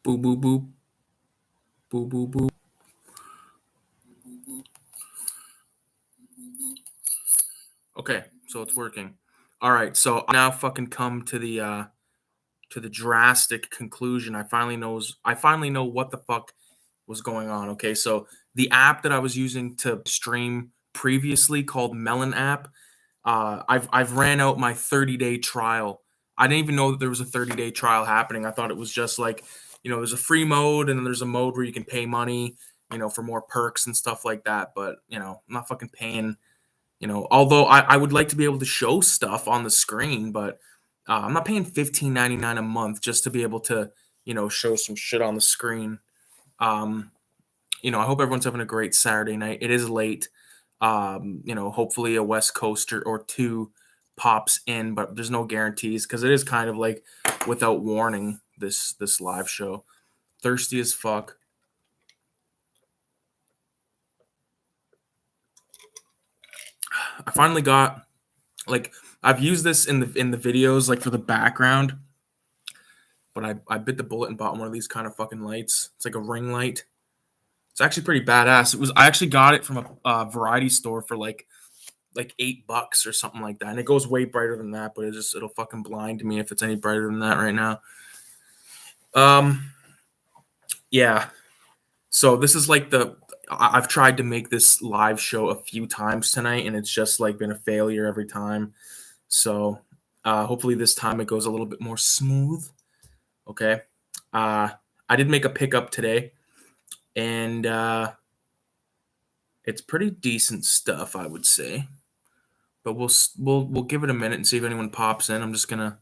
Boop boop boop. Boop boop boop. Okay, so it's working. All right, so I now fucking come to the drastic conclusion. I finally know what the fuck was going on. Okay, so the app that I was using to stream previously, called Melon app, I've ran out my 30-day trial. I didn't even know that there was a 30-day trial happening. I thought it was just like, there's a free mode and then there's a mode where you can pay money, for more perks and stuff like that. But I'm not fucking paying. Although I would like to be able to show stuff on the screen, but I'm not paying $15.99 a month just to be able to, show some shit on the screen. Um, I hope everyone's having a great Saturday night. It is late. Hopefully a West Coaster or two pops in, but there's no guarantees because it is kind of like without warning, this live show. Thirsty as fuck. I finally got, like, I've used this in the videos, like, for the background, but I bit the bullet and bought one of these kind of fucking lights. It's like a ring light. It's actually pretty badass. I actually got it from a variety store for like $8 or something like that, and it goes way brighter than that, but it'll fucking blind me if it's any brighter than that right now. Yeah. So this is like I've tried to make this live show a few times tonight, and it's just like been a failure every time. So hopefully this time it goes a little bit more smooth. Okay. I did make a pickup today, and it's pretty decent stuff, I would say. But we'll give it a minute and see if anyone pops in. I'm just gonna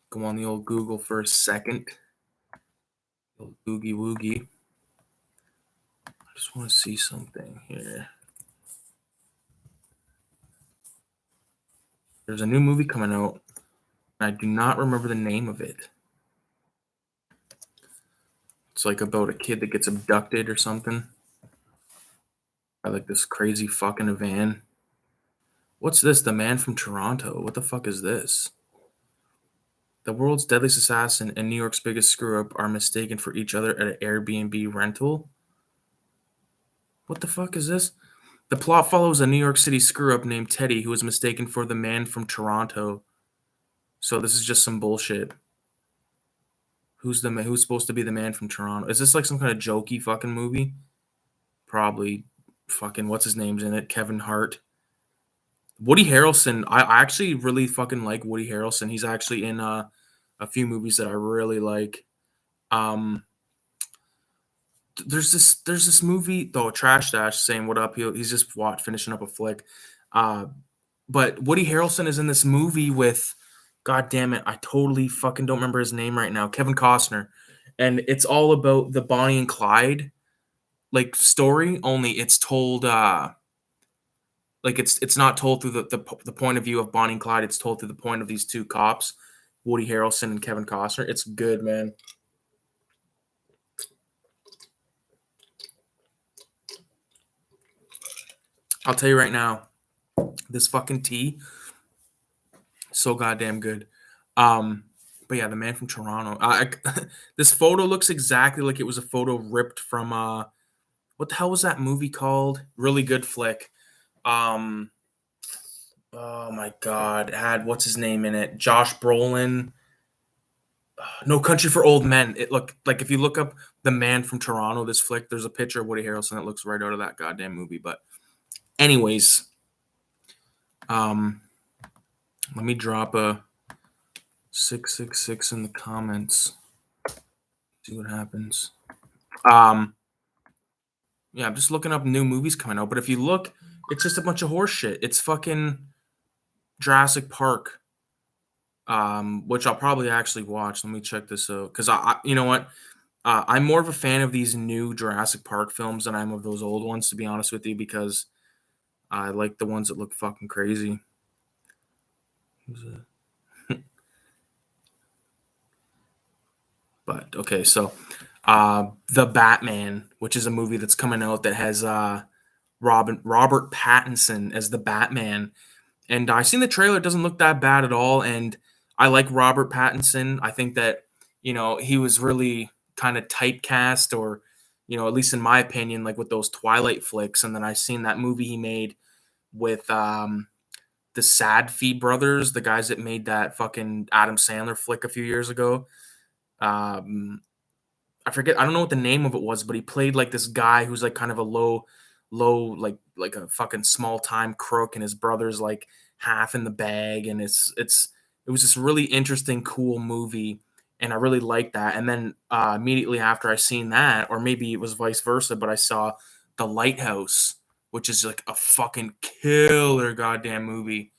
go on the old Google for a second. Old Googie Woogie. I just want to see something here. There's a new movie coming out. I do not remember the name of it. It's like about a kid that gets abducted or something by like this crazy fucking van. What's this? The Man from Toronto. What the fuck is this? The world's deadliest assassin and New York's biggest screw up are mistaken for each other at an Airbnb rental. What the fuck is this? The plot follows a New York City screw up named Teddy who is mistaken for the Man from Toronto. So this is just some bullshit. Who's supposed to be the Man from Toronto? Is this like some kind of jokey fucking movie? Probably. Fucking what's his name's in it? Kevin Hart. Woody Harrelson. I actually really fucking like Woody Harrelson. He's actually in a few movies that I really like. There's this movie though, Trash Dash, saying what up. He's just finishing up a flick. But Woody Harrelson is in this movie with, God damn it, I totally fucking don't remember his name right now. Kevin Costner, and it's all about the Bonnie and Clyde like story. Only it's told like it's not told through the point of view of Bonnie and Clyde. It's told through the point of these two cops, Woody Harrelson and Kevin Costner. It's good, man. I'll tell you right now, this fucking tea, so goddamn good. But yeah, the Man from Toronto. This photo looks exactly like it was a photo ripped from what the hell was that movie called? Really good flick. Oh my god, it had what's his name in it? Josh Brolin. No Country for Old Men. It looked like, if you look up The Man from Toronto, this flick, there's a picture of Woody Harrelson that looks right out of that goddamn movie. But anyways, let me drop a 666 in the comments. See what happens. Yeah, I'm just looking up new movies coming out, but if you look, it's just a bunch of horse shit. It's fucking Jurassic Park, which I'll probably actually watch. Let me check this out, because you know what? I'm more of a fan of these new Jurassic Park films than I'm of those old ones, to be honest with you, because I like the ones that look fucking crazy. But okay, so The Batman, which is a movie that's coming out that has Robert Pattinson as the Batman. And I seen the trailer. It doesn't look that bad at all. And I like Robert Pattinson. I think that, he was really kind of typecast, or at least in my opinion, like with those Twilight flicks. And then I seen that movie he made with the Sadfie brothers, the guys that made that fucking Adam Sandler flick a few years ago. Um, I forget. I don't know what the name of it was, but he played like this guy who's like kind of a low, like a fucking small time crook, and his brother's like half in the bag, and it was this really interesting, cool movie, and I really liked that. And then immediately after I seen that, or maybe it was vice versa, but I saw The Lighthouse, which is like a fucking killer goddamn movie.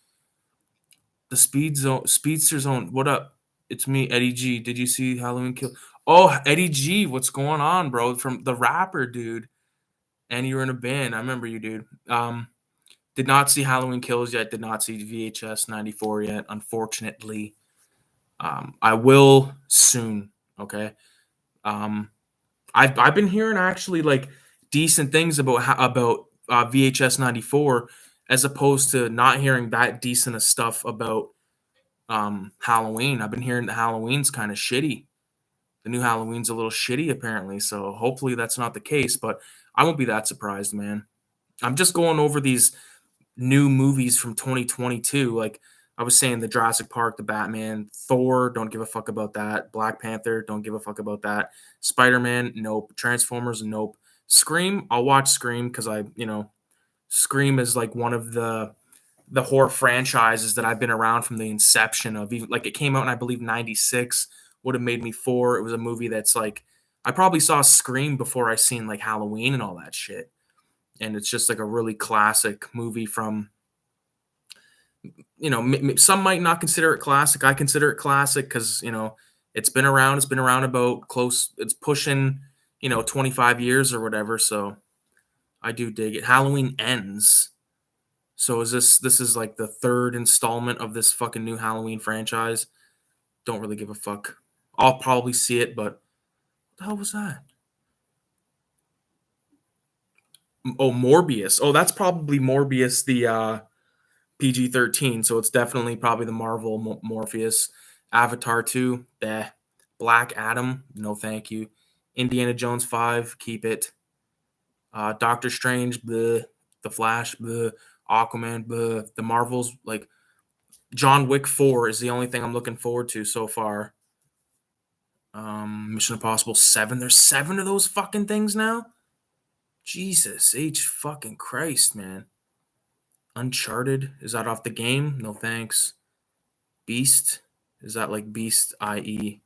The Speedster Zone. What up? It's me, Eddie G. Did you see Halloween Kill? Oh, Eddie G. What's going on, bro? From the rapper, dude. And you were in a band. I remember you, dude. Did not see Halloween Kills yet. Did not see VHS 94 yet, unfortunately. I will soon. Okay. I've been hearing actually like decent things about VHS 94, as opposed to not hearing that decent of stuff about Halloween. I've been hearing that Halloween's kind of shitty. The new Halloween's a little shitty apparently, so hopefully that's not the case, but I won't be that surprised, man. I'm just going over these new movies from 2022. Like I was saying, the Jurassic Park, the Batman, Thor, don't give a fuck about that. Black Panther, don't give a fuck about that. Spider-Man, nope. Transformers, nope. Scream, I'll watch Scream because Scream is like one of the horror franchises that I've been around from the inception of. Even like it came out in, I believe, 96, would have made me 4. It was a movie that's like I probably saw Scream before I seen like Halloween and all that shit. And it's just like a really classic movie from, some might not consider it classic. I consider it classic because, it's been around. It's been around about close. It's pushing, 25 years or whatever. So I do dig it. Halloween Ends. So this is like the third installment of this fucking new Halloween franchise. Don't really give a fuck. I'll probably see it, but what the hell was that? Oh, Morbius. Oh, that's probably Morbius, the PG-13. So it's definitely probably the Marvel Morpheus. Avatar 2, Black Adam, no thank you. Indiana Jones 5, keep it. Doctor Strange, bleh. The Flash, bleh. Aquaman, bleh. The Marvels, like John Wick 4 is the only thing I'm looking forward to so far. Mission Impossible 7. There's 7 of those fucking things now? Jesus H fucking Christ, man. Uncharted, is that off the game? No thanks. Beast, is that like Beast, i.e.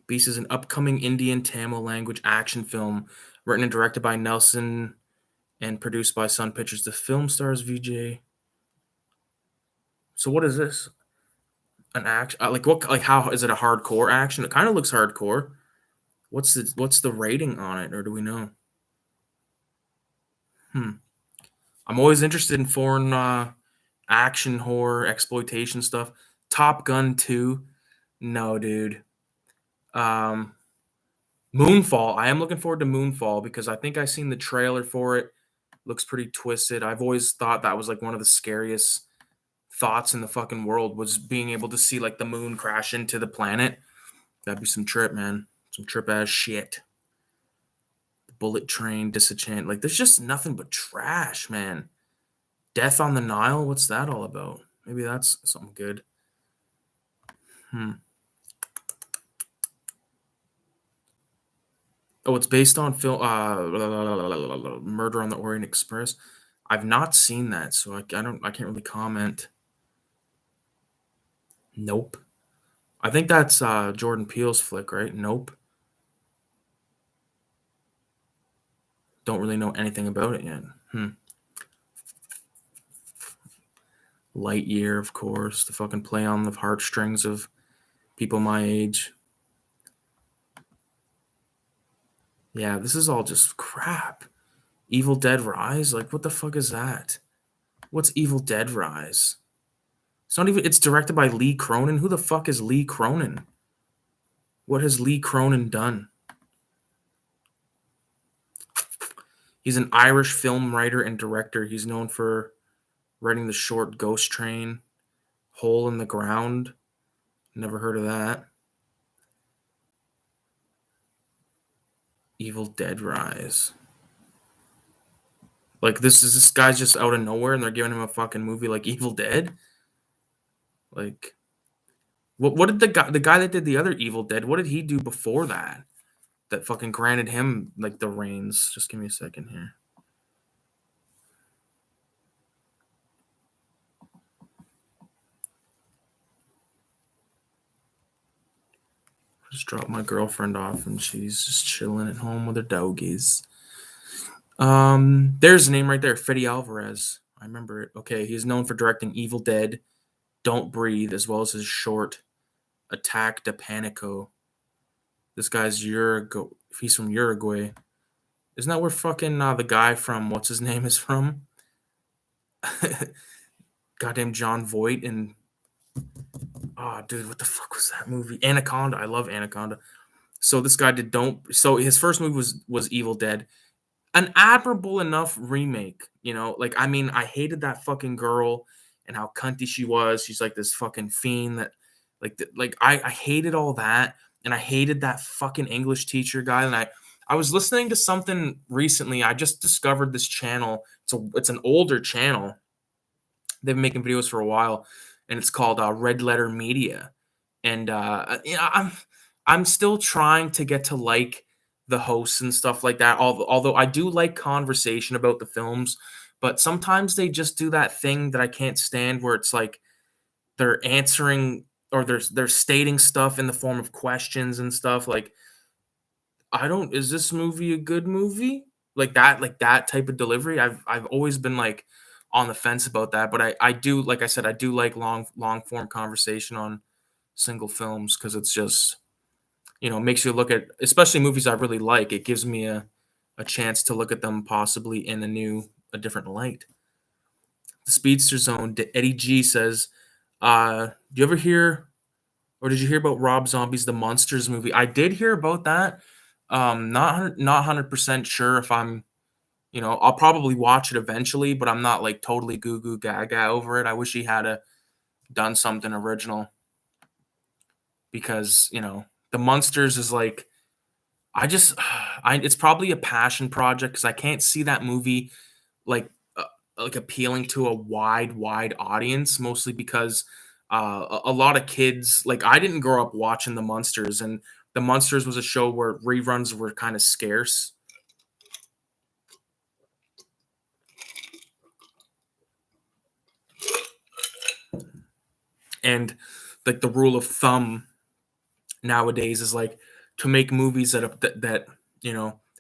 Beast is an upcoming Indian Tamil language action film written and directed by Nelson and produced by Sun Pictures. The film stars VJ. So what is this? An action? Like what? Like how is it a hardcore action? It kind of looks hardcore. What's the rating on it, or do we know? I'm always interested in foreign action, horror, exploitation stuff. Top Gun 2. No, dude. Um, Moonfall. I am looking forward to Moonfall because I think I seen the trailer for it. Looks pretty twisted. I've always thought that was like one of the scariest thoughts in the fucking world, was being able to see like the moon crash into the planet. That'd be some trip, man. Some trip ass shit. The Bullet Train, Disenchant. Like there's just nothing but trash, man. Death on the Nile. What's that all about? Maybe that's something good. Oh, it's based on film Murder on the Orient Express. I've not seen that, so I can't really comment. Nope. I think that's Jordan Peele's flick, right? Nope. Don't really know anything about it yet. Lightyear, of course, the fucking play on the heartstrings of people my age. Yeah, this is all just crap. Evil Dead Rise? Like, what the fuck is that? What's Evil Dead Rise? It's not even, it's directed by Lee Cronin. Who the fuck is Lee Cronin? What has Lee Cronin done? He's an Irish film writer and director. He's known for writing the short Ghost Train, Hole in the Ground. Never heard of that. Evil Dead Rise. Like this guy's just out of nowhere and they're giving him a fucking movie like Evil Dead? Like what did the guy that did the other Evil Dead, what did he do before that? That fucking granted him like the reins. Just give me a second here. Just dropped my girlfriend off and she's just chilling at home with her doggies. There's a name right there, Fede Alvarez. I remember it. Okay, he's known for directing Evil Dead, Don't Breathe, as well as his short Attack de Panico. This guy's Uruguay. He's from Uruguay. Isn't that where fucking the guy from what's his name is from? Goddamn John Voight and oh dude, what the fuck was that movie? Anaconda. I love Anaconda. So this guy did don't. So his first movie was Evil Dead, an admirable enough remake. You know, like I mean, I hated that fucking girl and how cunty she was. She's like this fucking fiend that, I hated all that, and I hated that fucking English teacher guy. And I was listening to something recently. I just discovered this channel. It's an older channel. They've been making videos for a while, and it's called Red Letter Media. And I'm still trying to get to like the hosts and stuff like that. Although I do like conversation about the films, but sometimes they just do that thing that I can't stand, where it's like they're answering or they're stating stuff in the form of questions and stuff. Like, is this movie a good movie? Like that type of delivery. I've always been like on the fence about that, but I do, like I said, I do like long form conversation on single films because it's just, makes you look at, especially movies I really like. It gives me a chance to look at them possibly in a different light. The Speedster Zone, Eddie G says, do you ever hear, or did you hear about Rob Zombie's The Monsters movie? I did hear about that. Not 100% sure if I'm, I'll probably watch it eventually, but I'm not like totally goo goo gaga over it. I wish he had done something original, because The Monsters is like, it's probably a passion project because I can't see that movie like like appealing to a wide audience, mostly because a lot of kids, like, I didn't grow up watching The Munsters, and The Munsters was a show where reruns were kind of scarce. And like the rule of thumb nowadays is like to make movies that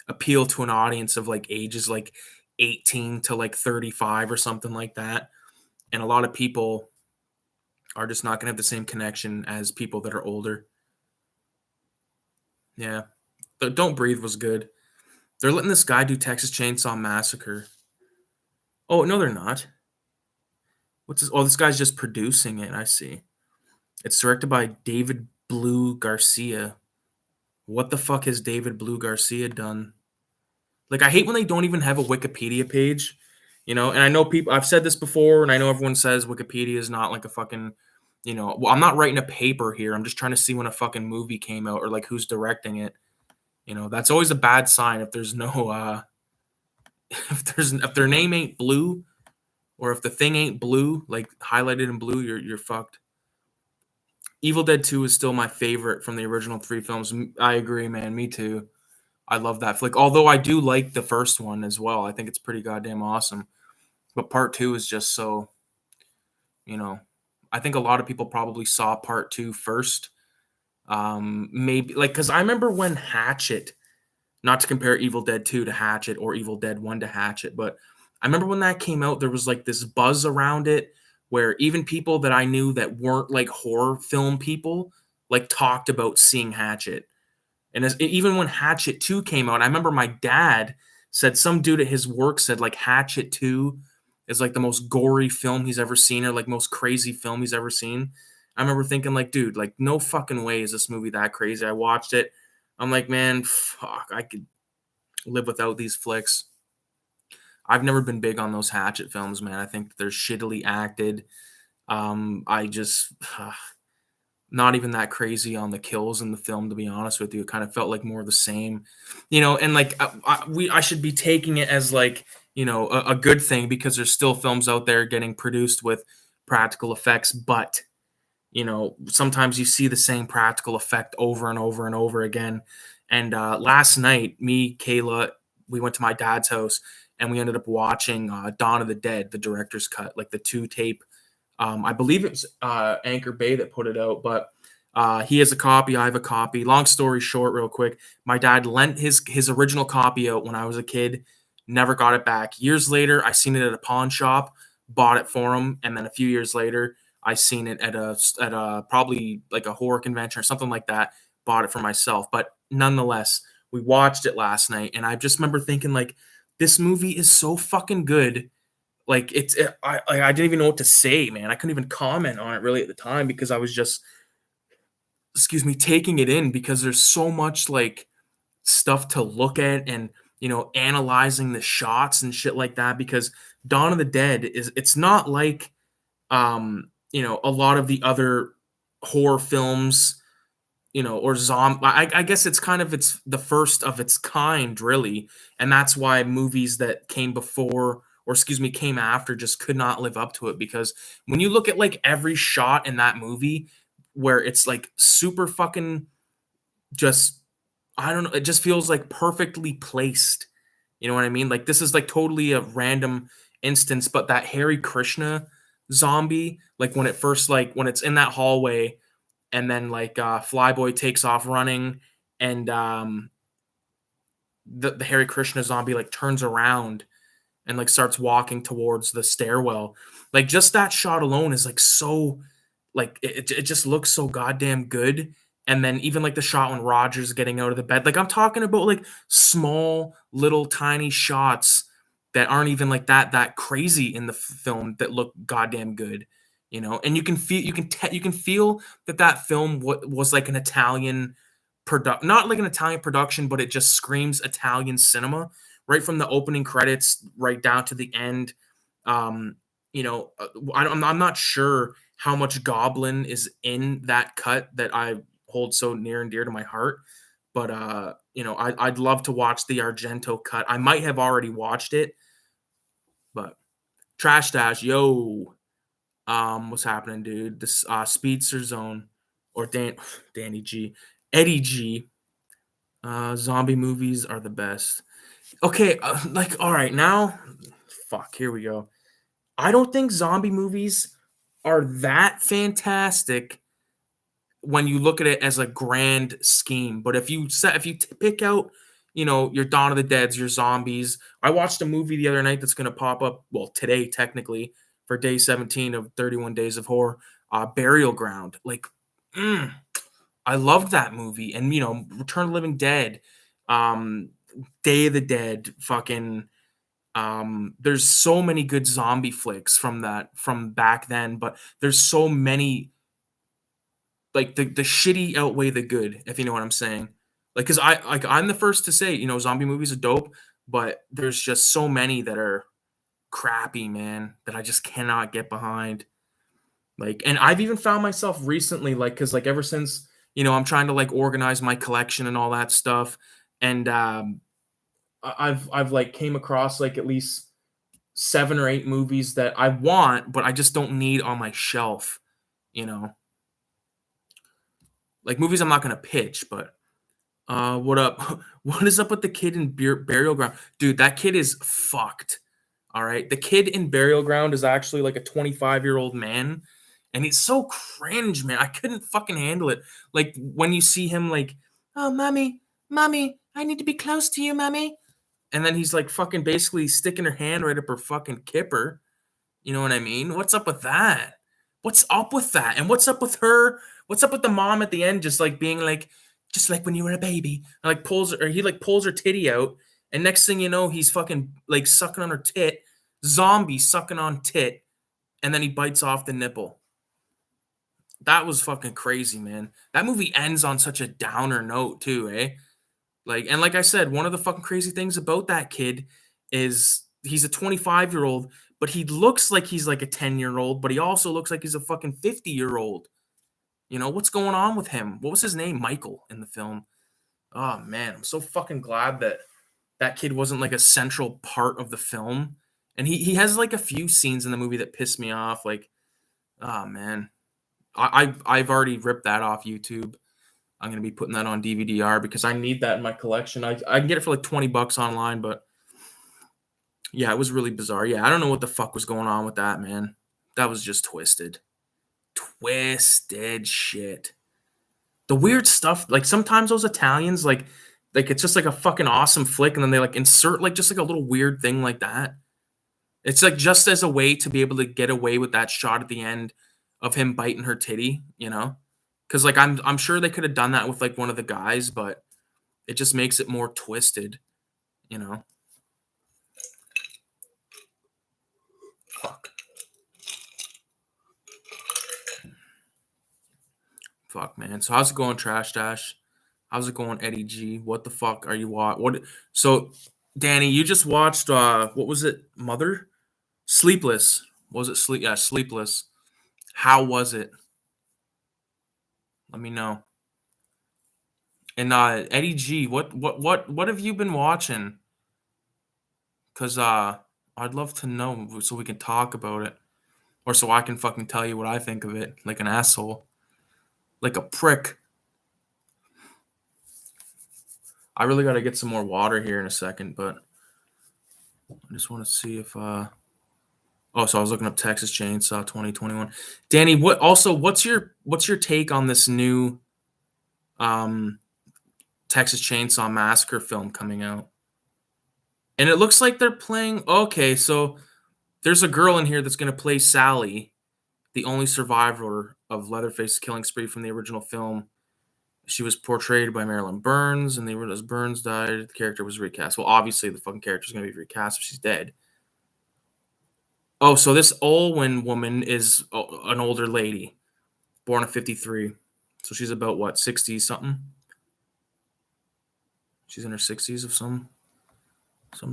appeal to an audience of like ages like 18 to like 35 or something like that. And a lot of people are just not going to have the same connection as people that are older. Yeah. But Don't Breathe was good. They're letting this guy do Texas Chainsaw Massacre. Oh, no, they're not. What's this? Oh, this guy's just producing it. I see. It's directed by David Blue Garcia. What the fuck has David Blue Garcia done? Like, I hate when they don't even have a Wikipedia page, and I know people, I've said this before, and I know everyone says Wikipedia is not like a fucking, well, I'm not writing a paper here. I'm just trying to see when a fucking movie came out or like who's directing it. That's always a bad sign if there's no, if their name ain't blue, or if the thing ain't blue, like highlighted in blue, you're fucked. Evil Dead 2 is still my favorite from the original 3 films. I agree, man. Me too. I love that flick. Although I do like the first one as well. I think it's pretty goddamn awesome. But part 2 is just so, I think a lot of people probably saw part 2 first. Maybe like, because I remember when Hatchet, not to compare Evil Dead 2 to Hatchet or Evil Dead 1 to Hatchet, but I remember when that came out, there was like this buzz around it where even people that I knew that weren't like horror film people like talked about seeing Hatchet. And even when Hatchet 2 came out, I remember my dad said, some dude at his work said like Hatchet 2 is like the most gory film he's ever seen, or like most crazy film he's ever seen. I remember thinking like, dude, like no fucking way is this movie that crazy. I watched it. I'm like, man, fuck, I could live without these flicks. I've never been big on those Hatchet films, man. I think they're shittily acted. I just Not even that crazy on the kills in the film, to be honest with you. It kind of felt like more of the same, and like I should be taking it as like a good thing because there's still films out there getting produced with practical effects, but sometimes you see the same practical effect over and over and over again. And last night, me, Kayla, we went to my dad's house and we ended up watching Dawn of the Dead, the director's cut, like the two tape. I believe it was Anchor Bay that put it out, but he has a copy. I have a copy. Long story short, real quick, my dad lent his original copy out when I was a kid. Never got it back. Years later, I seen it at a pawn shop, bought it for him, and then a few years later, I seen it at a probably like a horror convention or something like that. Bought it for myself, but nonetheless, we watched it last night, and I just remember thinking like, this movie is so fucking good. Like I didn't even know what to say, man. I couldn't even comment on it really at the time because I was just, excuse me, taking it in because there's so much like stuff to look at and analyzing the shots and shit like that. Because Dawn of the Dead it's not like a lot of the other horror films, or zombie. I guess it's the first of its kind, really, and that's why movies that came before, or excuse me, came after, just could not live up to it. Because when you look at like every shot in that movie, where it's like super fucking just, I don't know, it just feels like perfectly placed. You know what I mean? Like this is like totally a random instance, but that Hare Krishna zombie, like when it's in that hallway and then like Flyboy takes off running and the Hare Krishna zombie like turns around and like starts walking towards the stairwell. Like just that shot alone is like so, like it just looks so goddamn good. And then even like the shot when Roger's getting out of the bed, like I'm talking about like small little tiny shots that aren't even like that crazy in the film that look goddamn good, and you can feel that film was like an Italian not like an Italian production, but it just screams Italian cinema right from the opening credits right down to the end. Um, I'm not sure how much Goblin is in that cut that I hold so near and dear to my heart, but I'd love to watch the Argento cut. I might have already watched it, but Trash Dash, yo, what's happening, dude? This Speedster Zone or Danny G, Eddie G. Zombie movies are the best. Okay, like all right, now fuck, here we go. I don't think zombie movies are that fantastic when you look at it as a grand scheme. But if you pick out, your Dawn of the Deads, your zombies. I watched a movie the other night that's going to pop up, well, today technically, for day 17 of 31 Days of Horror, Burial Ground. Like, I loved that movie. And, Return of the Living Dead, um, Day of the Dead, fucking there's so many good zombie flicks from back then, but there's so many, like the shitty outweigh the good, if you know what I'm saying. Like, cause I'm the first to say, zombie movies are dope, but there's just so many that are crappy, man, that I just cannot get behind. Like, and I've even found myself recently, like, cause like ever since, I'm trying to like organize my collection and all that stuff. And I've like came across like at least 7 or 8 movies that I want, but I just don't need on my shelf, you know? Like movies I'm not gonna pitch, but what up? What is up with the kid in Burial Ground? Dude, that kid is fucked. All right. The kid in Burial Ground is actually like a 25-year-old man. And it's so cringe, man. I couldn't fucking handle it. Like when you see him like, oh mommy, I need to be close to you, mommy. And then he's like fucking basically sticking her hand right up her fucking kipper. You know what I mean? What's up with that? What's up with that? And what's up with her? What's up with the mom at the end just like being like, just like when you were a baby? And like pulls her, or he like pulls her titty out, and next thing you know, he's fucking like sucking on her tit, zombie sucking on tit, and then he bites off the nipple. That was fucking crazy, man. That movie ends on such a downer note too, eh? Like I said, one of the fucking crazy things about that kid is he's a 25-year-old, but he looks like he's like a 10-year-old, but he also looks like he's a fucking 50-year-old. You know, what's going on with him? What was his name? Michael in the film. Oh man, I'm so fucking glad that that kid wasn't like a central part of the film. And he has like a few scenes in the movie that pissed me off. Like, oh man, I've already ripped that off YouTube. I'm gonna be putting that on DVD-R because I need that in my collection. I can get it for like $20 online, but yeah, it was really bizarre. Yeah, I don't know what the fuck was going on with that, man. That was just twisted. Twisted shit. The weird stuff, like sometimes those Italians, like it's just like a fucking awesome flick, and then they like insert like just like a little weird thing like that. It's like just as a way to be able to get away with that shot at the end of him biting her titty, you know? Because like I'm sure they could have done that with like one of the guys, but it just makes it more twisted, you know? Fuck. Fuck, man. So how's it going, Trash Dash? How's it going, Eddie G? What the fuck are you what? So, Danny, you just watched what was it? Mother? Sleepless. Was it sleep? Yeah, Sleepless. How was it? Let me know. And Eddie G, what have you been watching? Cause I'd love to know so we can talk about it, or so I can fucking tell you what I think of it, like an asshole, like a prick. I really got to get some more water here in a second, but I just want to see if oh, so I was looking up Texas Chainsaw 2021. Danny, what's your take on this new um Texas Chainsaw Massacre film coming out? And it looks like they're playing okay, so there's a girl in here that's going to play Sally, the only survivor of Leatherface's killing spree from the original film. She was portrayed by Marilyn Burns, and as Burns died, the character was recast. Well, obviously, the fucking character's going to be recast if she's dead. Oh, so this Olwen woman is an older lady, born in 53. So she's about what, 60 something? She's in her 60s of some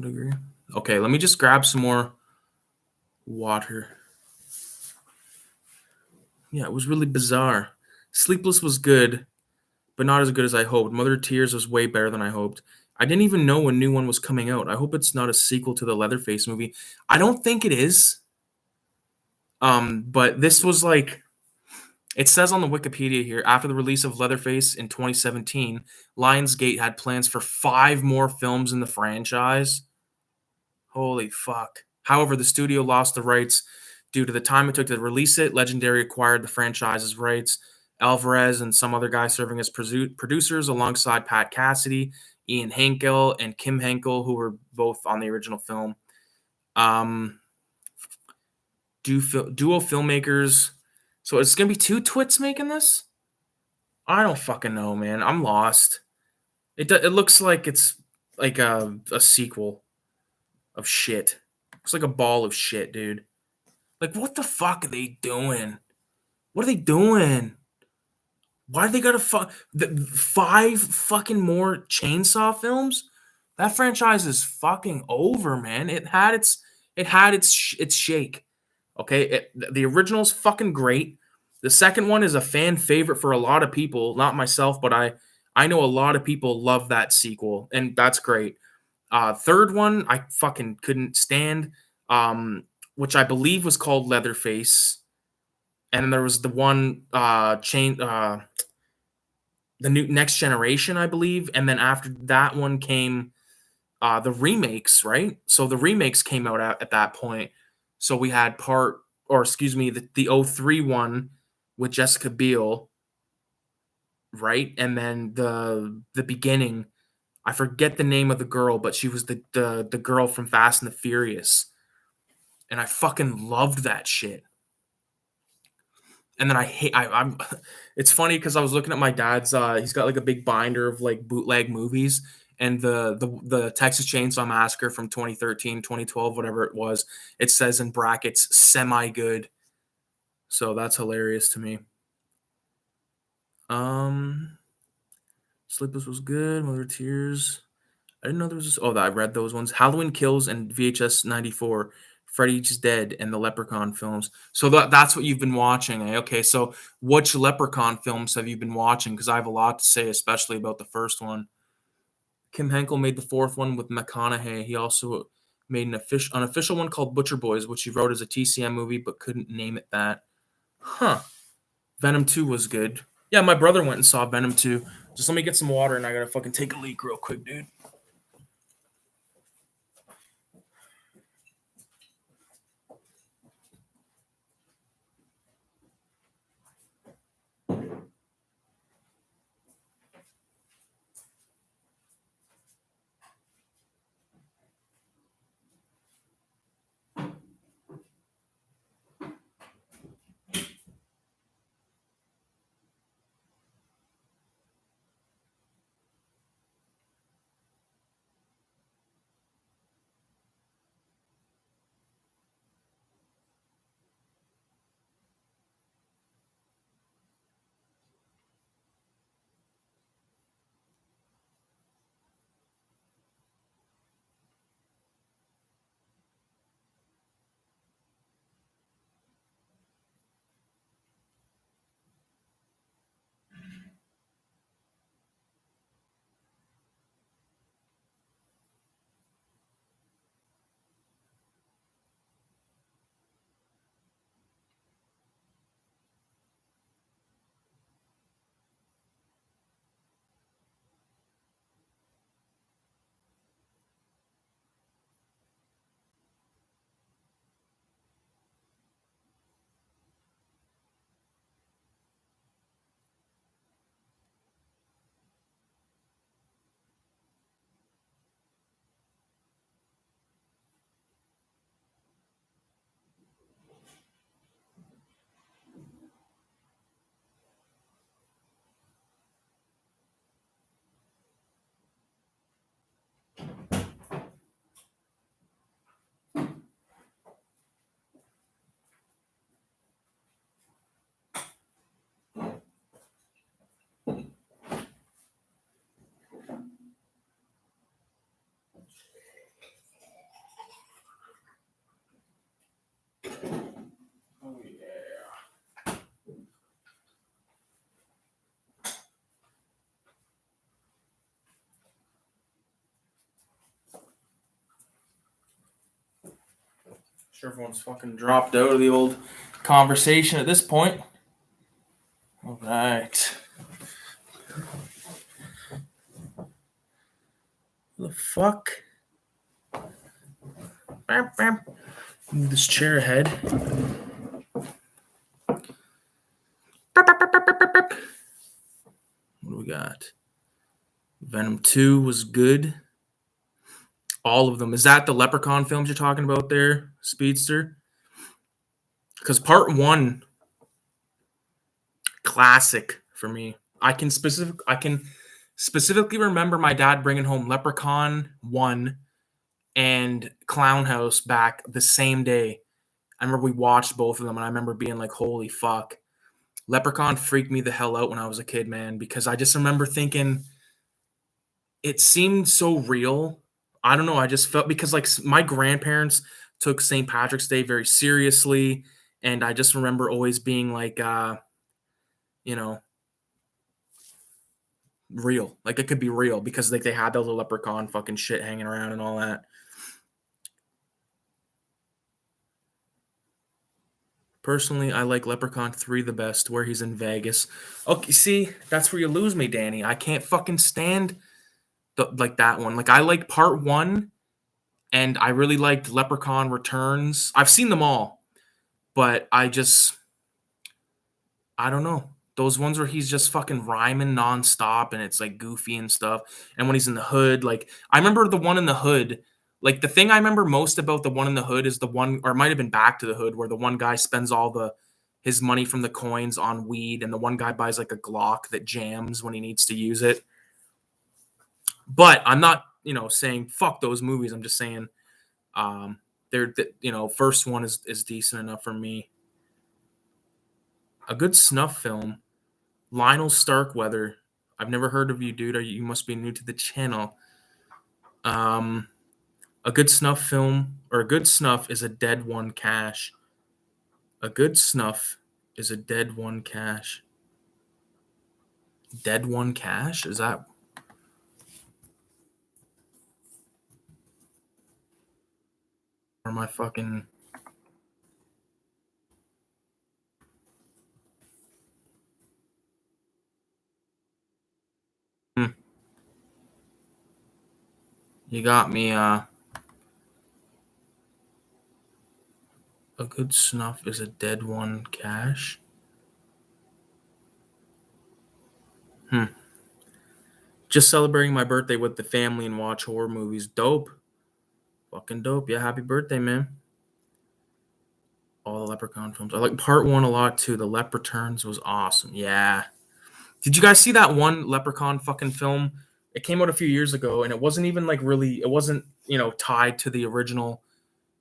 degree. Okay, let me just grab some more water. Yeah, it was really bizarre. Sleepless was good, but not as good as I hoped. Mother of Tears was way better than I hoped. I didn't even know a new one was coming out. I hope it's not a sequel to the Leatherface movie. I don't think it is. But this was like, it says on the Wikipedia here, after the release of Leatherface in 2017, Lionsgate had plans for 5 more films in the franchise. Holy fuck. However, the studio lost the rights due to the time it took to release it. Legendary acquired the franchise's rights. Alvarez and some other guys serving as producers alongside Pat Cassidy, Ian Henkel, and Kim Henkel, who were both on the original film. Duo filmmakers. So it's going to be 2 twits making this? I don't fucking know, man. I'm lost. It looks like it's like a sequel of shit. It's like a ball of shit, dude. Like, what the fuck are they doing? What are they doing? Why do they gotta 5 fucking more Chainsaw films? That franchise is fucking over, man. It had its shake. Okay, the original's fucking great. The second one is a fan favorite for a lot of people, not myself, but I know a lot of people love that sequel, and that's great. Third one I fucking couldn't stand, which I believe was called Leatherface, and then there was the one the new Next Generation, I believe, and then after that one came the remakes, right? So the remakes came out at that point. So we had the '03 one with Jessica Biel, right? And then the beginning, I forget the name of the girl, but she was the girl from Fast and the Furious. And I fucking loved that shit. And then I'm it's funny because I was looking at my dad's he's got like a big binder of like bootleg movies, and the Texas Chainsaw Massacre from 2013, 2012, whatever it was, it says in brackets semi good. So that's hilarious to me. Um Sleepless was good, Mother of Tears. I didn't know there was I read those ones. Halloween Kills and VHS 94 Freddy's Dead, and the Leprechaun films. So that's what you've been watching, eh? Okay, so which Leprechaun films have you been watching? Because I have a lot to say, especially about the first one. Kim Henkel made the fourth one with McConaughey. He also made an unofficial one called Butcher Boys, which he wrote as a TCM movie, but couldn't name it that. Huh. Venom 2 was good. Yeah, my brother went and saw Venom 2. Just let me get some water and I gotta fucking take a leak real quick, dude. Oh yeah. Sure, everyone's fucking dropped out of the old conversation at this point. All right. The fuck? Move this chair ahead. What do we got? Venom 2 was good. All of them. Is that the Leprechaun films you're talking about there, Speedster? Because part 1, classic for me. I can specifically remember my dad bringing home Leprechaun 1 and Clown House back the same day. I remember we watched both of them, and I remember being like, holy fuck. Leprechaun freaked me the hell out when I was a kid, man, because I just remember thinking it seemed so real. I don't know. I just felt because like my grandparents took St. Patrick's Day very seriously. And I just remember always being like, you know, real. Like it could be real because like they had the little leprechaun fucking shit hanging around and all that. Personally, I like Leprechaun 3 the best, where he's in Vegas. Okay, see, that's where you lose me, Danny. I can't fucking stand like that one. Like I like part 1, and I really liked Leprechaun Returns. I've seen them all, but I don't know. Those ones where he's just fucking rhyming nonstop and it's like goofy and stuff. And when he's in the hood, like I remember the one in the hood. Like the thing I remember most about the one in the hood is the one, or it might have been Back to the Hood, where the one guy spends all his money from the coins on weed, and the one guy buys like a Glock that jams when he needs to use it. But I'm not, saying fuck those movies. I'm just saying, first one is decent enough for me. A good snuff film. Lionel Starkweather. I've never heard of you, dude. You must be new to the channel. A good snuff film, or a good snuff is a dead one cash. A good snuff is a dead one cash. Dead one cash? Is that... Or am I fucking... Hmm. You got me, a good snuff is a dead one cash. Just celebrating my birthday with the family and watch horror movies. Dope. Fucking dope. Yeah, happy birthday, man. All the Leprechaun films. I like part one a lot too. The Lep Returns was awesome. Yeah. Did you guys see that one Leprechaun fucking film? It came out a few years ago, and it wasn't even like really, it wasn't, tied to the original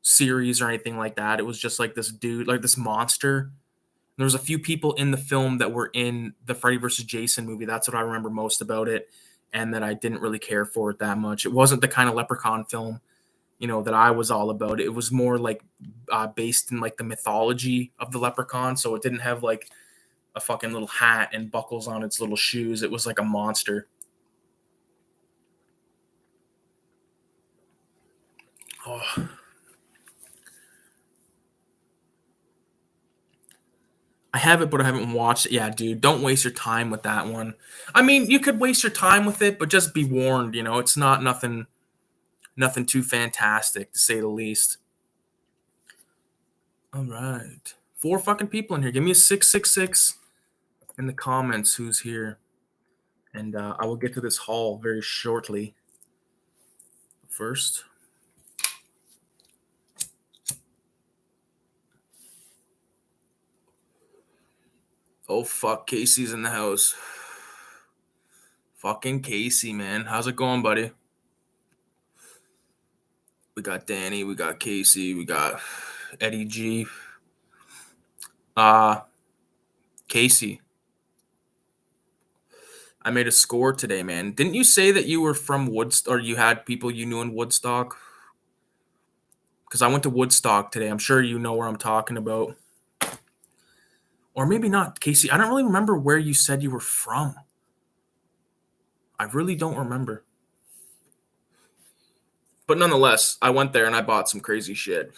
series or anything like that. It was just like this dude, like this monster. There was a few people in the film that were in the Freddy vs. Jason movie. That's what I remember most about it, and that I didn't really care for it that much. It wasn't the kind of Leprechaun film, that I was all about. It was more like based in like the mythology of the Leprechaun. So it didn't have like a fucking little hat and buckles on its little shoes. It was like a monster. Oh. I have it, but I haven't watched it. Yeah, dude, don't waste your time with that one. I mean, you could waste your time with it, but just be warned, it's not nothing too fantastic, to say the least. All right. 4 fucking people in here. Give me a 666 in the comments who's here. And I will get to this haul very shortly. First. Oh, fuck. Casey's in the house. Fucking Casey, man. How's it going, buddy? We got Danny. We got Casey. We got Eddie G. Casey. I made a score today, man. Didn't you say that you were from Woodstock, or you had people you knew in Woodstock? Because I went to Woodstock today. I'm sure you know where I'm talking about. Or maybe not, Casey. I don't really remember where you said you were from. I really don't remember. But nonetheless, I went there and I bought some crazy shit,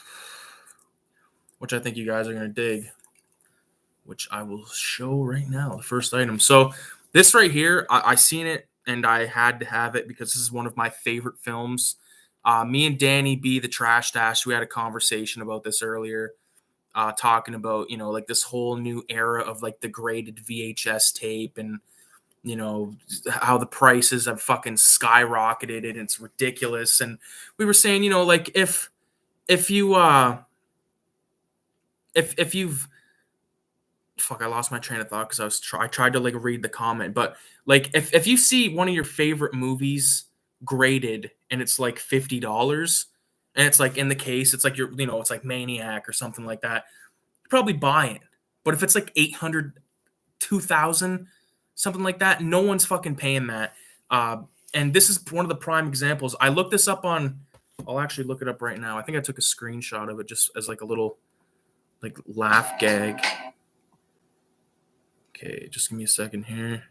which I think you guys are going to dig, which I will show right now. The first item. So this right here, I seen it and I had to have it because this is one of my favorite films. Me and Danny B, the Trash Dash, we had a conversation about this earlier, talking about, like this whole new era of like the graded VHS tape, and how the prices have fucking skyrocketed and it's ridiculous. And we were saying, like if you've fuck, I lost my train of thought because I tried to like read the comment, but like if you see one of your favorite movies graded and it's like $50 and it's like in the case, it's like it's like Maniac or something like that, you're probably buying. But if it's like 800, 2,000, something like that, no one's fucking paying that. And this is one of the prime examples. I looked this up on, I'll actually look it up right now. I think I took a screenshot of it just as like a little like laugh gag. Okay, just give me a second here.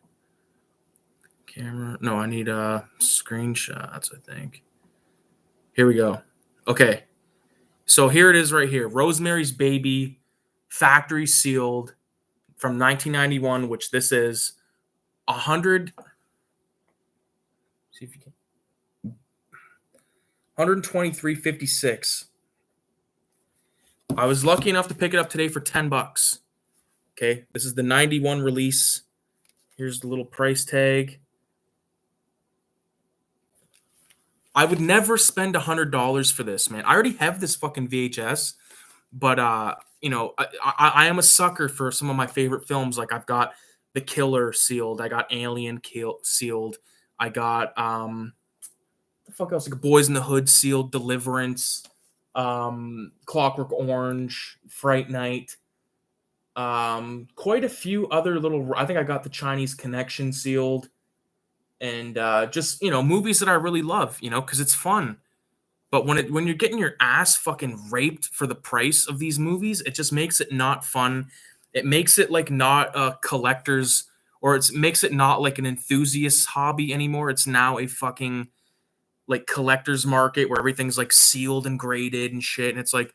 Camera. No, I need screenshots, I think. Here we go. Okay. So here it is right here. Rosemary's Baby, factory sealed from 1991, which this is 100. See if you can. 123.56. I was lucky enough to pick it up today for $10. Okay, this is the 91 release. Here's the little price tag. I would never spend $100 for this, man. I already have this fucking VHS, but I am a sucker for some of my favorite films. Like I've got The Killer sealed. I got Alien sealed. I got the fuck else? Like Boys in the Hood sealed, Deliverance, Clockwork Orange, Fright Night. Quite a few other little. I think I got The Chinese Connection sealed, and just movies that I really love, because it's fun. But when you're getting your ass fucking raped for the price of these movies, it just makes it not fun. It makes it like not a collector's, or it makes it not like an enthusiast hobby anymore. It's now a fucking like collector's market where everything's like sealed and graded and shit. And it's like,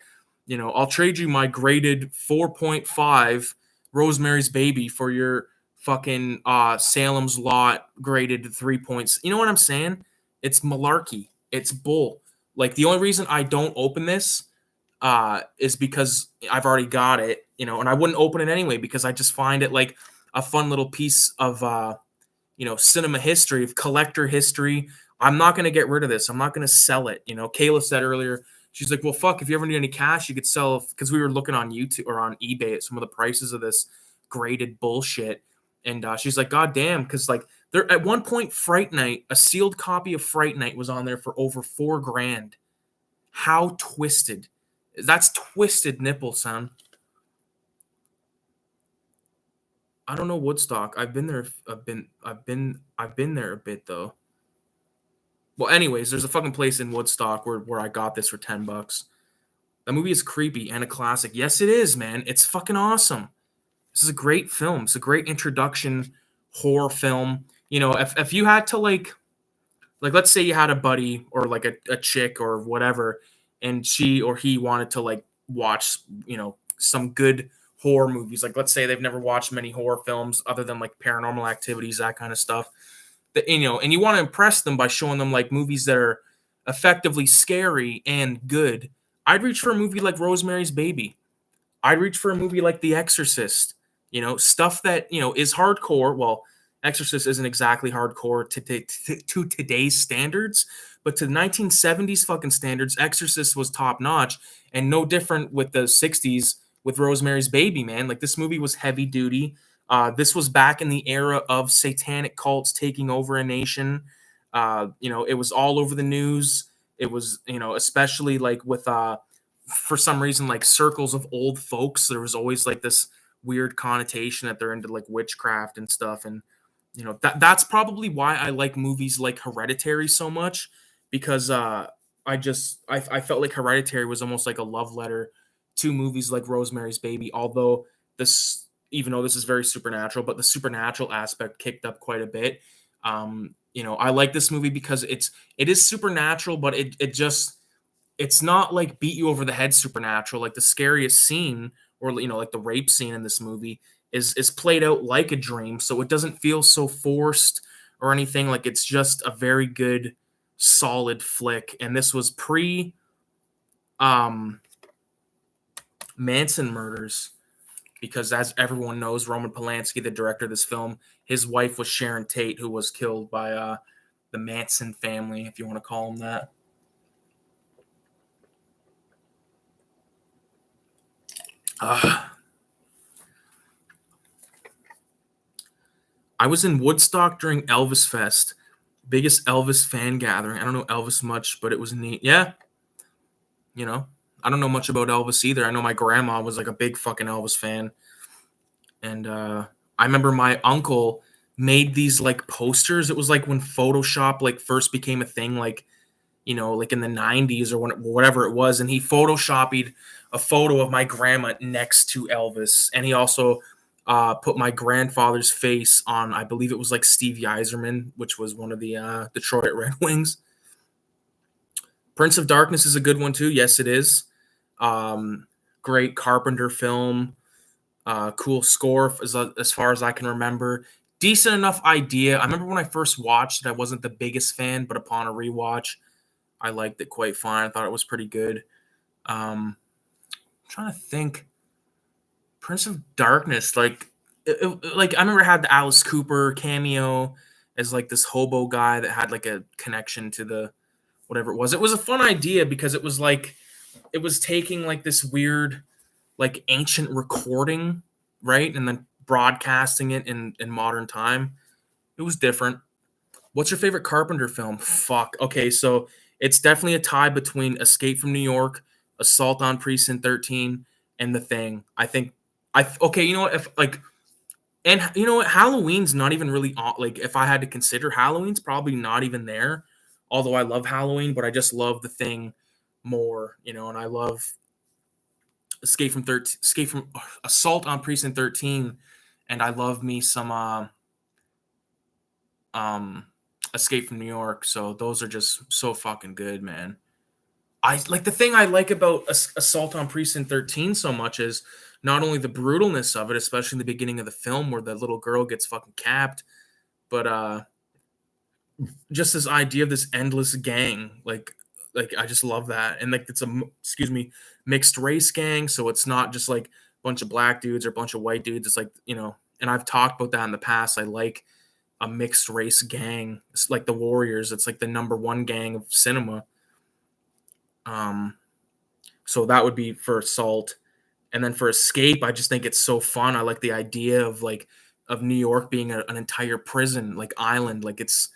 I'll trade you my graded 4.5 Rosemary's Baby for your fucking Salem's Lot graded 3 points. You know what I'm saying? It's malarkey. It's bull. Like the only reason I don't open this is because I've already got it, and I wouldn't open it anyway because I just find it like a fun little piece of cinema history, of collector history. I'm not going to get rid of this. I'm not going to sell it. Kayla said earlier, she's like, well, fuck, if you ever need any cash, you could sell, because we were looking on YouTube or on eBay at some of the prices of this graded bullshit. And she's like, God damn, because like there at one point, Fright Night, a sealed copy of Fright Night was on there for over $4,000. How twisted. That's twisted nipple, son. I don't know Woodstock. I've been there. I've been there a bit though. Well, anyways, there's a fucking place in Woodstock where I got this for $10. That movie is creepy and a classic. Yes, it is, man. It's fucking awesome. This is a great film. It's a great introduction horror film. If you had to like let's say you had a buddy or like a chick or whatever, and she or he wanted to like watch, some good horror movies. Like let's say they've never watched many horror films other than like Paranormal Activities, that kind of stuff. And you want to impress them by showing them like movies that are effectively scary and good. I'd reach for a movie like Rosemary's Baby. I'd reach for a movie like The Exorcist. Stuff that is hardcore. Well, Exorcist isn't exactly hardcore to today's standards, but to the 1970s fucking standards, Exorcist was top notch, and no different with the 60s with Rosemary's Baby, man. Like this movie was heavy duty. This was back in the era of satanic cults taking over a nation. It was all over the news. It was, especially like with, for some reason, like circles of old folks, there was always like this weird connotation that they're into like witchcraft and stuff. And, that's probably why I like movies like Hereditary so much, because I felt like Hereditary was almost like a love letter to movies like Rosemary's Baby, although even though this is very supernatural, but the supernatural aspect kicked up quite a bit. I like this movie because it is supernatural, but it's not like beat you over the head supernatural. Like the scariest scene, or like the rape scene in this movie is played out like a dream, so it doesn't feel so forced or anything. Like it's just a very good, solid flick. And this was pre Manson murders, because as everyone knows, Roman Polanski, the director of this film, his wife was Sharon Tate, who was killed by the Manson family, if you want to call them that. I was in Woodstock during Elvis Fest. Biggest Elvis fan gathering. I don't know Elvis much, but it was neat. Yeah. I don't know much about Elvis either. I know my grandma was like a big fucking Elvis fan. And I remember my uncle made these like posters. It was like when Photoshop like first became a thing, like, like in the 90s or whatever it was. And he photoshopped a photo of my grandma next to Elvis. And he also put my grandfather's face on, I believe it was like Steve Yzerman, which was one of the Detroit Red Wings. Prince of Darkness is a good one too. Yes, it is. Great Carpenter film. Cool score as far as I can remember. Decent enough idea. I remember when I first watched it, I wasn't the biggest fan, but upon a rewatch, I liked it quite fine. I thought it was pretty good. I'm trying to think. Prince of Darkness, like I remember it had the Alice Cooper cameo as like this hobo guy that had like a connection to the whatever it was. It was a fun idea because it was like it was taking like this weird like ancient recording, right, and then broadcasting it in modern time. It was different. What's your favorite Carpenter film? Fuck. Okay, so it's definitely a tie between Escape from New York, Assault on Precinct 13, and The Thing. I think okay, you know what? If like, and you know what? Halloween's not even really like, if I had to consider, Halloween's probably not even there. Although I love Halloween, but I just love The Thing more, you know, and I love Escape from Assault on Precinct 13, and I love me some um Escape from New York. So those are just so fucking good, man. I like the thing I like about Assault on Precinct 13 so much is not only the brutalness of it, especially in the beginning of the film where the little girl gets fucking capped, but just this idea of this endless gang, like I just love that. And like it's excuse me, mixed race gang, so it's not just like a bunch of black dudes or a bunch of white dudes. It's like, you know, and I've talked about that in the past. I like a mixed race gang. It's like the Warriors. It's like the number one gang of cinema. Um, so that would be for Assault. And then for Escape, I just think it's so fun. I like the idea of like of New York being an entire prison, like island. Like it's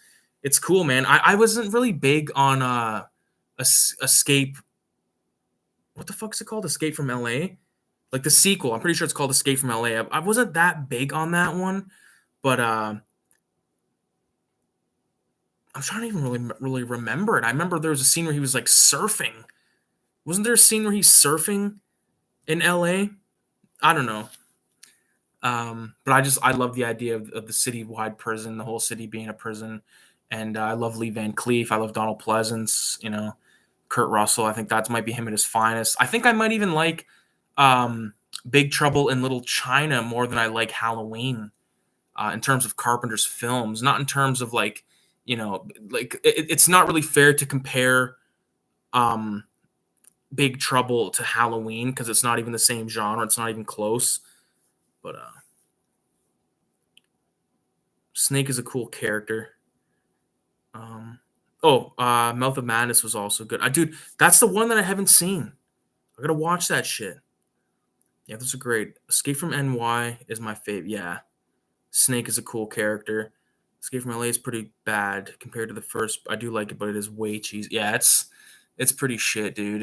cool, man. I wasn't really big on Escape. What the fuck is it called? Escape from LA? Like the sequel. I'm pretty sure it's called Escape from LA. I wasn't that big on that one, but I'm trying to even really remember it. I remember there was a scene where he was like surfing. Wasn't there a scene where he's surfing in LA? I don't know. But I love the idea of the city-wide prison, the whole city being a prison, and I love Lee Van Cleef. I love Donald Pleasance. You know, Kurt Russell. I think that might be him at his finest. I think I might even like Big Trouble in Little China more than I like Halloween in terms of Carpenter's films. Not in terms of like, you know, like it's not really fair to compare um, Big Trouble to Halloween because it's not even the same genre. It's not even close. But Snake is a cool character. Mouth of Madness was also good. Dude, that's the one that I haven't seen. I gotta watch that shit. Yeah, those are great. Escape from NY is my favorite. Yeah, Snake is a cool character. Escape from LA is pretty bad compared to the first. I do like it, but it is way cheesy. Yeah, it's pretty shit, dude.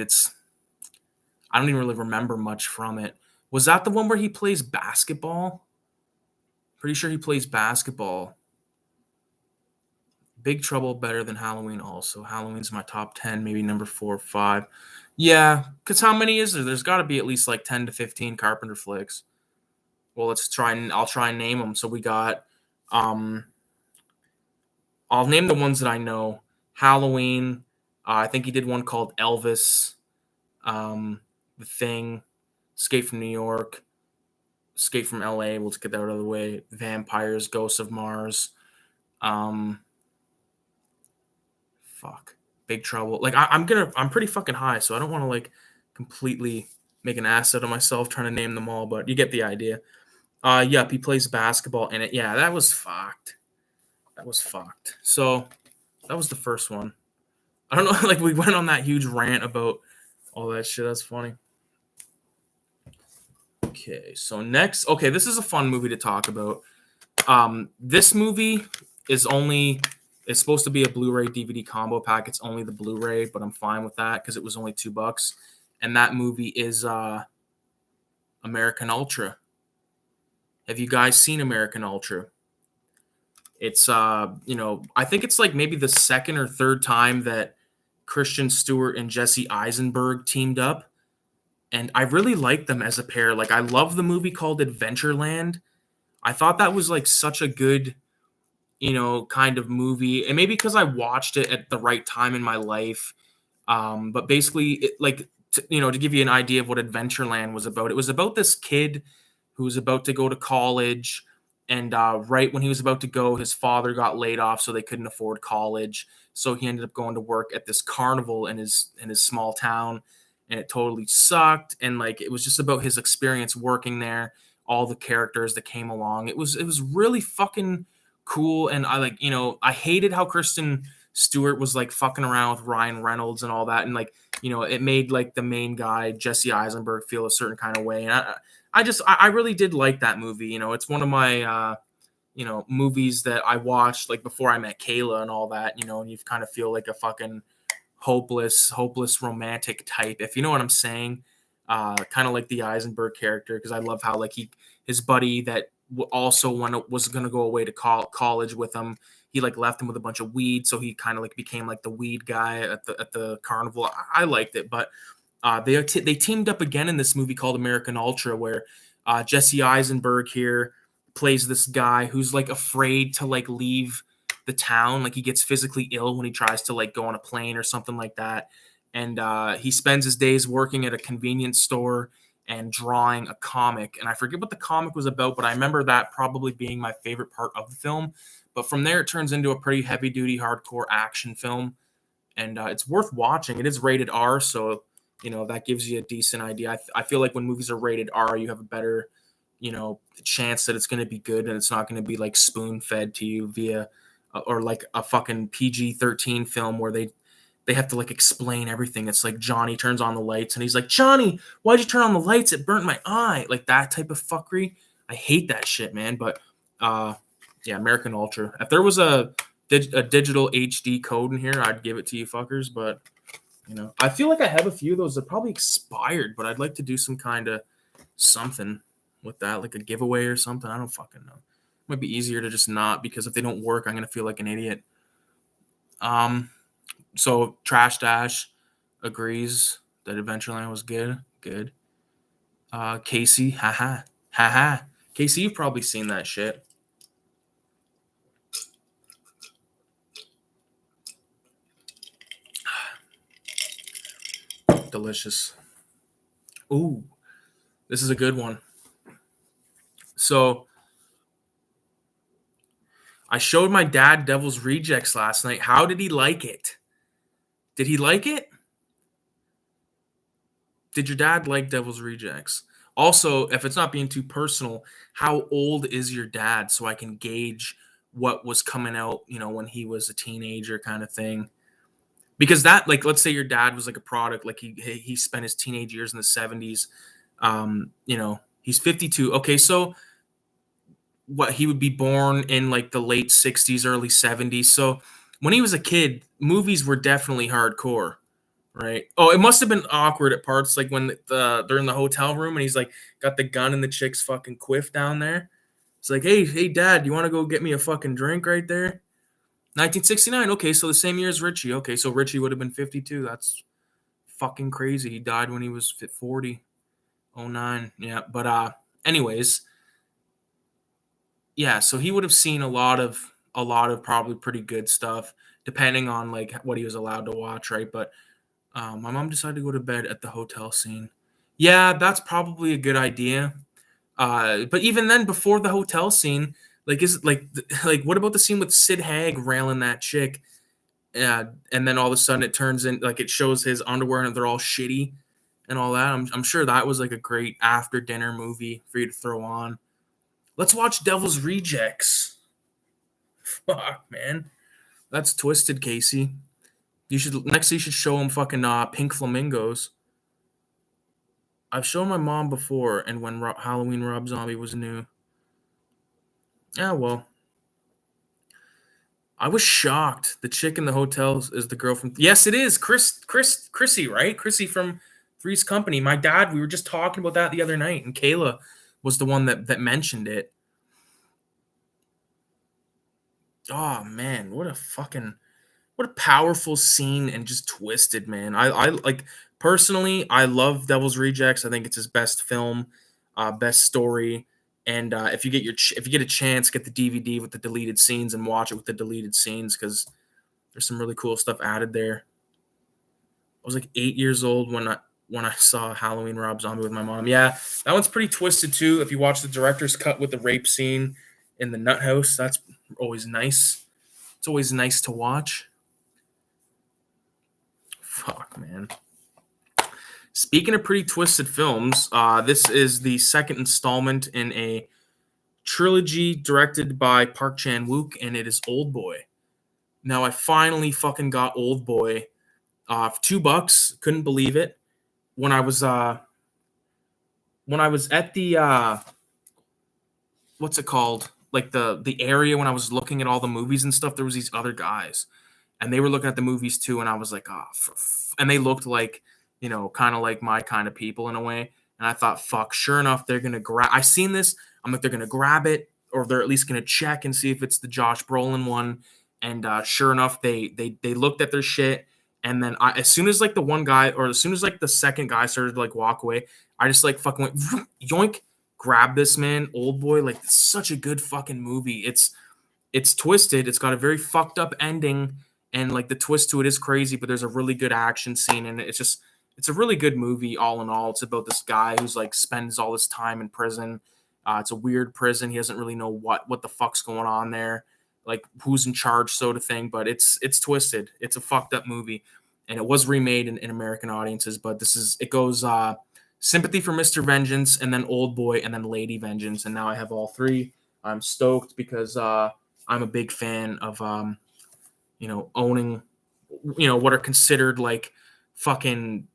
I don't even really remember much from it. Was that the one where he plays basketball? Pretty sure he plays basketball. Big Trouble better than Halloween also. Halloween's my top 10, maybe number 4 or 5. Yeah, because how many is there? There's got to be at least like 10 to 15 Carpenter flicks. Well, I'll try and name them. So we got, I'll name the ones that I know. Halloween. I think he did one called Elvis. The Thing. Escape from New York. Escape from LA. We'll just get that out of the way. Vampires. Ghosts of Mars. Fuck. Big Trouble. Like I'm pretty fucking high, so I don't want to like completely make an ass out of myself trying to name them all, but you get the idea. Yep, he plays basketball in it. Yeah, that was fucked. That was fucked. So that was the first one. I don't know, like we went on that huge rant about all that shit. That's funny. Okay, so next, this is a fun movie to talk about. This movie is it's supposed to be a Blu-ray DVD combo pack. It's only the Blu-ray, but I'm fine with that because it was only $2. And that movie is American Ultra. Have you guys seen American Ultra? It's I think it's like maybe the second or third time that Kristen Stewart and Jesse Eisenberg teamed up. And I really like them as a pair. Like I love the movie called Adventureland. I thought that was like such a good kind of movie, and maybe because I watched it at the right time in my life. But basically, to give you an idea of what Adventureland was about, it was about this kid who was about to go to college, and right when he was about to go, his father got laid off, so they couldn't afford college. So he ended up going to work at this carnival in his small town, and it totally sucked. And like it was just about his experience working there, all the characters that came along. It was really fucking cool. And I hated how Kristen Stewart was like fucking around with Ryan Reynolds and all that, and like it made like the main guy Jesse Eisenberg feel a certain kind of way. And I really did like that movie. It's one of my movies that I watched like before I met Kayla and all that. And you kind of feel like a fucking hopeless romantic type, if you know what I'm saying. Kind of like the Eisenberg character, because I love how like his buddy that also was going to go away to college with him. he like left him with a bunch of weed, so he kind of like became like the weed guy at the carnival. I liked it, but they teamed up again in this movie called American Ultra, where Jesse Eisenberg here plays this guy who's like afraid to like leave the town. Like he gets physically ill when he tries to like go on a plane or something like that, and he spends his days working at a convenience store and drawing a comic. And I forget what the comic was about, but I remember that probably being my favorite part of the film. But from there, it turns into a pretty heavy duty, hardcore action film, and it's worth watching. It is rated R, so that gives you a decent idea. I feel like when movies are rated R, you have a better chance that it's going to be good, and it's not going to be like spoon fed to you via or like a fucking PG-13 film where they have to like explain everything. It's like Johnny turns on the lights and he's like, Johnny, why'd you turn on the lights? It burnt my eye. Like that type of fuckery. I hate that shit, man. But yeah, American Ultra. If there was a digital HD code in here, I'd give it to you fuckers. But I feel like I have a few of those that probably expired, but I'd like to do some kind of something with that, like a giveaway or something. I don't fucking know. It might be easier to just not, because if they don't work, I'm gonna feel like an idiot. So Trash Dash agrees that Adventureland was good. Good. Casey, haha. Casey, you've probably seen that shit. Delicious. Ooh, this is a good one. So I showed my dad Devil's Rejects last night. How did he like it? Did he like it? Did your dad like Devil's Rejects? Also, if it's not being too personal, how old is your dad so I can gauge what was coming out, when he was a teenager kind of thing? Because that, like, let's say your dad was like a product, like he spent his teenage years in the 70s. He's 52. Okay, so what, he would be born in like the late 60s, early 70s. So when he was a kid, movies were definitely hardcore. Right. Oh, it must have been awkward at parts, like when they're in the hotel room and he's like got the gun in the chick's fucking quiff down there. It's like, hey, dad, you want to go get me a fucking drink right there? 1969. Okay, so the same year as Richie. Okay, so Richie would have been 52. That's fucking crazy. He died when he was 40. 09. Yeah, but anyways, yeah, so he would have seen a lot of probably pretty good stuff, depending on like what he was allowed to watch, right? But my mom decided to go to bed at the hotel scene. Yeah, that's probably a good idea. But even then, before the hotel scene, like, is it like what about the scene with Sid Haig railing that chick? And then all of a sudden it turns in, like, it shows his underwear and they're all shitty and all that. I'm sure that was like a great after dinner movie for you to throw on. Let's watch Devil's Rejects. Fuck, man, that's twisted, Casey. You should show him fucking Pink Flamingos. I've shown my mom before, and when Halloween Rob Zombie was new. Yeah, well, I was shocked. The chick in the hotel is the girl from. Yes, it is Chrissy, right? Chrissy from Three's Company. My dad. We were just talking about that the other night, and Kayla was the one that mentioned it. Oh man, what a powerful scene, and just twisted, man. I like, personally, I love Devil's Rejects. I think it's his best film, best story. And if you get a chance, get the DVD with the deleted scenes and watch it with the deleted scenes, because there's some really cool stuff added there. I was like 8 years old when I saw Halloween Rob Zombie with my mom. Yeah, that one's pretty twisted too. If you watch the director's cut with the rape scene in the nut house, that's always nice. It's always nice to watch. Fuck, man. Speaking of pretty twisted films, this is the second installment in a trilogy directed by Park Chan-wook, and it is Old Boy. Now, I finally fucking got Old Boy for $2. Couldn't believe it. When I was at the what's it called? Like the area, when I was looking at all the movies and stuff, there was these other guys, and they were looking at the movies too, and I was like, and they looked like, kind of like my kind of people in a way, and I thought, fuck, sure enough, they're gonna grab. I seen this. I'm like, they're gonna grab it, or they're at least gonna check and see if it's the Josh Brolin one. And sure enough, they looked at their shit. And then as soon as like the one guy, or as soon as like the second guy started to like walk away, I just like fucking went yoink, grab this man, old boy. Like it's such a good fucking movie. It's twisted. It's got a very fucked up ending, and like the twist to it is crazy. But there's a really good action scene, and it's a really good movie all in all. It's about this guy who's like spends all his time in prison. It's a weird prison. He doesn't really know what the fuck's going on there, like who's in charge, sort of thing. But it's twisted. It's a fucked up movie, and it was remade in American audiences. But it goes Sympathy for Mr. Vengeance, and then Old Boy, and then Lady Vengeance, and now I have all three. I'm stoked because I'm a big fan of owning what are considered like fucking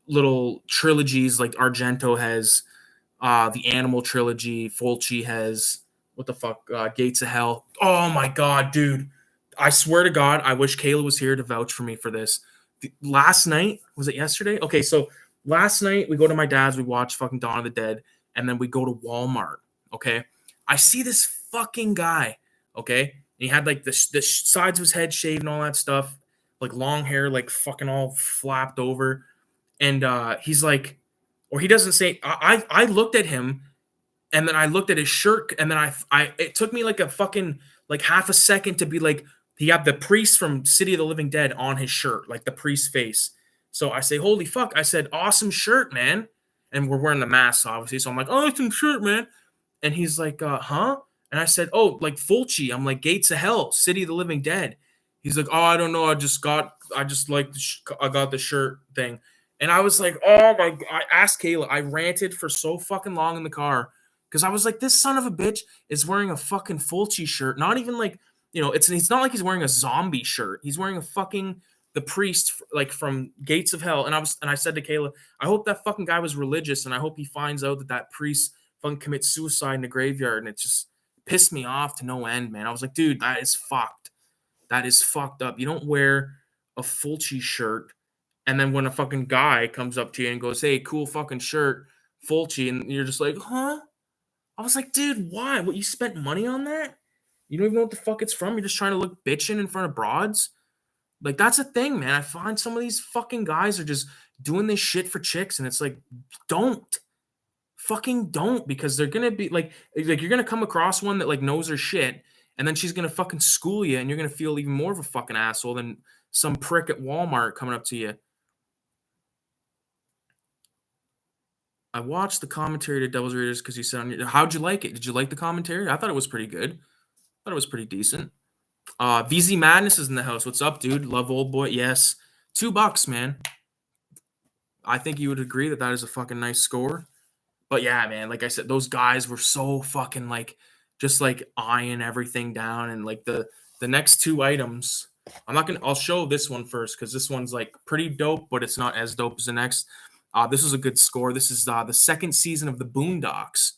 little trilogies. Like Argento has the Animal trilogy. Fulci has what the fuck? Gates of Hell. Oh my god, dude! I swear to God, I wish Kayla was here to vouch for me for this. Last night, was it yesterday? Okay, so last night we go to my dad's. We watch fucking Dawn of the Dead, and then we go to Walmart. Okay, I see this fucking guy. Okay, and he had like the sides of his head shaved and all that stuff, like long hair, like fucking all flapped over, and he's like, or he doesn't say. I looked at him, and then I looked at his shirt, and then I it took me like a fucking like half a second to be like, he had the priest from City of the Living Dead on his shirt, like the priest's face. So I say, holy fuck! I said, awesome shirt, man. And we're wearing the masks, obviously. So I'm like, awesome shirt, man. And he's like, huh? And I said, oh, like Fulci. I'm like, Gates of Hell, City of the Living Dead. He's like, oh, I don't know. I got the shirt thing. And I was like, oh my, I asked Kayla, I ranted for so fucking long in the car. Because I was like, this son of a bitch is wearing a fucking Fulci shirt. Not even like, it's not like he's wearing a zombie shirt. He's wearing a fucking, the priest, like from Gates of Hell. And I said to Kayla, I hope that fucking guy was religious. And I hope he finds out that priest fucking commits suicide in the graveyard. And it just pissed me off to no end, man. I was like, dude, that is fucked. That is fucked up. You don't wear a Fulci shirt, and then when a fucking guy comes up to you and goes, hey, cool fucking shirt, Fulci, and you're just like, huh? I was like, dude, why? What, you spent money on that? You don't even know what the fuck it's from? You're just trying to look bitching in front of broads? Like, that's a thing, man. I find some of these fucking guys are just doing this shit for chicks, and it's like, don't. Fucking don't, because they're gonna be like you're gonna come across one that like knows her shit, and then she's gonna fucking school you, and you're gonna feel even more of a fucking asshole than some prick at Walmart coming up to you. I watched the commentary to Devil's Readers because you said, how'd you like it? Did you like the commentary? I thought it was pretty good. I thought it was pretty decent. VZ Madness is in the house. What's up, dude? Love Old Boy. Yes. $2, man. I think you would agree that is a fucking nice score. But yeah, man, like I said, those guys were so fucking like, just like eyeing everything down. And like the next two items, I'll show this one first because this one's like pretty dope, but it's not as dope as the next. This is a good score. This is the second season of the Boondocks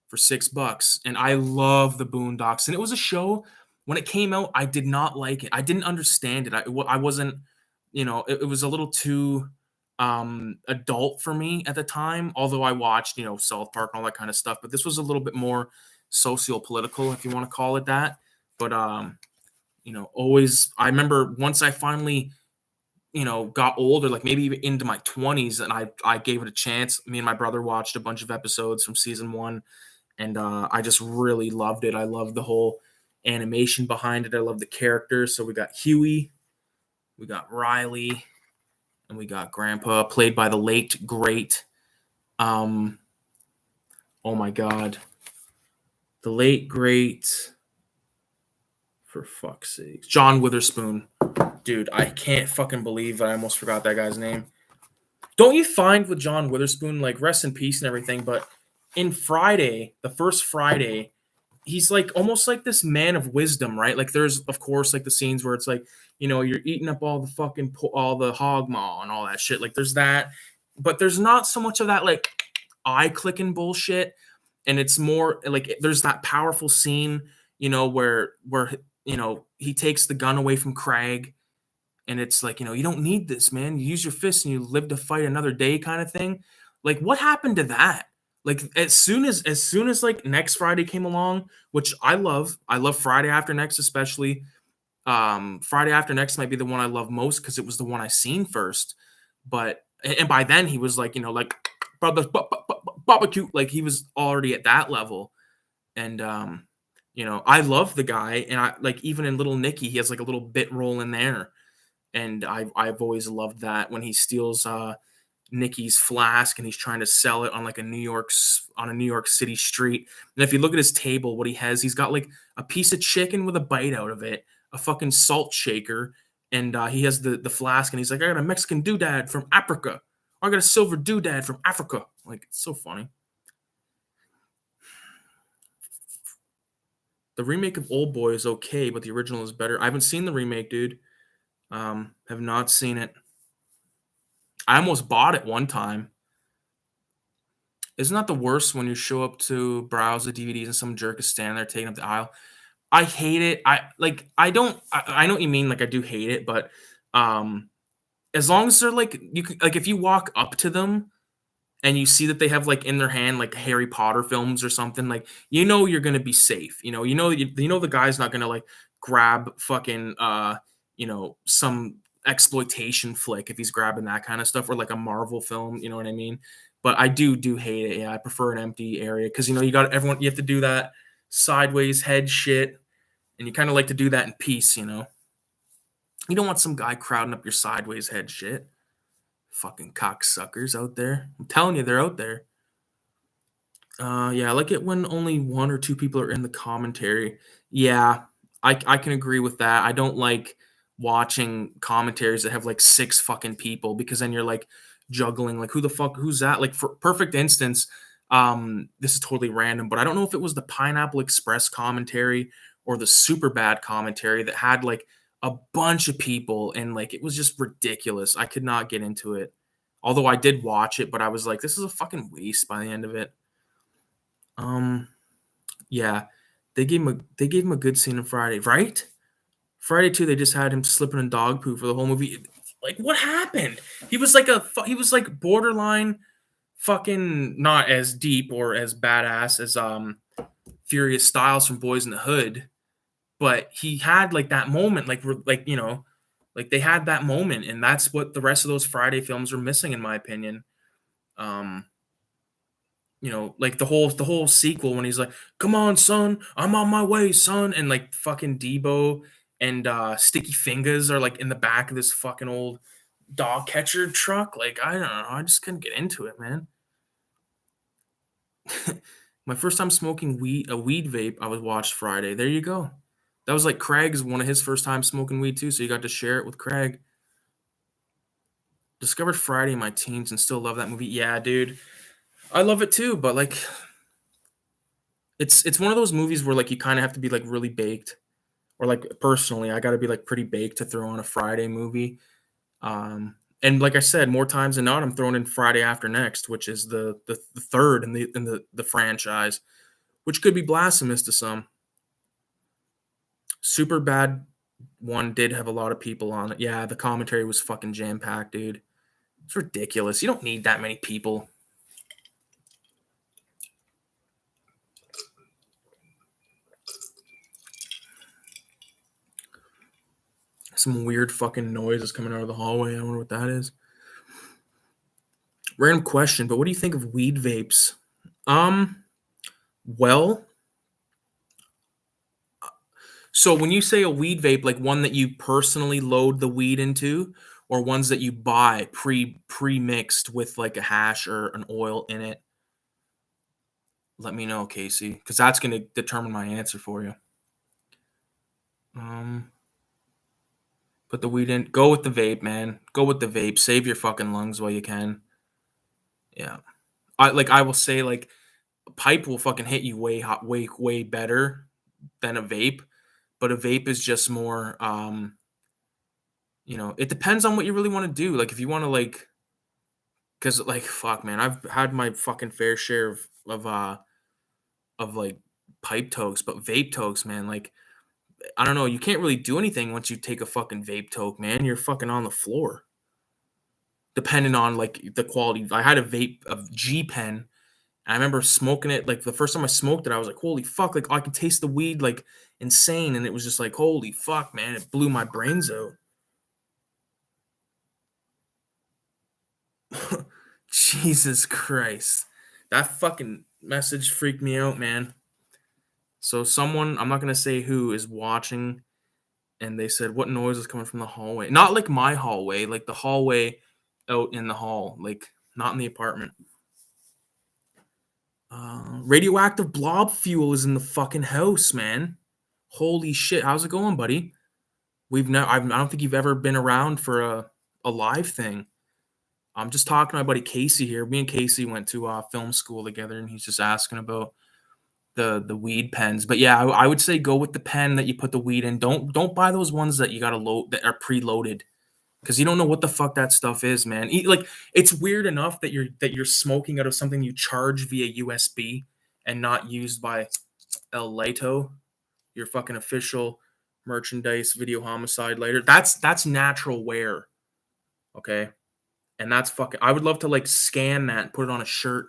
for $6. And I love the Boondocks. And it was a show, when it came out, I did not like it. I didn't understand it. I wasn't, it was a little too adult for me at the time, although I watched South Park and all that kind of stuff, but this was a little bit more socio-political, if you want to call it that. But always, I remember once I finally got older, like maybe even into my 20s, and I gave it a chance. Me and my brother watched a bunch of episodes from season 1, and I just really loved it. I loved the whole animation behind it. I love the characters. So we got Huey, we got Riley, and we got Grandpa, played by the late, great, oh my God, the late, great, for fuck's sake, John Witherspoon. Dude, I can't fucking believe I almost forgot that guy's name. Don't you find with John Witherspoon, like, rest in peace and everything, but in Friday, the first Friday, he's like almost like this man of wisdom, right? Like there's, of course, like the scenes where it's like, you're eating up all the hog maw and all that shit. Like there's that, but there's not so much of that like eye clicking bullshit. And it's more like there's that powerful scene, where he takes the gun away from Craig, and it's like, you don't need this, man. You use your fists and you live to fight another day, kind of thing. Like, what happened to that? Like, as soon as like next Friday came along, which I love Friday After Next, especially. Friday After Next might be the one I love most because it was the one I seen first. But and by then he was like, like brothers barbecue, like he was already at that level. And I love the guy, and I like even in Little Nicky, he has like a little bit role in there, and I've always loved that when he steals Nicky's flask and he's trying to sell it on like on a New York City street. And if you look at his table, what he has, he's got like a piece of chicken with a bite out of it, a fucking salt shaker, and he has the flask, and he's like, I got a Mexican doodad from Africa. I got a silver doodad from Africa. Like, it's so funny. The remake of Old Boy is okay, but the original is better. I haven't seen the remake, dude. Have not seen it. I almost bought it one time. Isn't that the worst when you show up to browse the DVDs and some jerk is standing there taking up the aisle? I hate it. I know what you mean, like I do hate it, but as long as they're like you can, like if you walk up to them and you see that they have like in their hand like Harry Potter films or something, like you're gonna be safe. The guy's not gonna like grab fucking some exploitation flick if he's grabbing that kind of stuff, or like a Marvel film. You know what I mean? But I do hate it. Yeah, I prefer an empty area because you got everyone. You have to do that sideways head shit, and you kind of like to do that in peace. You don't want some guy crowding up your sideways head shit. Fucking cocksuckers out there. I'm telling you, they're out there. Yeah, I like it when only one or two people are in the commentary. Yeah, I can agree with that. I don't like watching commentaries that have like six fucking people because then you're like juggling like who's that? Like for perfect instance, this is totally random, but I don't know if it was the Pineapple Express commentary or the Super Bad commentary that had like a bunch of people and like it was just ridiculous. I could not get into it. Although I did watch it, but I was like, this is a fucking waste by the end of it. Yeah, they gave him a good scene on Friday, right? Friday 2, they just had him slipping in dog poo for the whole movie. Like, what happened? He was like borderline fucking not as deep or as badass as Furious Styles from Boys in the Hood, but he had like that moment, like they had that moment, and that's what the rest of those Friday films are missing, in my opinion. Um, like the whole sequel when he's like, "Come on, son, I'm on my way, son," and like fucking Debo and Sticky Fingers are like in the back of this fucking old dog catcher truck. Like, I don't know, I just couldn't get into it, man. My first time smoking a weed vape, I was watched Friday. There you go. That was like Craig's one of his first time smoking weed too, so you got to share it with Craig. Discovered Friday in my teens and still love that movie. Yeah, dude. I love it too, but like it's one of those movies where like you kind of have to be like really baked, or like personally I got to be like pretty baked to throw on a Friday movie. And like I said, more times than not, I'm throwing in Friday After Next, which is the third in the franchise, which could be blasphemous to some. Super Bad one did have a lot of people on it. Yeah, the commentary was fucking jam packed, dude. It's ridiculous. You don't need that many people. Some weird fucking noise is coming out of the hallway. I wonder what that is. Random question, but what do you think of weed vapes? Well, so when you say a weed vape, like one that you personally load the weed into, or ones that you buy pre-mixed with like a hash or an oil in it, let me know, Casey, because that's going to determine my answer for you. Put the weed in. Go with the vape, man. Go with the vape. Save your fucking lungs while you can. Yeah. I will say like a pipe will fucking hit you way hot, way better than a vape, but a vape is just more it depends on what you really want to do. Like if you want to like cuz like fuck man, I've had my fucking fair share of like pipe tokes, but vape tokes, man, like I don't know, you can't really do anything once you take a fucking vape toke, man. You're fucking on the floor. Depending on like the quality. I had a vape of G Pen And I remember smoking it, like, the first time I smoked it, I was like, "Holy fuck," like, I could taste the weed, like, insane, and it was just like, "Holy fuck, man," it blew my brains out. Jesus Christ. That fucking message freaked me out, man. So someone, I'm not gonna say who, is watching, and they said, "What noise is coming from the hallway?" Not like my hallway, like the hallway out in the hall, like, not in the apartment. Radioactive blob fuel is in the fucking house, man. Holy shit. How's it going, buddy? I don't think you've ever been around for a live thing. I'm just talking to my buddy Casey here. Me and Casey went to film school together, and he's just asking about the weed pens. But yeah, I would say go with the pen that you put the weed in. Don't buy those ones that you gotta load that are preloaded, because you don't know what the fuck that stuff is, man. Like, it's weird enough that you're smoking out of something you charge via USB and not used by El Lato, your fucking official merchandise video homicide later. That's natural wear, okay? And that's fucking. I would love to like scan that and put it on a shirt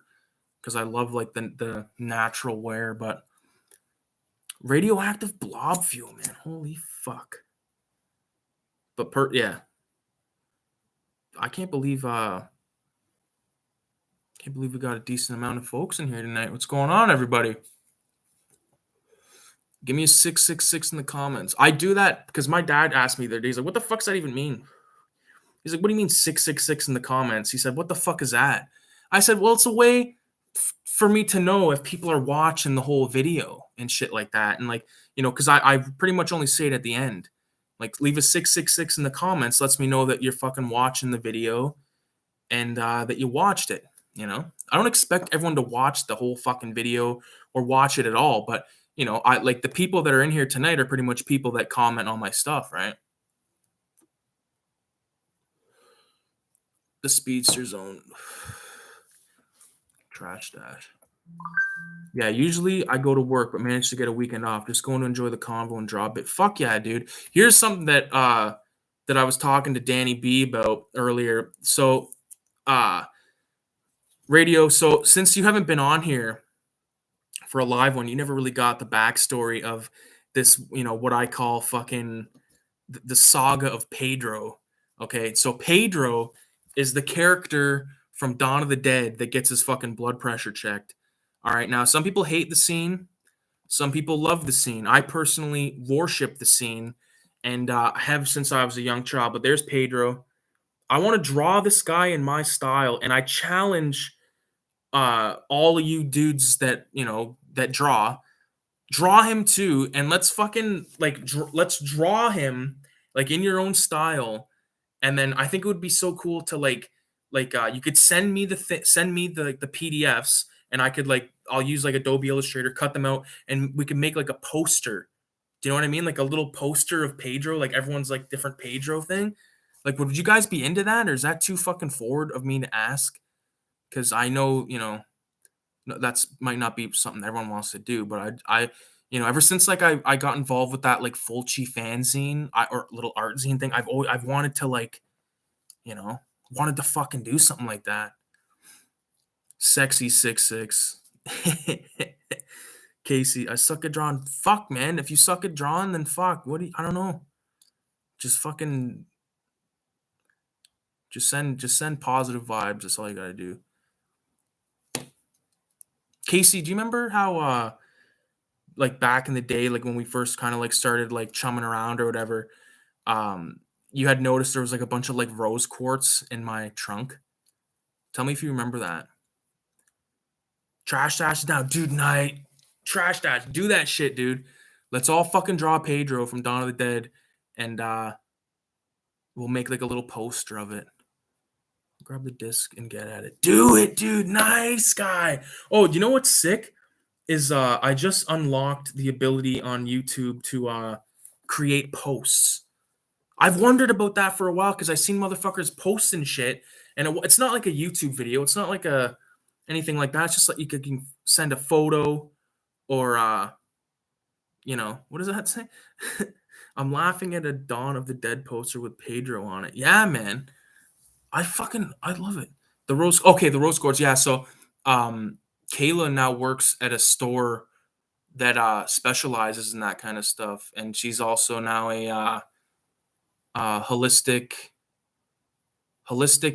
because I love like the natural wear. But radioactive blob fuel, man, holy fuck. But yeah, I can't believe we got a decent amount of folks in here tonight. What's going on, everybody? Give me a 666 in the comments. I do that because my dad asked me the other day. He's like, "What the fuck's that even mean?" He's like, "What do you mean 666 in the comments?" He said, "What the fuck is that?" I said, "Well, it's a way for me to know if people are watching the whole video and shit like that." And like, because I pretty much only say it at the end. Like, leave a 666 in the comments lets me know that you're fucking watching the video and that you watched it. I don't expect everyone to watch the whole fucking video or watch it at all, but I like the people that are in here tonight are pretty much people that comment on my stuff, right? The Speedster Zone. Trash dash. Yeah, usually I go to work, but manage to get a weekend off. Just going to enjoy the convo and drop it. Fuck yeah, dude. Here's something that I was talking to Danny B about earlier. So radio, so since you haven't been on here for a live one, you never really got the backstory of this, what I call fucking the Saga of Pedro. Okay, so Pedro is the character from Dawn of the Dead that gets his fucking blood pressure checked. All right, now some people hate the scene, some people love the scene. I personally worship the scene, and have since I was a young child. But there's Pedro. I want to draw this guy in my style, and I challenge all of you dudes that that draw him too, and let's fucking like let's draw him like in your own style. And then I think it would be so cool to you could send me the PDFs, and I could I'll use like Adobe Illustrator, cut them out, and we could make like a poster. Do you know what I mean? Like a little poster of Pedro, like everyone's like different Pedro thing. Like, would you guys be into that, or is that too fucking forward of me to ask? Because I know, no, that's might not be something everyone wants to do, but ever since like I got involved with that like Fulci fanzine or little art zine thing, I've wanted to you know wanted to fucking do something like that. Sexy 66. Casey, I suck at drawing. Fuck, man. If you suck at drawing, then fuck. I don't know. Just fucking just send positive vibes. That's all you gotta do. Casey, do you remember how like back in the day, like when we first kind of like started like chumming around or whatever, you had noticed there was like a bunch of like rose quartz in my trunk? Tell me if you remember that. Trash dash down, dude. Night. Trash dash. Do that shit, dude. Let's all fucking draw Pedro from Dawn of the Dead, and we'll make like a little poster of it. Grab the disc and get at it. Do it, dude. Nice guy. Oh, you know what's sick? Is I just unlocked the ability on YouTube to create posts. I've wondered about that for a while because I've seen motherfuckers posting shit, and it's not like a YouTube video. It's not like anything like that. It's just like you can send a photo or what does that say? I'm laughing at a Dawn of the Dead poster with Pedro on it. Yeah, man. I love it. The rose quartz. Yeah. So Kayla now works at a store that specializes in that kind of stuff, and she's also now a holistic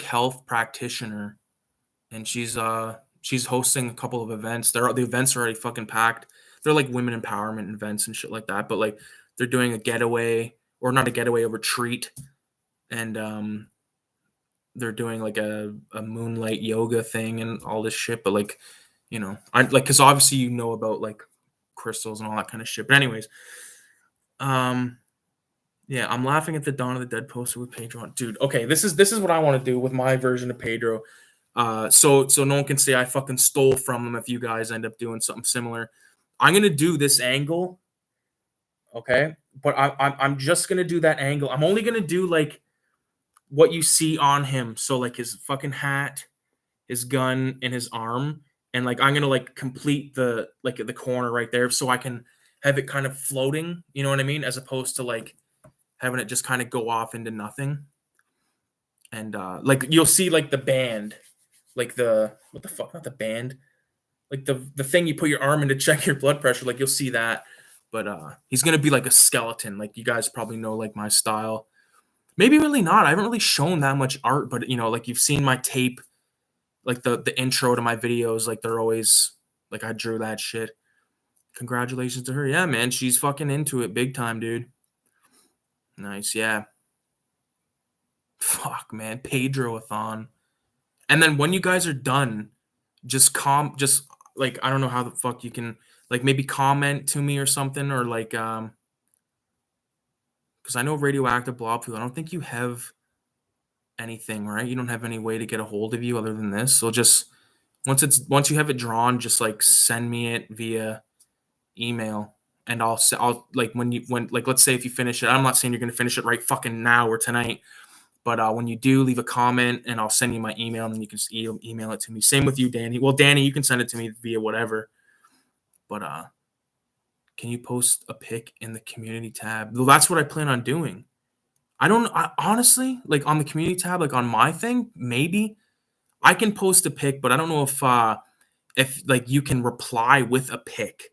health practitioner, and she's hosting a couple of events. The events are already fucking packed. They're like women empowerment events and shit like that, but like they're doing a getaway, or not a getaway, a retreat, and they're doing like a moonlight yoga thing and all this shit. But like, you know, I like, because obviously you know about like crystals and all that kind of shit. But anyways, yeah, I'm laughing at the Dawn of the Dead poster with Pedro on. Dude, okay, this is what I want to do with my version of Pedro. So no one can say I fucking stole from him if you guys end up doing something similar. I'm gonna do this angle, okay? But I'm just gonna do that angle. I'm only gonna do like what you see on him. So like his fucking hat, his gun, and his arm. And like I'm gonna like complete the like at the corner right there so I can have it kind of floating, you know what I mean? As opposed to like having it just kind of go off into nothing. And like you'll see like the band, like the what the fuck, not the band, like the thing you put your arm in to check your blood pressure, like you'll see that. But he's gonna be like a skeleton. Like you guys probably know like my style. Maybe really not. I haven't really shown that much art, but you know, like you've seen my tape, like the intro to my videos, like they're always like I drew that shit. Congratulations to her. Yeah, man, she's fucking into it big time, dude. Nice, yeah. Fuck, man, Pedro-a-thon. And then when you guys are done, just like I don't know how the fuck you can like maybe comment to me or something, or like because I know radioactive blob fuel. I don't think you have anything, right? You don't have any way to get a hold of you other than this. So just once you have it drawn, just like send me it via email, and I'll like when like let's say if you finish it. I'm not saying you're gonna finish it right fucking now or tonight, but when you do, leave a comment, and I'll send you my email, and then you can email it to me. Same with you, Danny. Well, Danny, you can send it to me via whatever. But can you post a pic in the community tab? Well, that's what I plan on doing. Honestly, like on the community tab, like on my thing, maybe I can post a pic, but I don't know if like you can reply with a pic.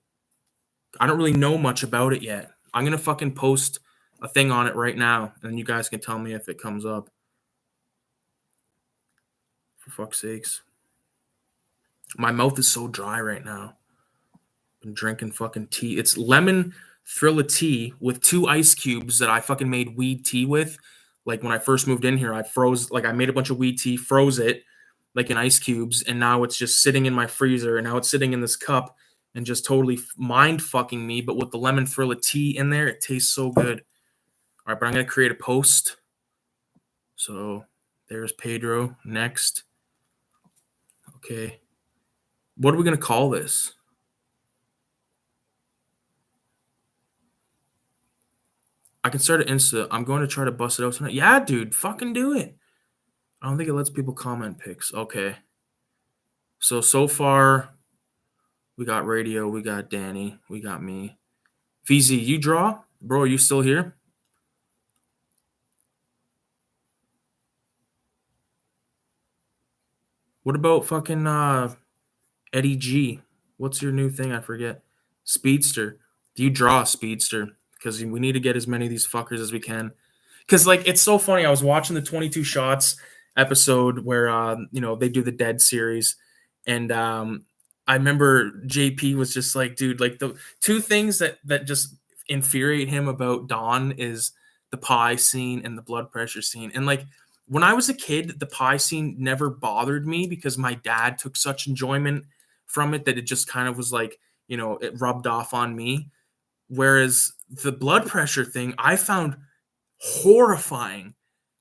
I don't really know much about it yet. I'm gonna fucking post a thing on it right now, and you guys can tell me if it comes up. For fuck's sakes. My mouth is so dry right now. Been drinking fucking tea. It's lemon Thrilla tea with 2 ice cubes that I fucking made weed tea with. Like when I first moved in here, I made a bunch of weed tea, froze it like in ice cubes, and now it's just sitting in my freezer, and now it's sitting in this cup and just totally mind fucking me. But with the lemon Thrilla tea in there, it tastes so good. All right, but I'm gonna create a post. So there's Pedro next. Okay. What are we gonna call this? I can start an Insta. I'm going to try to bust it out tonight. Yeah, dude, fucking do it. I don't think it lets people comment pics. Okay. So far, we got Radio, we got Danny, we got me. VZ, you draw? Bro, are you still here? What about fucking Eddie G? What's your new thing? I forget. Speedster. Do you draw a Speedster? Because we need to get as many of these fuckers as we can. Because like it's so funny. I was watching the 22 Shots episode where you know they do the Dead series, and I remember JP was just like, dude, like the 2 things that just infuriate him about Dawn is the pie scene and the blood pressure scene. And like when I was a kid, the pie scene never bothered me because my dad took such enjoyment from it that it just kind of was like, you know, it rubbed off on me. Whereas the blood pressure thing, I found horrifying.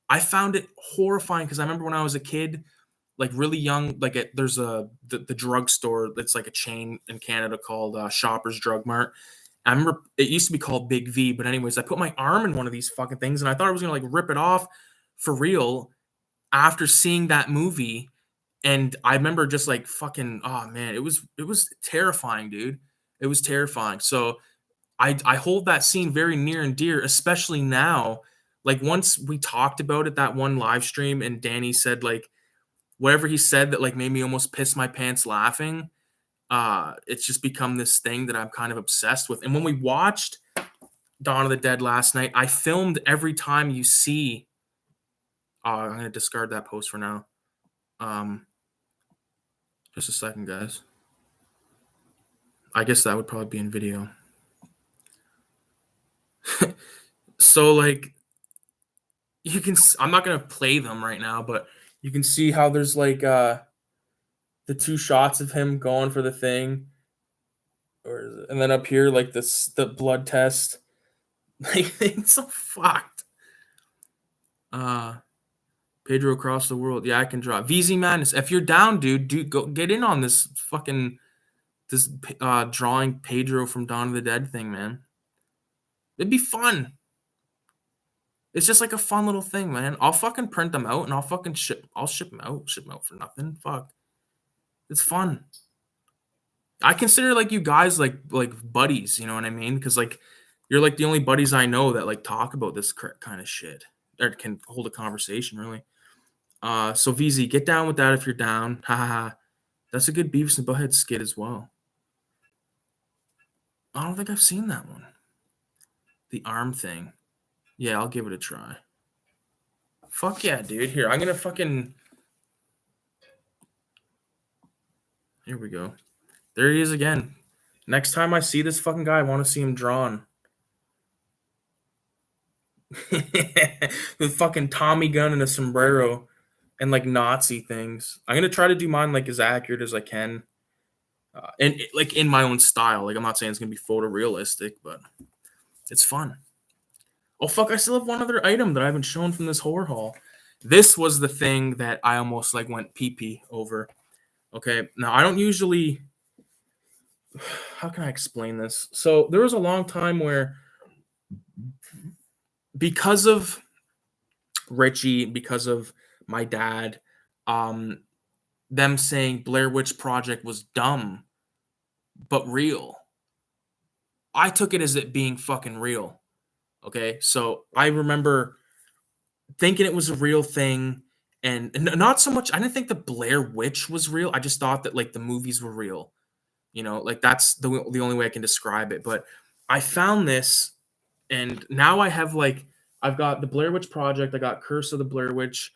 I found it horrifying because I remember when I was a kid, like really young, like there's the drugstore that's like a chain in Canada called Shoppers Drug Mart. I remember it used to be called Big V, but anyways, I put my arm in one of these fucking things and I thought I was gonna like rip it off for real after seeing that movie. And I remember just like fucking, oh man, it was terrifying, dude. It was terrifying. So I hold that scene very near and dear, especially now. Like once we talked about it that one live stream, and Danny said like whatever he said that like made me almost piss my pants laughing. It's just become this thing that I'm kind of obsessed with. And when we watched Dawn of the Dead last night, I filmed every time you see. I'm gonna discard that post for now. Just a second, guys. I guess that would probably be in video. So like, you can. I'm not gonna play them right now, but you can see how there's like the 2 shots of him going for the thing, and then up here like the blood test. Like, it's so fucked. Pedro across the world. Yeah, I can draw. VZ Madness. If you're down, dude, go get in on this fucking drawing Pedro from Dawn of the Dead thing, man. It'd be fun. It's just like a fun little thing, man. I'll fucking print them out and I'll fucking ship them out. Ship them out for nothing. Fuck. It's fun. I consider like you guys like buddies, you know what I mean? Because like you're like the only buddies I know that like talk about this kind of shit or can hold a conversation, really. So VZ, get down with that if you're down. Ha ha ha. That's a good Beavis and Butthead skit as well. I don't think I've seen that one. The arm thing. Yeah, I'll give it a try. Fuck yeah, dude. Here, I'm gonna fucking. Here we go. There he is again. Next time I see this fucking guy, I want to see him drawn. With fucking Tommy gun and a sombrero and like Nazi things. I'm gonna try to do mine like as accurate as I can, and like in my own style. Like I'm not saying it's gonna be photorealistic, but it's fun. Oh fuck! I still have one other item that I haven't shown from this horror haul. This was the thing that I almost like went pee-pee over. Okay, now I don't usually. How can I explain this? So there was a long time where, because of Richie, because of my dad, them saying Blair Witch Project was dumb but real. I took it as it being fucking real. Okay, so I remember thinking it was a real thing, and not so much. I didn't think the Blair Witch was real. I just thought that like the movies were real. You know, like that's the only way I can describe it. But I found this, and now I have like I've got the Blair Witch Project. I got Curse of the Blair Witch,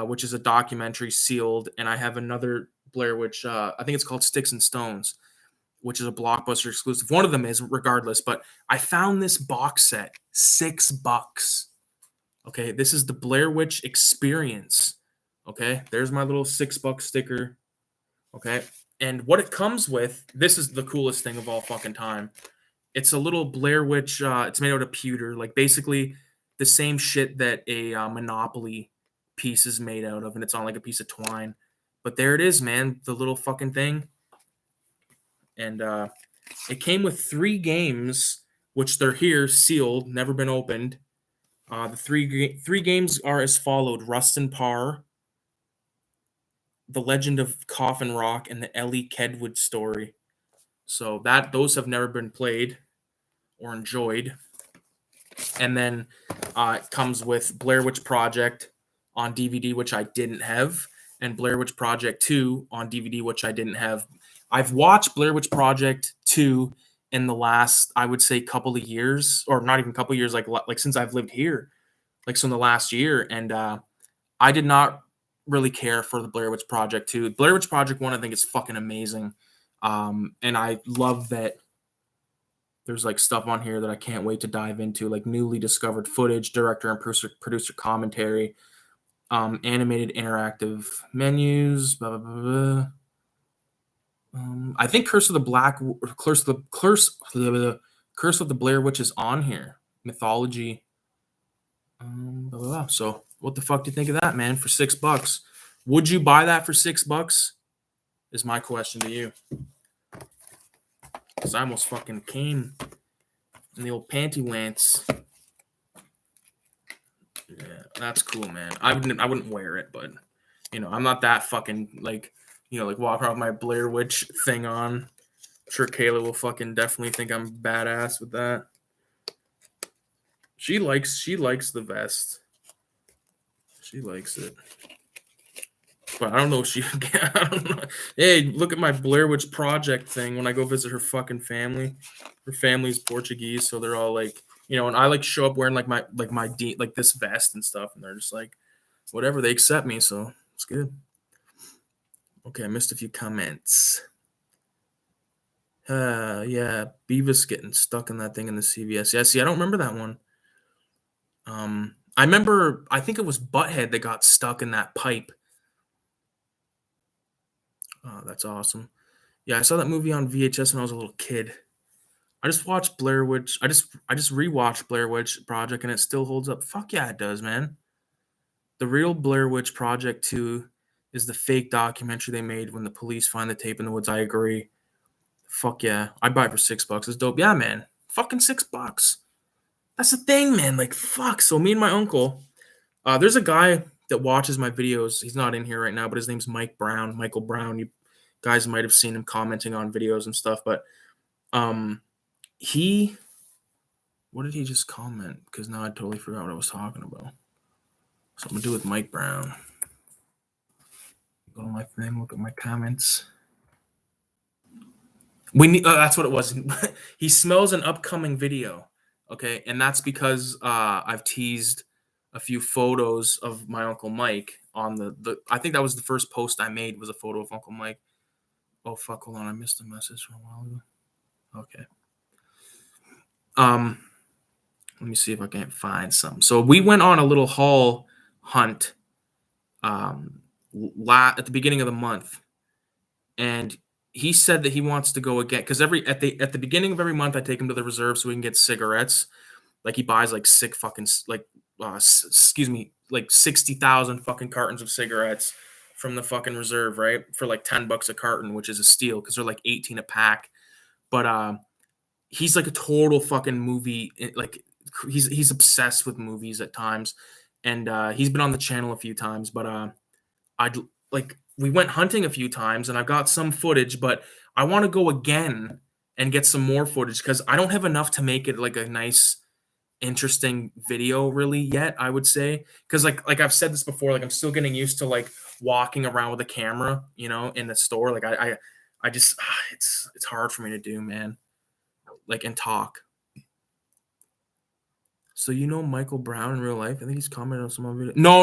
which is a documentary sealed, and I have another Blair Witch. I think it's called Sticks and Stones, which is a Blockbuster exclusive. One of them is, regardless. But I found this box set, $6. Okay, this is the Blair Witch Experience. Okay, there's my little $6 sticker. Okay, and what it comes with, this is the coolest thing of all fucking time. It's a little Blair Witch. It's made out of pewter, like basically the same shit that a Monopoly piece is made out of, and it's on like a piece of twine. But there it is, man, the little fucking thing. And it came with 3 games, which they're here, sealed, never been opened. The three games are as followed: Rust and Parr, The Legend of Coffin Rock, and the Ellie Kedwood story. So those have never been played or enjoyed. And then it comes with Blair Witch Project on DVD, which I didn't have, and Blair Witch Project 2 on DVD, which I didn't have. I've watched Blair Witch Project 2 in the last, I would say, couple of years, or not even couple of years, like since I've lived here, like so in the last year, and I did not really care for the Blair Witch Project 2. Blair Witch Project 1, I think, is fucking amazing, and I love that there's like stuff on here that I can't wait to dive into, like newly discovered footage, director and producer commentary, animated interactive menus, blah, blah, blah, blah. I think Curse of the Blair Witch is on here. Mythology. Blah, blah, blah. So what the fuck do you think of that, man? For $6, would you buy that for $6? Is my question to you. Because I almost fucking came in the old panty wants. Yeah, that's cool, man. I wouldn't wear it, but you know, I'm not that fucking like, you know, like walking around with my Blair Witch thing on. I'm sure Kayla will fucking definitely think I'm badass with that. She likes the vest. She likes it. But I don't know if she. I don't know. Hey, look at my Blair Witch Project thing when I go visit her fucking family. Her family's Portuguese, so they're all like, and I like show up wearing like my like this vest and stuff, and they're just like, whatever. They accept me, so it's good. Okay, I missed a few comments. Yeah, Beavis getting stuck in that thing in the CVS. Yeah, see, I don't remember that one. I remember, I think it was Butthead that got stuck in that pipe. Oh, that's awesome. Yeah, I saw that movie on VHS when I was a little kid. I just watched Blair Witch. I just rewatched Blair Witch Project, and it still holds up. Fuck yeah, it does, man. The real Blair Witch Project 2 is the fake documentary they made when the police find the tape in the woods. I agree. Fuck yeah. I'd buy it for $6. It's dope. Yeah, man. Fucking $6. That's the thing, man. Like, fuck. So me and my uncle, there's a guy that watches my videos. He's not in here right now, but his name's Michael Brown. You guys might have seen him commenting on videos and stuff, but what did he just comment? Because now I totally forgot what I was talking about. Something to do with Mike Brown. Go to my thing, look at my comments. That's what it was. He smells an upcoming video. Okay, and that's because I've teased a few photos of my Uncle Mike on the I think that was the first post I made was a photo of Uncle Mike. Oh fuck, hold on, I missed a message from a while ago. Okay. Let me see if I can find some. So we went on a little haul hunt at the beginning of the month, and he said that he wants to go again because at the beginning of every month I take him to the reserve so we can get cigarettes. Like he buys like sick fucking like like 60,000 fucking cartons of cigarettes from the fucking reserve, right? For like $10 a carton, which is a steal because they're like 18 a pack. But he's like a total fucking movie, like he's obsessed with movies at times, and he's been on the channel a few times. But I'd like we went hunting a few times, and I've got some footage, but I want to go again and get some more footage because I don't have enough to make it like a nice, interesting video really yet. I would say because like I've said this before, like I'm still getting used to like walking around with a camera, in the store. Like I just it's hard for me to do, man. Like and talk. So Michael Brown in real life? I think he's commented on some of it. No.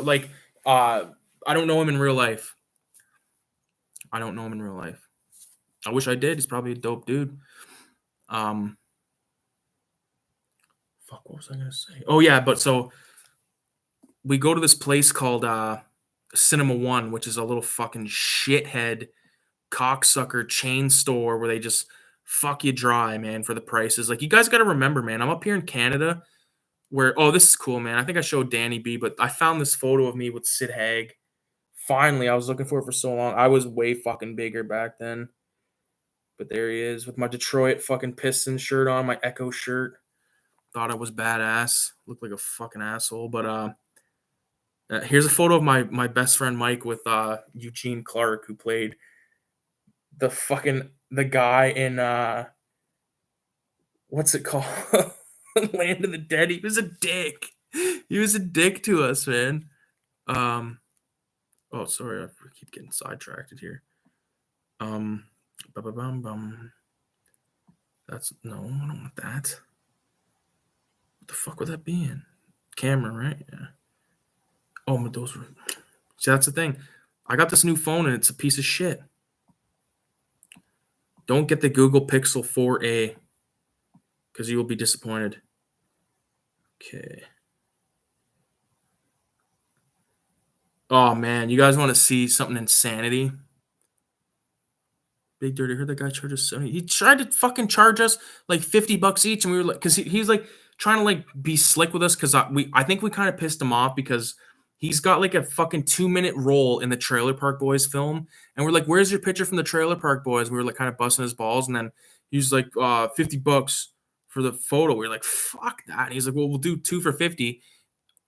Like, I don't know him in real life. I don't know him in real life. I wish I did. He's probably a dope dude. Fuck, what was I gonna say? Oh yeah, but so we go to this place called Cinema One, which is a little fucking shithead cocksucker chain store where they just fuck you dry, man, for the prices. Like you guys got to remember, man, I'm up here in Canada where this is cool, man. I think I showed Danny B, but I found this photo of me with Sid Haig. Finally, I was looking for it for so long. I was way fucking bigger back then. But there he is with my Detroit fucking Pistons shirt on, my Echo shirt. Thought I was badass. Looked like a fucking asshole. But here's a photo of my best friend Mike with Eugene Clark, who played the guy in what's it called? Land of the Dead. He was a dick. He was a dick to us, man. Oh, sorry, I keep getting sidetracked here. That's no, I don't want that. What the fuck would that be in? Camera, right? Yeah. Oh, but those were. See, that's the thing. I got this new phone and it's a piece of shit. Don't get the Google Pixel 4a because you will be disappointed. Okay. Oh man, you guys want to see something insanity? Big Dirty, heard that guy charges 70. He tried to fucking charge us like $50 each, and we were like, because he's like trying to like be slick with us, because I think we kind of pissed him off because he's got like a fucking 2-minute role in the Trailer Park Boys film, and we're like, "Where's your picture from the Trailer Park Boys?" We were like kind of busting his balls, and then he's like, $50 for the photo. We were like, "Fuck that!" And he's like, "Well, we'll do 2 for 50."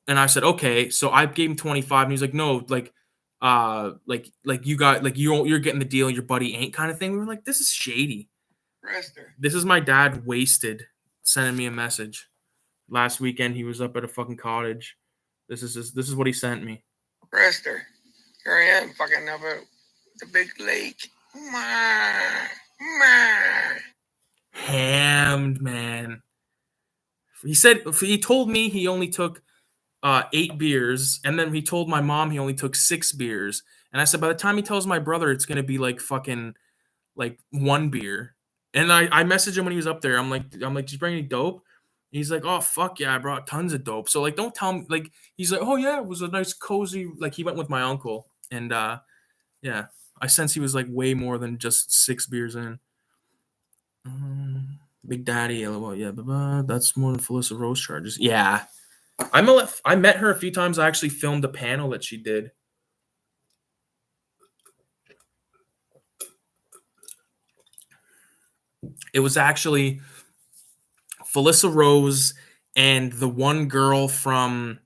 And I said, "Okay." So I gave him 25, and he's like, "No, like you got like you're getting the deal, your buddy ain't," kind of thing. We were like, this is shady. Rester. This is my dad wasted sending me a message last weekend. He was up at a fucking cottage. This is what he sent me. Rester. Here I am, fucking over the big lake. Ma. Hammed, man. He told me he only took 8 beers, and then he told my mom he only took 6 beers. And I said, by the time he tells my brother, it's gonna be like fucking like 1 beer. And I messaged him when he was up there. I'm like, did you bring any dope? He's like, oh fuck yeah, I brought tons of dope. So like, don't tell me. Like, he's like, oh yeah, it was a nice cozy. Like, he went with my uncle, and yeah, I sense he was like way more than just 6 beers in. Big Daddy, LOL, yeah, that's more than Felissa Rose charges. Yeah, I met her a few times. I actually filmed a panel that she did. It was actually Felissa Rose and the one girl from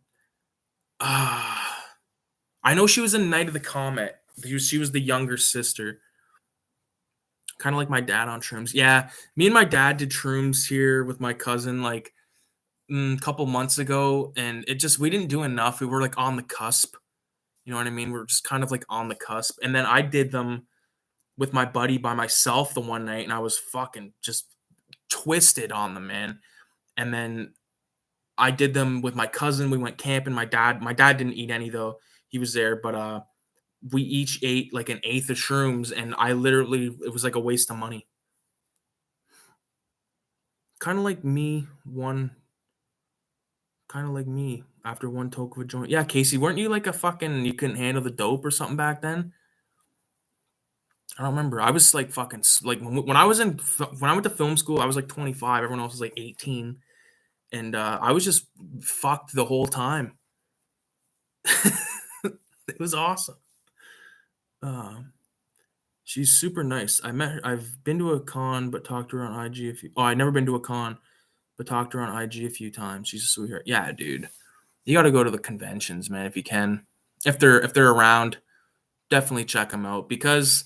I know she was in Night of the Comet. She was the younger sister. Kind of like my dad on shrooms. Yeah, me and my dad did shrooms here with my cousin like a couple months ago, and we didn't do enough. We were like on the cusp. You know what I mean? We are just kind of like on the cusp. And then I did them with my buddy by myself the one night, and I was fucking just twisted on them, man. And then I did them with my cousin. We went camping. My dad didn't eat any though. He was there, but we each ate like an eighth of shrooms, and it was like a waste of money. Kind of like me after one toke of a joint. Yeah, Casey, weren't you like you couldn't handle the dope or something back then? I don't remember. I was like fucking like when I went to film school, I was like 25. Everyone else was like 18, and I was just fucked the whole time. It was awesome. She's super nice. I met her. I've been to a con, but talked to her on IG a few. Oh, I've never been to a con, but talked to her on IG a few times. She's a sweetheart. Yeah, dude. You got to go to the conventions, man, if you can. If they're around, definitely check them out because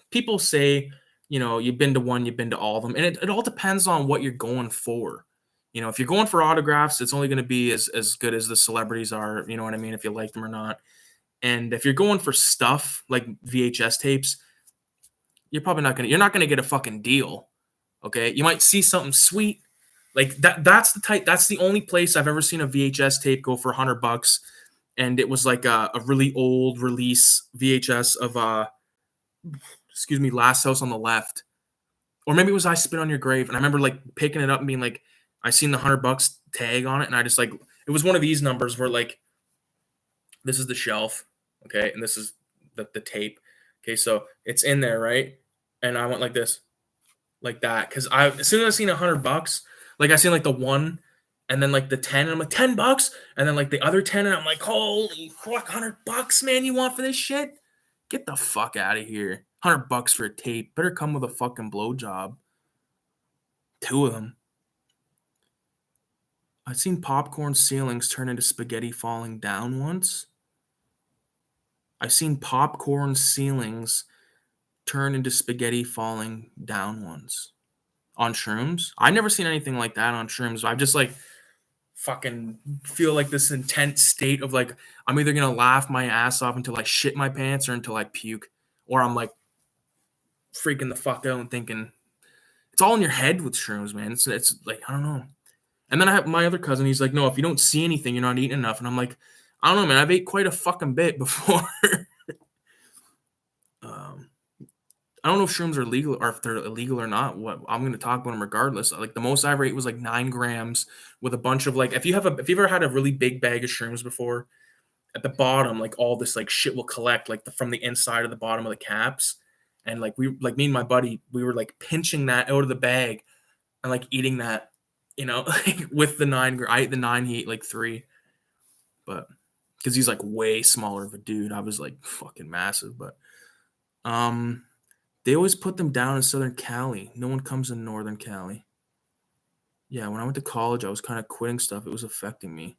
people say you've been to one, you've been to all of them, and it all depends on what you're going for. If you're going for autographs, it's only going to be as good as the celebrities are. You know what I mean? If you like them or not. And if you're going for stuff like VHS tapes, you're not gonna get a fucking deal. Okay, you might see something sweet like that. That's the only place I've ever seen a VHS tape go for $100, and it was like a really old release VHS of Last House on the Left, or maybe it was I Spit on Your Grave, and I remember like picking it up and being like, I seen the $100 tag on it, and I just like it was one of these numbers where like this is the shelf, okay, and this is the tape, okay, so it's in there, right? And I went like this, like that, because as soon as I seen $100, like I seen like the one, and then like the 10, and I'm like $10, and then like the other 10, and I'm like, holy fuck, $100, man, you want for this shit? Get the fuck out of here. $100 for a tape. Better come with a fucking blowjob. 2 of them. I've seen popcorn ceilings turn into spaghetti falling down once. I've seen popcorn ceilings turn into spaghetti falling down once. On shrooms? I've never seen anything like that on shrooms. I've just like fucking feel like this intense state of like I'm either gonna laugh my ass off until I shit my pants or until I puke. Or I'm like freaking the fuck out and thinking it's all in your head with shrooms, man. It's like I don't know. And then I have my other cousin, he's like, no, if you don't see anything, you're not eating enough. And I'm like, I don't know, man. I've ate quite a fucking bit before. I don't know if shrooms are legal or if they're illegal or not. What I'm going to talk about them regardless. Like the most I ever ate was like 9 grams with a bunch of like if you've ever had a really big bag of shrooms before, at the bottom like all this like shit will collect like from the inside of the bottom of the caps, and like me and my buddy we were like pinching that out of the bag and like eating that, like with the 9. I ate the 9, he ate like 3, but because he's like way smaller of a dude, I was like fucking massive, but they always put them down in Southern Cali. No one comes in Northern Cali. Yeah, when I went to college, I was kind of quitting stuff. It was affecting me.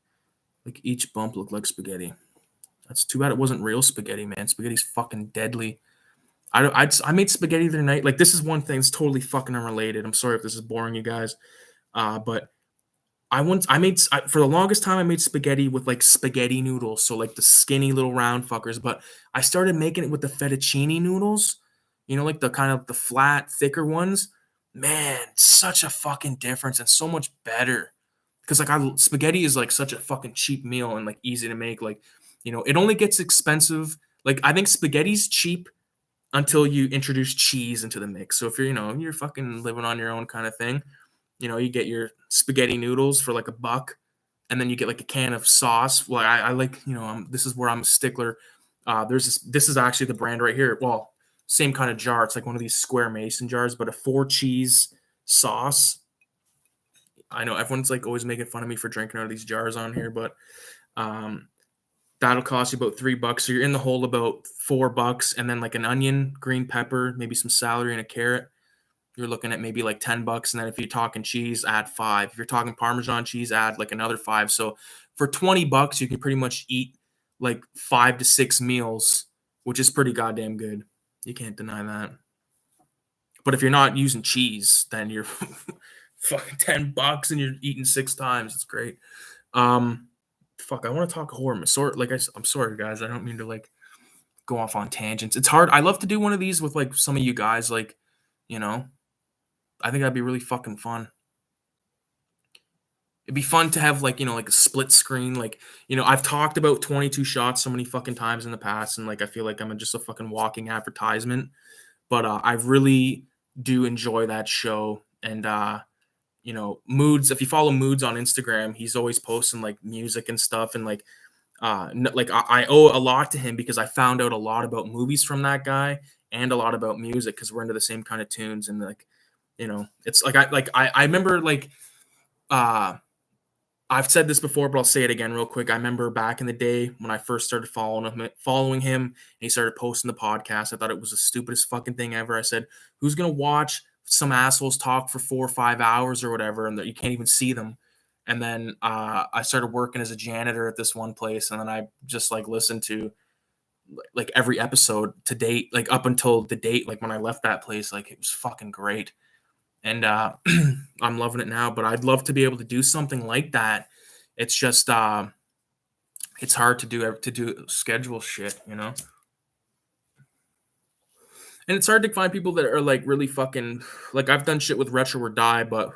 Like each bump looked like spaghetti. That's too bad it wasn't real spaghetti, man. Spaghetti's fucking deadly. I made spaghetti the other night. Like this is one thing that's totally fucking unrelated. I'm sorry if this is boring, you guys. But For the longest time, I made spaghetti with, like, spaghetti noodles, so, like, the skinny little round fuckers, but I started making it with the fettuccine noodles, like, the kind of the flat, thicker ones. Man, such a fucking difference and so much better. 'Cause, like, I spaghetti is, like, such a fucking cheap meal and, like, easy to make, like, it only gets expensive like, I think spaghetti's cheap until you introduce cheese into the mix, so if you're fucking living on your own kinda thing, you get your spaghetti noodles for like $1, and then you get like a can of sauce. Well, I like, this is where I'm a stickler. This is actually the brand right here. Well, same kind of jar. It's like one of these square mason jars, but a 4 cheese sauce. I know everyone's like always making fun of me for drinking out of these jars on here, but um, that'll cost you about $3. So you're in the hole about $4, and then like an onion, green pepper, maybe some celery and a carrot. You're looking at maybe like $10. And then if you're talking cheese, add 5. If you're talking Parmesan cheese, add like another 5. So for $20, you can pretty much eat like 5 to 6 meals, which is pretty goddamn good. You can't deny that. But if you're not using cheese, then you're fucking $10 and you're eating 6 times. It's great. Fuck, I want to talk horror. I'm sorry, guys. I don't mean to like go off on tangents. It's hard. I love to do one of these with like some of you guys, like, you know, I think that'd be really fucking fun. It'd be fun to have like, like a split screen. Like, I've talked about 22 shots so many fucking times in the past, and like I feel like I'm just a fucking walking advertisement. But I really do enjoy that show. And Moods, if you follow Moods on Instagram, he's always posting like music and stuff. And like I owe a lot to him because I found out a lot about movies from that guy and a lot about music because we're into the same kind of tunes. And like, it's like I remember like I've said this before, but I'll say it again real quick. I remember back in the day when I first started following him, and he started posting the podcast. I thought it was the stupidest fucking thing ever. I said, "Who's gonna watch some assholes talk for 4 or 5 hours or whatever, and that you can't even see them?" And then I started working as a janitor at this one place, and then I just like listened to like every episode to date, like up until the date, like when I left that place. Like it was fucking great. And I'm loving it now, but I'd love to be able to do something like that. It's just it's hard to do schedule shit, and it's hard to find people that are like really fucking like I've done shit with Retro or Die, but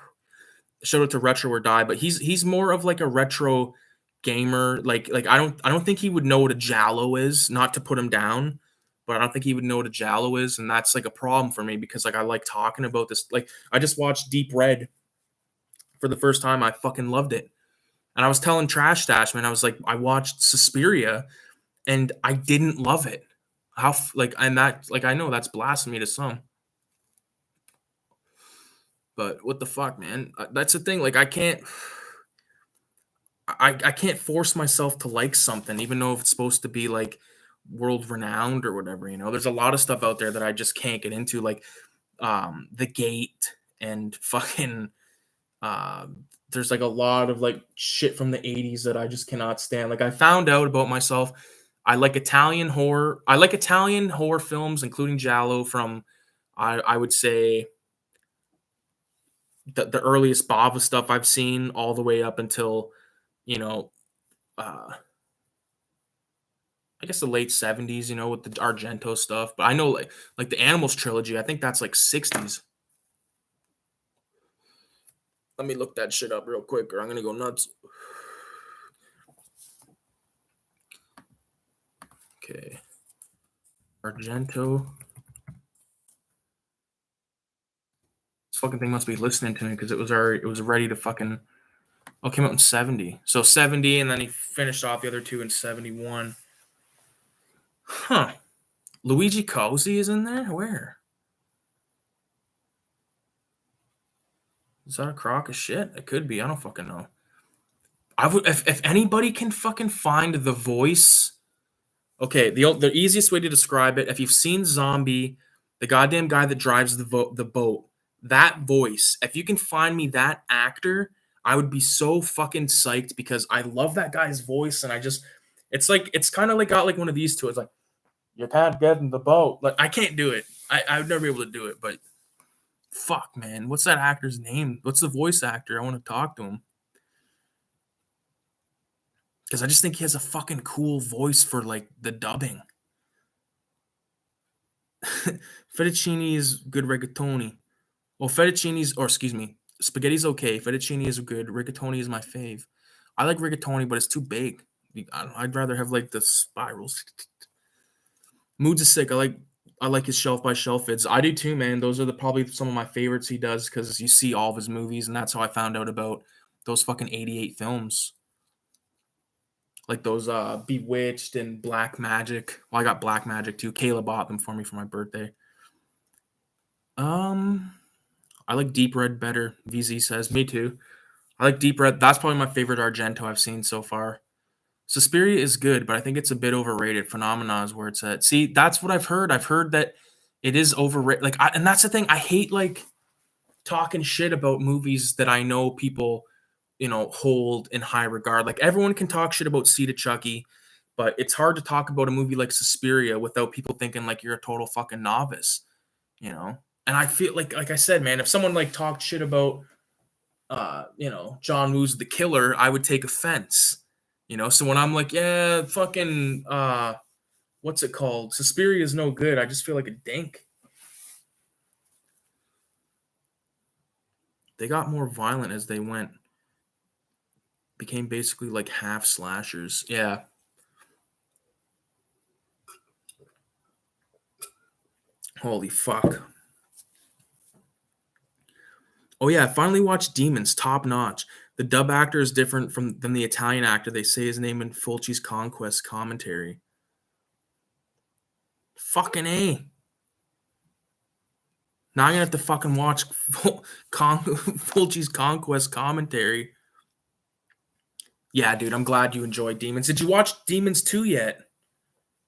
shout out to Retro or Die, but he's more of like a retro gamer. Like I don't think he would know what a giallo is, not to put him down, but I don't think he would know what a giallo is, and that's like a problem for me because like I like talking about this. Like I just watched Deep Red for the first time. I fucking loved it. And I was telling Trash Stash, man, I was like, I watched Suspiria and I didn't love it. And that, like, I know that's blasphemy to some, but what the fuck, man? That's the thing. Like, I can't force myself to like something, even though if it's supposed to be like world renowned or whatever. There's a lot of stuff out there that I just can't get into, like The Gate and fucking uh, there's like a lot of like shit from the 80s that I just cannot stand. Like I found out about myself. I like Italian horror. I like Italian horror films, including giallo from I would say the earliest Bava stuff I've seen all the way up until, you know, uh I guess the late 70s, with the Argento stuff. But I know like the Animals trilogy, I think that's like 60s. Let me look that shit up real quick or I'm gonna go nuts. Okay. Argento. This fucking thing must be listening to me because it was ready to fucking came out in 70. So 70, and then he finished off the other two in 71. Huh. Luigi Cosi is in there? Where? Is that a crock of shit? It could be. I don't fucking know. I would if anybody can fucking find the voice. Okay, the easiest way to describe it, if you've seen Zombie, the goddamn guy that drives the boat, that voice, if you can find me that actor, I would be so fucking psyched because I love that guy's voice and it's kind of like got like one of these two. It's like you can't get in the boat. Like I can't do it. I would never be able to do it, but fuck man, what's that actor's name? What's the voice actor? I want to talk to him. because I just think he has a fucking cool voice for like the dubbing. Fettuccine is good rigatoni. Well, spaghetti's okay. Fettuccine is good. Rigatoni is my fave. I like rigatoni, but it's too big. I'd rather have like the spirals. Moods is sick. I like his shelf by shelf vids. I do too, man. Those are probably some of my favorites he does because you see all of his movies, and that's how I found out about those fucking 88 films. Like those Bewitched and Black Magic. Well, I got Black Magic too. Kayla bought them for me for my birthday. I like Deep Red better, VZ says. Me too. I like Deep Red. That's probably my favorite Argento I've seen so far. Suspiria is good, but I think it's a bit overrated. Phenomena is where it's at. See, that's what I've heard. I've heard that it is overrated. Like, and that's the thing. I hate like talking shit about movies that I know people, hold in high regard. Like everyone can talk shit about Seed of Chucky, but it's hard to talk about a movie like Suspiria without people thinking like you're a total fucking novice, And I feel like I said, man, if someone like talked shit about, John Woo's The Killer, I would take offense. So when I'm like, yeah, fucking, what's it called? Suspiria is no good. I just feel like a dink. They got more violent as they went. Became basically like half slashers. Yeah. Holy fuck. Oh yeah, I finally watched Demons, top notch. The dub actor is different than the Italian actor. They say his name in Fulci's Conquest commentary. Fucking A. Now I'm gonna have to fucking watch Fulci's Conquest commentary. Yeah, dude, I'm glad you enjoyed Demons. Did you watch Demons 2 yet?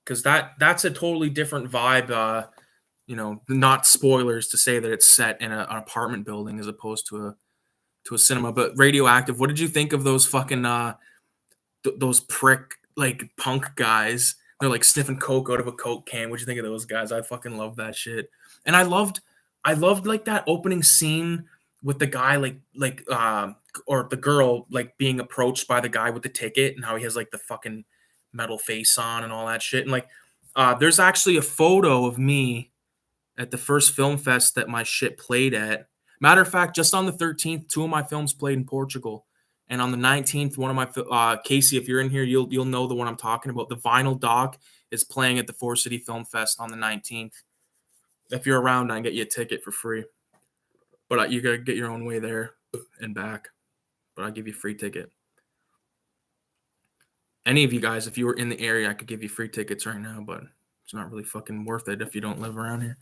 Because that's a totally different vibe. Not spoilers to say that it's set in an apartment building as opposed to a cinema. But Radioactive, what did you think of those fucking those prick like punk guys? They're like sniffing coke out of a coke can. What'd you think of those guys? I fucking love that shit. And I loved like that opening scene with the guy or the girl like being approached by the guy with the ticket and how he has like the fucking metal face on and all that shit. And like there's actually a photo of me at the first film fest that my shit played at. Matter of fact, just on the 13th, 2 of my films played in Portugal. And on the 19th, one of my Casey, if you're in here, you'll know the one I'm talking about. The Vinyl Doc is playing at the Four City Film Fest on the 19th. If you're around, I can get you a ticket for free. But you gotta get your own way there and back. But I'll give you a free ticket. Any of you guys, if you were in the area, I could give you free tickets right now, but it's not really fucking worth it if you don't live around here.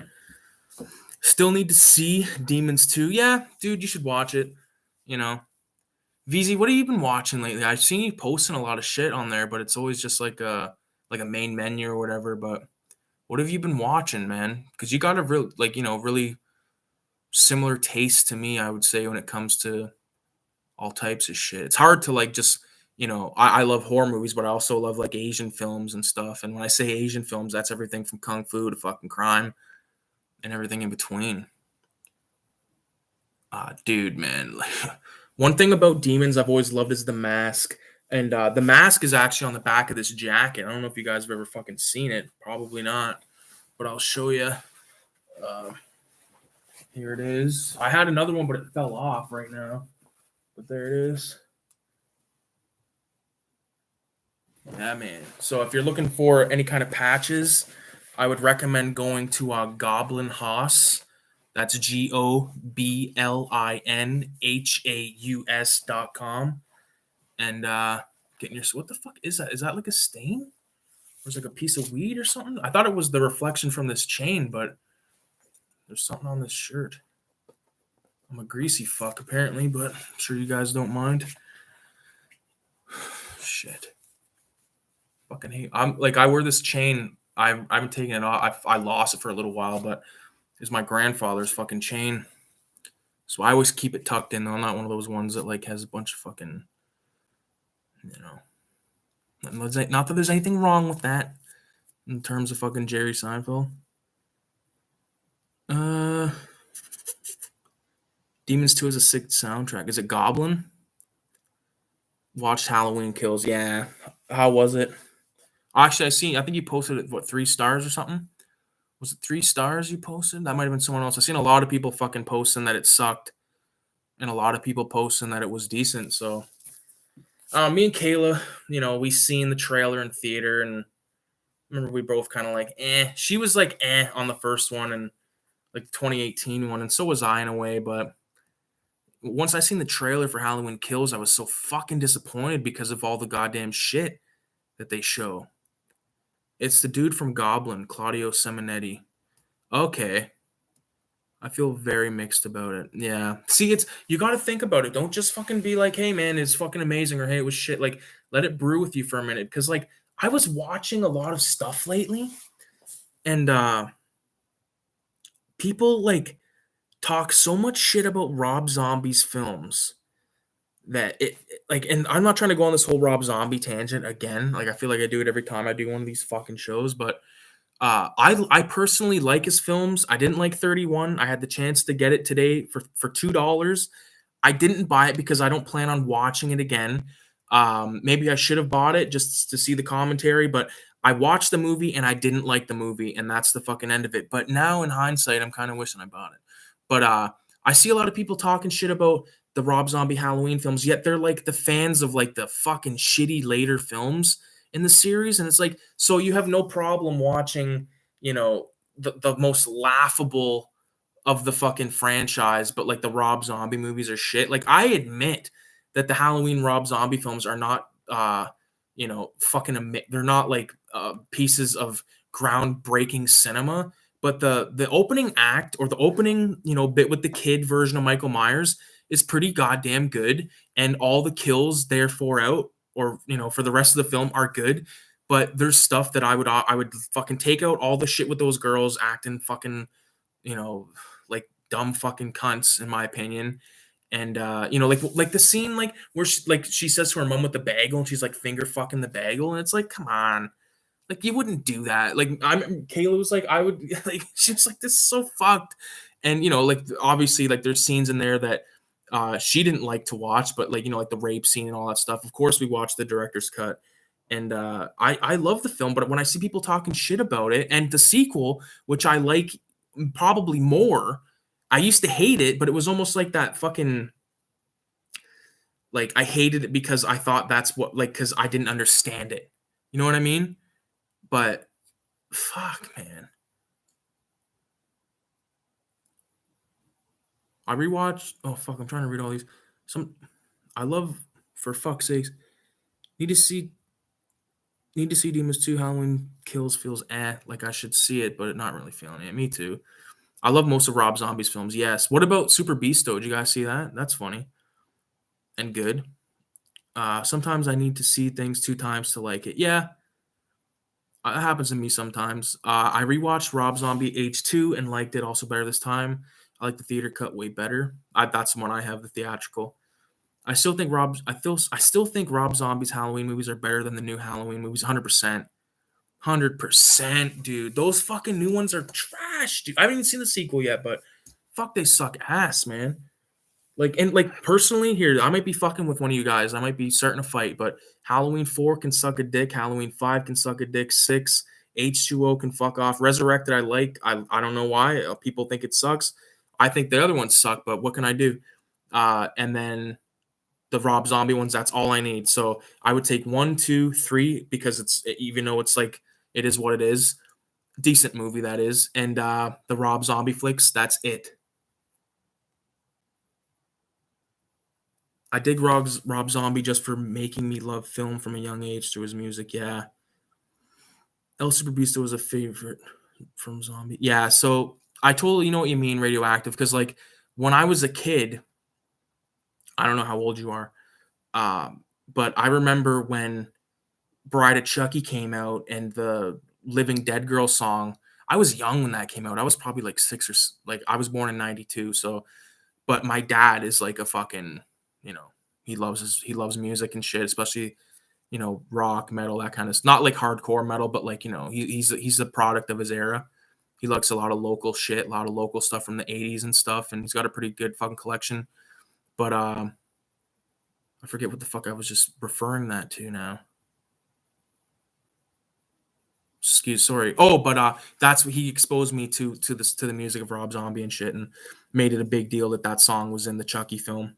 Still need to see Demons 2. Yeah, dude, you should watch it. VZ, what have you been watching lately? I've seen you posting a lot of shit on there, but it's always just like a main menu or whatever. But what have you been watching, man? Because you got a really similar taste to me, I would say, when it comes to all types of shit. It's hard to like just I love horror movies, but I also love like Asian films and stuff. And when I say Asian films, that's everything from kung fu to fucking crime and everything in between. Dude, man. One thing about Demons I've always loved is the mask. And the mask is actually on the back of this jacket. I don't know if you guys have ever fucking seen it. Probably not. But I'll show you. Here it is. I had another one, but it fell off right now. But there it is. Yeah, man. So if you're looking for any kind of patches, I would recommend going to Goblin Haus. That's GOBLINHAUS.com. And getting your, what the fuck is that? Is that like a stain? Or is it like a piece of weed or something? I thought it was the reflection from this chain, but there's something on this shirt. I'm a greasy fuck apparently, but I'm sure you guys don't mind. Shit. Fucking hate. I wear this chain. I'm taking it off. I lost it for a little while, but it's my grandfather's fucking chain. So I always keep it tucked in though. I'm not one of those ones that like has a bunch of fucking, not that there's anything wrong with that in terms of fucking Jerry Seinfeld. Demons 2 has a sick soundtrack. Is it Goblin? Watched Halloween Kills. Yeah. How was it? Actually, I think you posted it, what, 3 stars or something? Was it 3 stars you posted? That might have been someone else. I've seen a lot of people fucking posting that it sucked, and a lot of people posting that it was decent. So, me and Kayla, we seen the trailer in theater, and remember we both kind of like, eh. She was like, eh, on the first one, and like 2018 one, and so was I in a way. But once I seen the trailer for Halloween Kills, I was so fucking disappointed because of all the goddamn shit that they show. It's the dude from Goblin, Claudio Simonetti. Okay. I feel very mixed about it. Yeah. See, you got to think about it. Don't just fucking be like, "Hey man, it's fucking amazing," or "Hey, it was shit." Like, let it brew with you for a minute, cuz like I was watching a lot of stuff lately, and people like talk so much shit about Rob Zombie's films that like, and I'm not trying to go on this whole Rob Zombie tangent again. Like, I feel like I do it every time I do one of these fucking shows, but I personally like his films. I didn't like 31. I had the chance to get it today for $2. I didn't buy it because I don't plan on watching it again. Maybe I should have bought it just to see the commentary, but I watched the movie and I didn't like the movie, and that's the fucking end of it. But now in hindsight, I'm kind of wishing I bought it. But I see a lot of people talking shit about the Rob Zombie Halloween films, yet they're like the fans of like the fucking shitty later films in the series. And it's like, so you have no problem watching, the most laughable of the fucking franchise, but like the Rob Zombie movies are shit. Like, I admit that the Halloween Rob Zombie films are not they're not like pieces of groundbreaking cinema, but the opening act, or the opening, bit with the kid version of Michael Myers, is pretty goddamn good, and all the kills therefore out, or for the rest of the film, are good. But there's stuff that I would fucking take out all the shit with those girls acting fucking, you know, like dumb fucking cunts, in my opinion. And like the scene, like where she says to her mom with the bagel, and she's like finger fucking the bagel, and it's like, come on, like you wouldn't do that. Like, Kayla was like, I would, like, she's like, this is so fucked. And like, obviously, like, there's scenes in there that she didn't like to watch, but like, like the rape scene and all that stuff. Of course, we watched the director's cut, and I love the film, but when I see people talking shit about it and the sequel, which I like probably more, I used to hate it, but it was almost like that fucking, like, I hated it because I thought that's what, like, because I didn't understand it. You know what I mean? But fuck, man. I rewatched. Oh fuck, I'm trying to read all these. Some I love, for fuck's sakes. Need to see Need to see Demons 2. Halloween Kills feels like I should see it, but not really feeling it. Me too. I love most of Rob Zombie's films. Yes. What about Super Beasto? Did you guys see that? That's funny and good. Sometimes I need to see things 2 times to like it. Yeah, it happens to me sometimes. I rewatched Rob Zombie H2 and liked it also better this time. I like the theater cut way better. That's the one I have, the theatrical. I still think Rob Zombie's Halloween movies are better than the new Halloween movies. 100%. 100%, dude. Those fucking new ones are trash, dude. I haven't even seen the sequel yet, but fuck, they suck ass, man. Like, and like, personally, here, I might be fucking with one of you guys. I might be starting a fight, but Halloween 4 can suck a dick. Halloween 5 can suck a dick. 6, H2O can fuck off. Resurrected, I like. I don't know why. People think it sucks. I think the other ones suck, but what can I do? And then the Rob Zombie ones, that's all I need. So I would take 1, 2, 3, because it's, even though it's like, it is what it is. Decent movie, that is. And the Rob Zombie flicks, that's it. I dig Rob Zombie just for making me love film from a young age through his music. Yeah. El Super Beasto was a favorite from Zombie. Yeah. So I totally know what you mean, Radioactive, because like when I was a kid, I don't know how old you are, but I remember when Bride of Chucky came out and the Living Dead Girl song. I was young when that came out. I was probably like 6 like, I was born in 92. So, but my dad is like a fucking, you know, he loves music and shit, especially, rock, metal, that kind of, not like hardcore metal, but like, he's a product of his era. He likes a lot of local shit, a lot of local stuff from the 80s and stuff, and he's got a pretty good fucking collection. But I forget what the fuck I was just referring that to now. Sorry. Oh, but that's what he exposed me to the music of Rob Zombie and shit, and made it a big deal that song was in the Chucky film.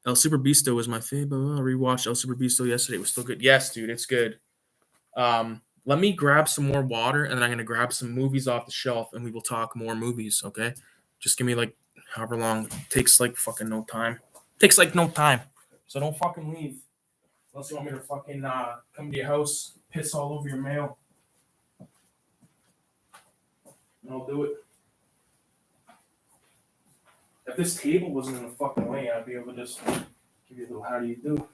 El Super Beasto was my favorite. I rewatched El Super Beasto yesterday. It was still good. Yes, dude, it's good. Let me grab some more water, and then I'm gonna grab some movies off the shelf, and we will talk more movies. Okay? Just give me like however long. It takes like fucking no time. Takes like no time. So don't fucking leave unless you want me to fucking come to your house, piss all over your mail, and I'll do it. If this table wasn't in the fucking way, I'd be able to just give you a little how do you do.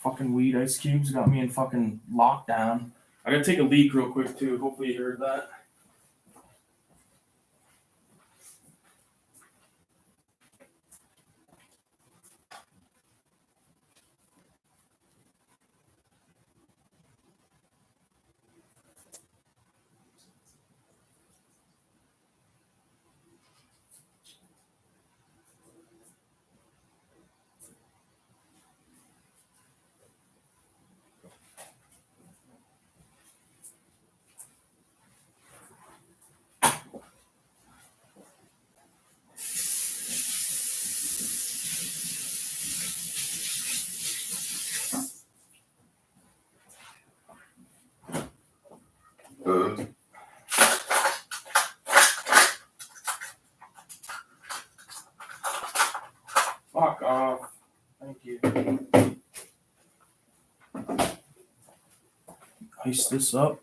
Fucking weed ice cubes got me in fucking lockdown. I gotta take a leak real quick too. Hopefully you heard that. Fuck off. Thank you. Ice this up.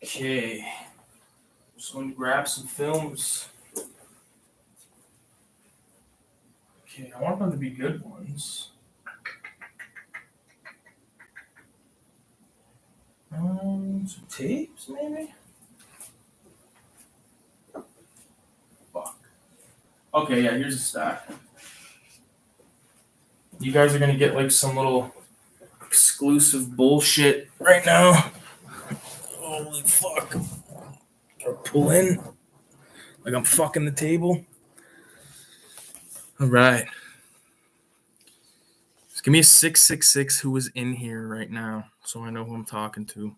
Okay. Just going to grab some films. Okay, I want them to be good ones. Some tapes, maybe? Fuck. Okay, yeah, here's a stack. You guys are gonna get like some little exclusive bullshit right now. Holy fuck. Gotta pull in. Like I'm fucking the table. Alright. Just give me a 666 who is in here right now so I know who I'm talking to.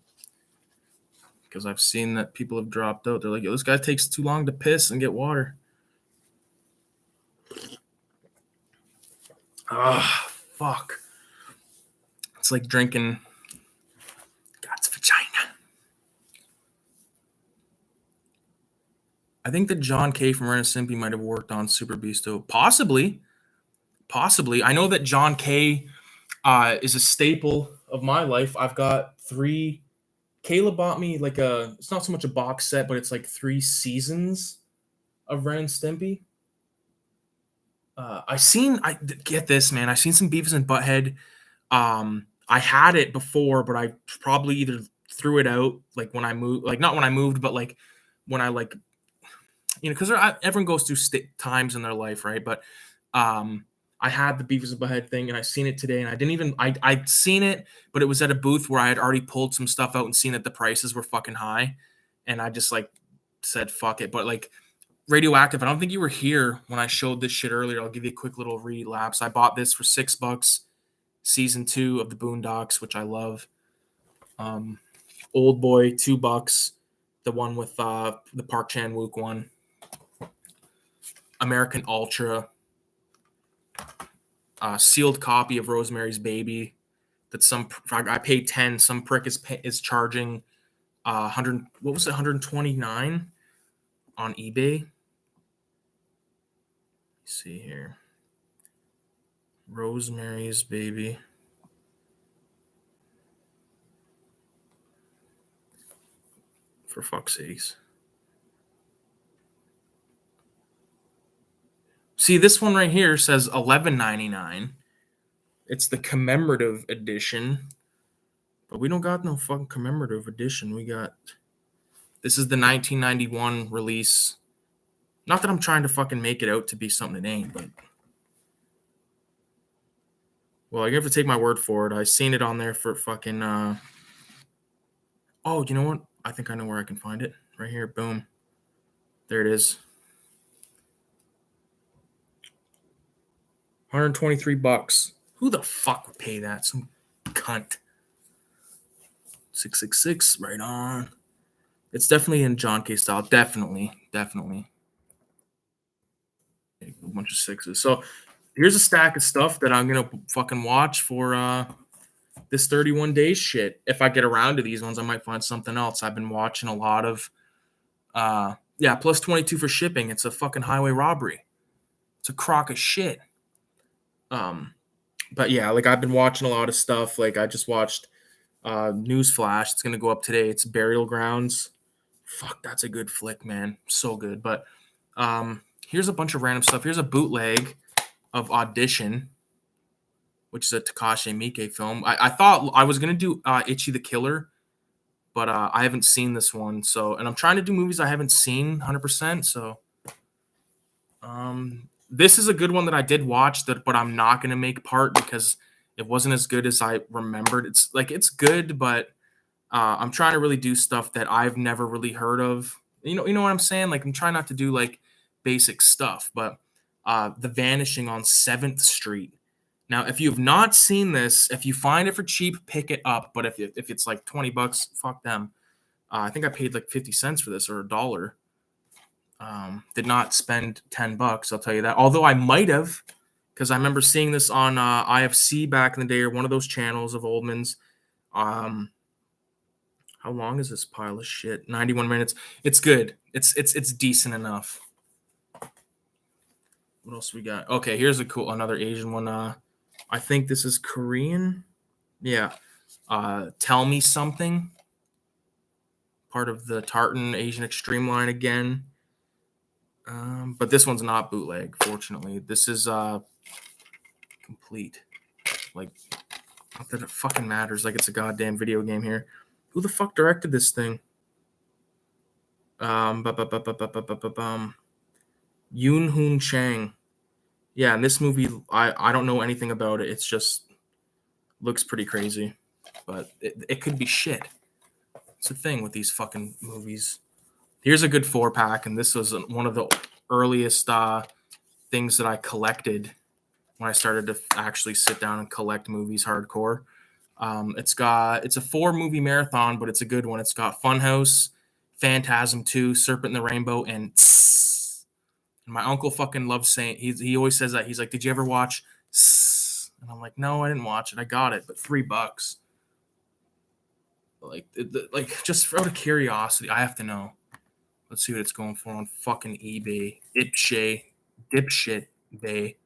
Because I've seen that people have dropped out. They're like, yo, this guy takes too long to piss and get water. Ah, fuck. It's like drinking God's vagina. I think that John K. from Ren and Stimpy might have worked on Super Beasto. Possibly. I know that John K. Is a staple of my life. I've got 3. Kayla bought me like it's not so much a box set, but it's like 3 seasons of Ren and Stimpy. I get this, man. I've seen some Beavis and Butthead. I had it before, but I probably either threw it out like when I moved, like not when I moved, but like when I like, because everyone goes through times in their life, right? But I had the Beavis and Butthead thing, and I seen it today, and I didn't even I'd seen it, but it was at a booth where I had already pulled some stuff out and seen that the prices were fucking high, and I just like said fuck it. But like Radioactive, I don't think you were here when I showed this shit earlier. I'll give you a quick little relapse. I bought this for $6. Season 2 of the Boondocks, which I love. Old Boy, $2. The one with the Park Chan-wook one. American Ultra. Sealed copy of Rosemary's Baby. That I paid 10. Some prick is charging 100. What was it? 129 on eBay. Let's see here. Rosemary's Baby. For fuck's sakes. See, this one right here says $11.99. It's the commemorative edition. But we don't got no fucking commemorative edition. We got This is the 1991 release. Not that I'm trying to fucking make it out to be something it ain't, but well, you have to take my word for it. I seen it on there for fucking. Oh, you know what? I think I know where I can find it. Right here, boom. There it is. $123. Who the fuck would pay that? Some cunt. 666, right on. It's definitely in John K style. Definitely. A bunch of sixes. So here's a stack of stuff that I'm gonna fucking watch for this 31 days shit. If I get around to these ones, I might find something else. I've been watching a lot of plus 22 for shipping. It's a fucking highway robbery. It's a crock of shit. But yeah, like I've been watching a lot of stuff. Like I just watched Newsflash. It's gonna go up today. It's Burial Grounds. Fuck, that's a good flick, man. So good. But here's a bunch of random stuff. Here's a bootleg of Audition, which is a Takashi Miike film. I thought I was gonna do Ichi the Killer, but I haven't seen this one. So, and I'm trying to do movies I haven't seen 100%. So, this is a good one that I did watch, but I'm not gonna make part because it wasn't as good as I remembered. It's good, but I'm trying to really do stuff that I've never really heard of. You know what I'm saying? Like I'm trying not to do like basic stuff, but The Vanishing on 7th Street. Now, if you have not seen this, if you find it for cheap, pick it up. But if it's like $20, fuck them. I think I paid like 50 cents for this or $1. Did not spend $10, I'll tell you that. Although I might have, because I remember seeing this on IFC back in the day or one of those channels of Oldman's. How long is this pile of shit? 91 minutes. It's good. It's decent enough. What else we got? Okay, here's another Asian one. I think this is Korean. Yeah. Tell Me Something. Part of the Tartan Asian Extreme line again. But this one's not bootleg, fortunately. This is complete. Like, not that it fucking matters. Like, it's a goddamn video game here. Who the fuck directed this thing? Yoon Hoon Chang. Yeah, and this movie, I don't know anything about it. It's just looks pretty crazy, but it could be shit. It's a thing with these fucking movies. Here's a good 4-pack, and this was one of the earliest things that I collected when I started to actually sit down and collect movies hardcore. It's a 4-movie marathon, but it's a good one. It's got Funhouse, Phantasm 2, Serpent in the Rainbow, and Tss. And my uncle fucking loves saying he always says that. He's like, "Did you ever watch Tss?" And I'm like, "No, I didn't watch it. I got it, but $3." Like just out of curiosity, I have to know. Let's see what it's going for on fucking eBay. Dipshit Bay.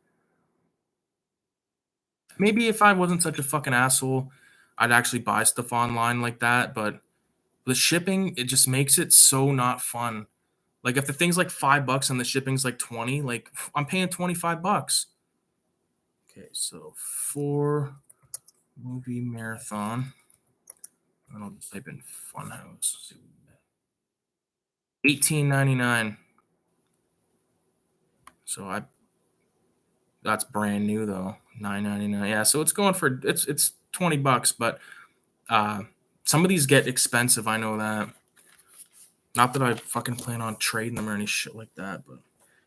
Maybe if I wasn't such a fucking asshole, I'd actually buy stuff online like that. But the shipping, it just makes it so not fun. Like if the thing's like $5 and the shipping's like 20, like I'm paying $25. Okay, so 4-movie marathon. And I'll just type in Funhouse. $18.99. So that's brand new though. $9.99. Yeah, so it's going for it's $20, but some of these get expensive. I know that. Not that I fucking plan on trading them or any shit like that, but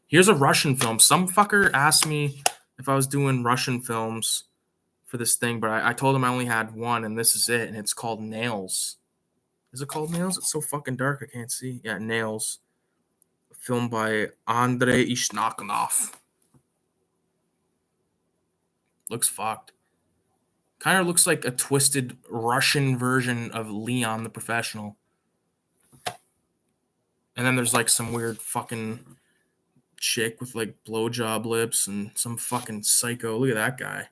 here's a Russian film. Some fucker asked me if I was doing Russian films for this thing, but I told him I only had one, and this is it, and it's called Nails. Is it called Nails? It's so fucking dark, I can't see. Yeah, Nails. A film by Andrei Ishnakonov. Looks fucked. Kind of looks like a twisted Russian version of Leon the Professional. And then there's like some weird fucking chick with like blowjob lips and some fucking psycho. Look at that guy.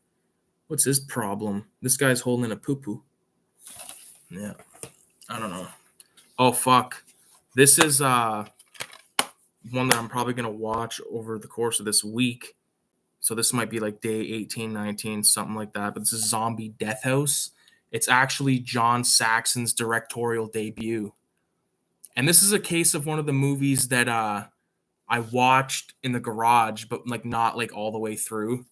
What's his problem? This guy's holding a poo-poo. Yeah. I don't know. Oh, fuck. This is one that I'm probably going to watch over the course of this week. So this might be like day 18, 19, something like that. But this is Zombie Death House. It's actually John Saxon's directorial debut. And this is a case of one of the movies that I watched in the garage, but like not like all the way through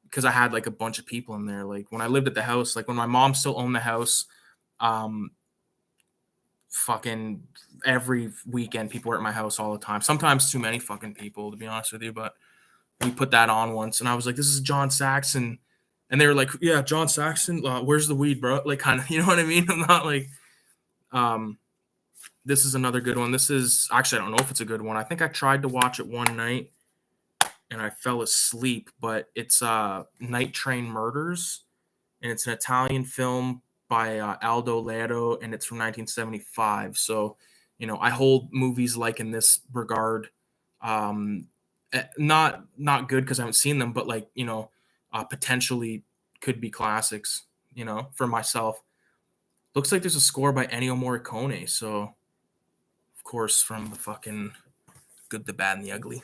because I had like a bunch of people in there. Like when I lived at the house, like when my mom still owned the house, um, fucking every weekend people were at my house all the time. Sometimes too many fucking people, to be honest with you, but we put that on once, and I was like, "This is John Saxon," and they were like, "Yeah, John Saxon. Where's the weed, bro?" Like, kind of, you know what I mean? I'm not like, um, this is another good one. This is actually I don't know if it's a good one. I think I tried to watch it one night and I fell asleep, but it's Night Train Murders, and it's an Italian film by Aldo Leto, and it's from 1975. So, you know, I hold movies like in this regard, um, not good because I haven't seen them, but like you know, potentially could be classics. You know, for myself. Looks like there's a score by Ennio Morricone. So, of course, from the fucking Good, the Bad, and the Ugly.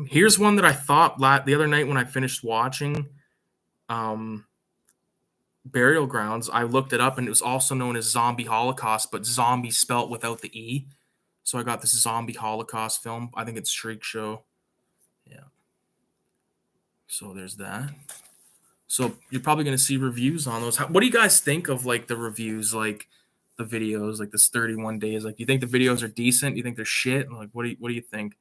Here's one that I thought the other night when I finished watching. Burial Grounds. I looked it up, and it was also known as Zombie Holocaust, but zombie spelt without the E. So I got this Zombie Holocaust film. I think it's Shriek Show. Yeah. So there's that. So you're probably going to see reviews on those. What do you guys think of like the reviews, like the videos, like this 31 days? Like, do you think the videos are decent? Do you think they're shit? Like, what do you think?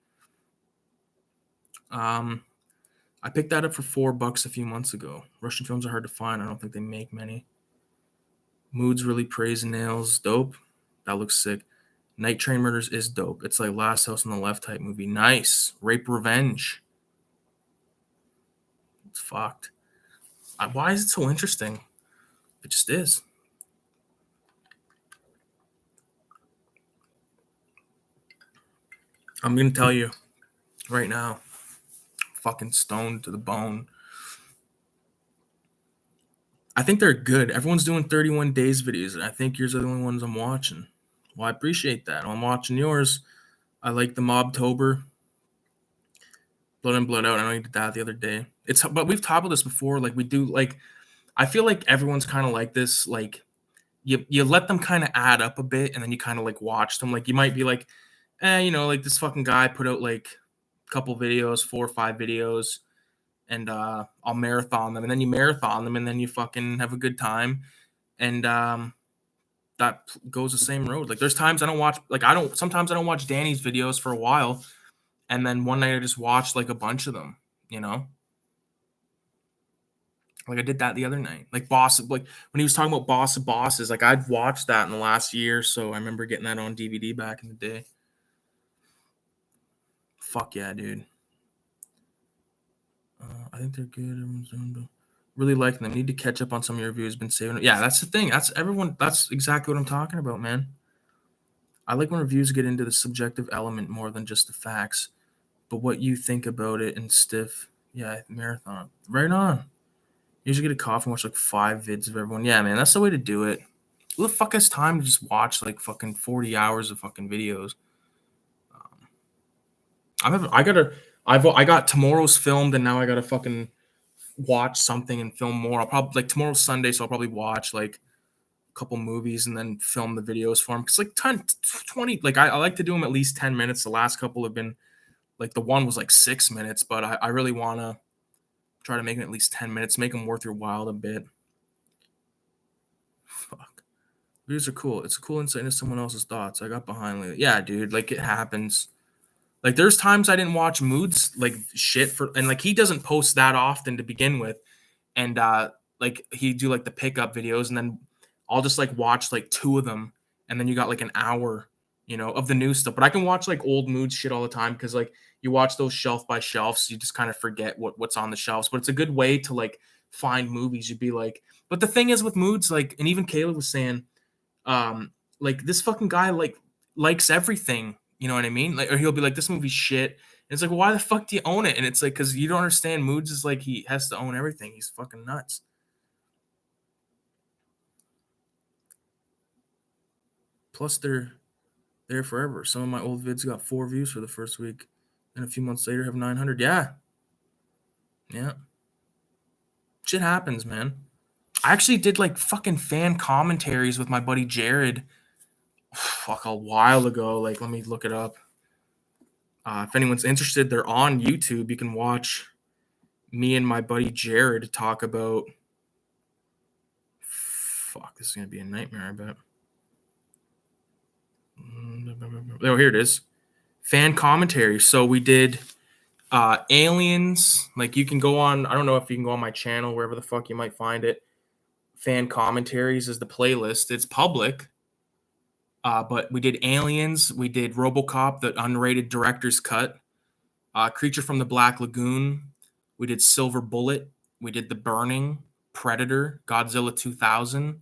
I picked that up for $4 a few months ago. Russian films are hard to find. I don't think they make many. Moods really praise nails. Dope. That looks sick. Night Train Murders is dope. It's like Last House on the Left type movie. Nice. Rape Revenge. It's fucked. Why is it so interesting? It just is. I'm going to tell you right now. Fucking stoned to the bone. I think they're good. Everyone's doing 31 days videos, and I think yours are the only ones I'm watching. Well, I appreciate that. I'm watching yours. I like the Mobtober. Blood in, Blood Out. I know you did that the other day. But we've talked about this before. Like we do. Like I feel like everyone's kind of like this. Like you let them kind of add up a bit, and then you kind of like watch them. Like you might be like, you know, like this fucking guy put out like a couple videos, 4 or 5 videos, and I'll marathon them, and then you marathon them, and then you fucking have a good time, and that goes the same road. Like there's times I don't watch. Like sometimes I don't watch Danny's videos for a while. And then one night I just watched like a bunch of them, you know? Like I did that the other night. Like like when he was talking about Boss of Bosses, like I'd watched that in the last year. So I remember getting that on DVD back in the day. Fuck yeah, dude. I think they're good. Really liking them. Need to catch up on some of your reviews. Been saving it. Yeah, that's the thing. That's everyone. That's exactly what I'm talking about, man. I like when reviews get into the subjective element more than just the facts, but what you think about it and stiff. Yeah, marathon. Right on. Usually get a coffee and watch like 5 vids of everyone. Yeah, man, that's the way to do it. Who the fuck has time to just watch like fucking 40 hours of fucking videos? I got tomorrow's filmed, and now I gotta fucking watch something and film more. I'll probably like tomorrow's Sunday, so I'll probably watch like a couple movies and then film the videos for them. Cause like 20, like I like to do them at least 10 minutes. The last couple have been like the one was like 6 minutes, but I really wanna try to make them at least 10 minutes, make them worth your while a bit. Fuck. Videos are cool. It's a cool insight into someone else's thoughts. I got behind lately. Yeah, dude. Like it happens. Like there's times I didn't watch Moods like shit for, and like he doesn't post that often to begin with, and like he do like the pickup videos, and then I'll just like watch like 2 of them, and then you got like an hour, you know, of the new stuff. But I can watch like old Moods shit all the time because like you watch those shelf by shelves, so you just kind of forget what's on the shelves. But it's a good way to like find movies. You'd be like, but the thing is with Moods, like, and even Caleb was saying, like this fucking guy like likes everything, you know what I mean? Like, or he'll be like, this movie's shit. And it's like, well, why the fuck do you own it? And it's like, because you don't understand. Moods is like he has to own everything. He's fucking nuts. Plus, they're there forever. Some of my old vids got 4 views for the first week, and a few months later have 900. Yeah, yeah. Shit happens, man. I actually did like fucking fan commentaries with my buddy Jared fuck, a while ago. Like, let me look it up. If anyone's interested, they're on YouTube. You can watch me and my buddy Jared talk about. Fuck, this is gonna be a nightmare, I bet. Oh, here it is. Fan commentary. So we did Aliens. Like, you can go on, I don't know if you can go on my channel, wherever the fuck you might find it. Fan commentaries is the playlist. It's public. But we did Aliens. We did RoboCop, the unrated director's cut. Creature from the Black Lagoon. We did Silver Bullet. We did The Burning, Predator, Godzilla 2000.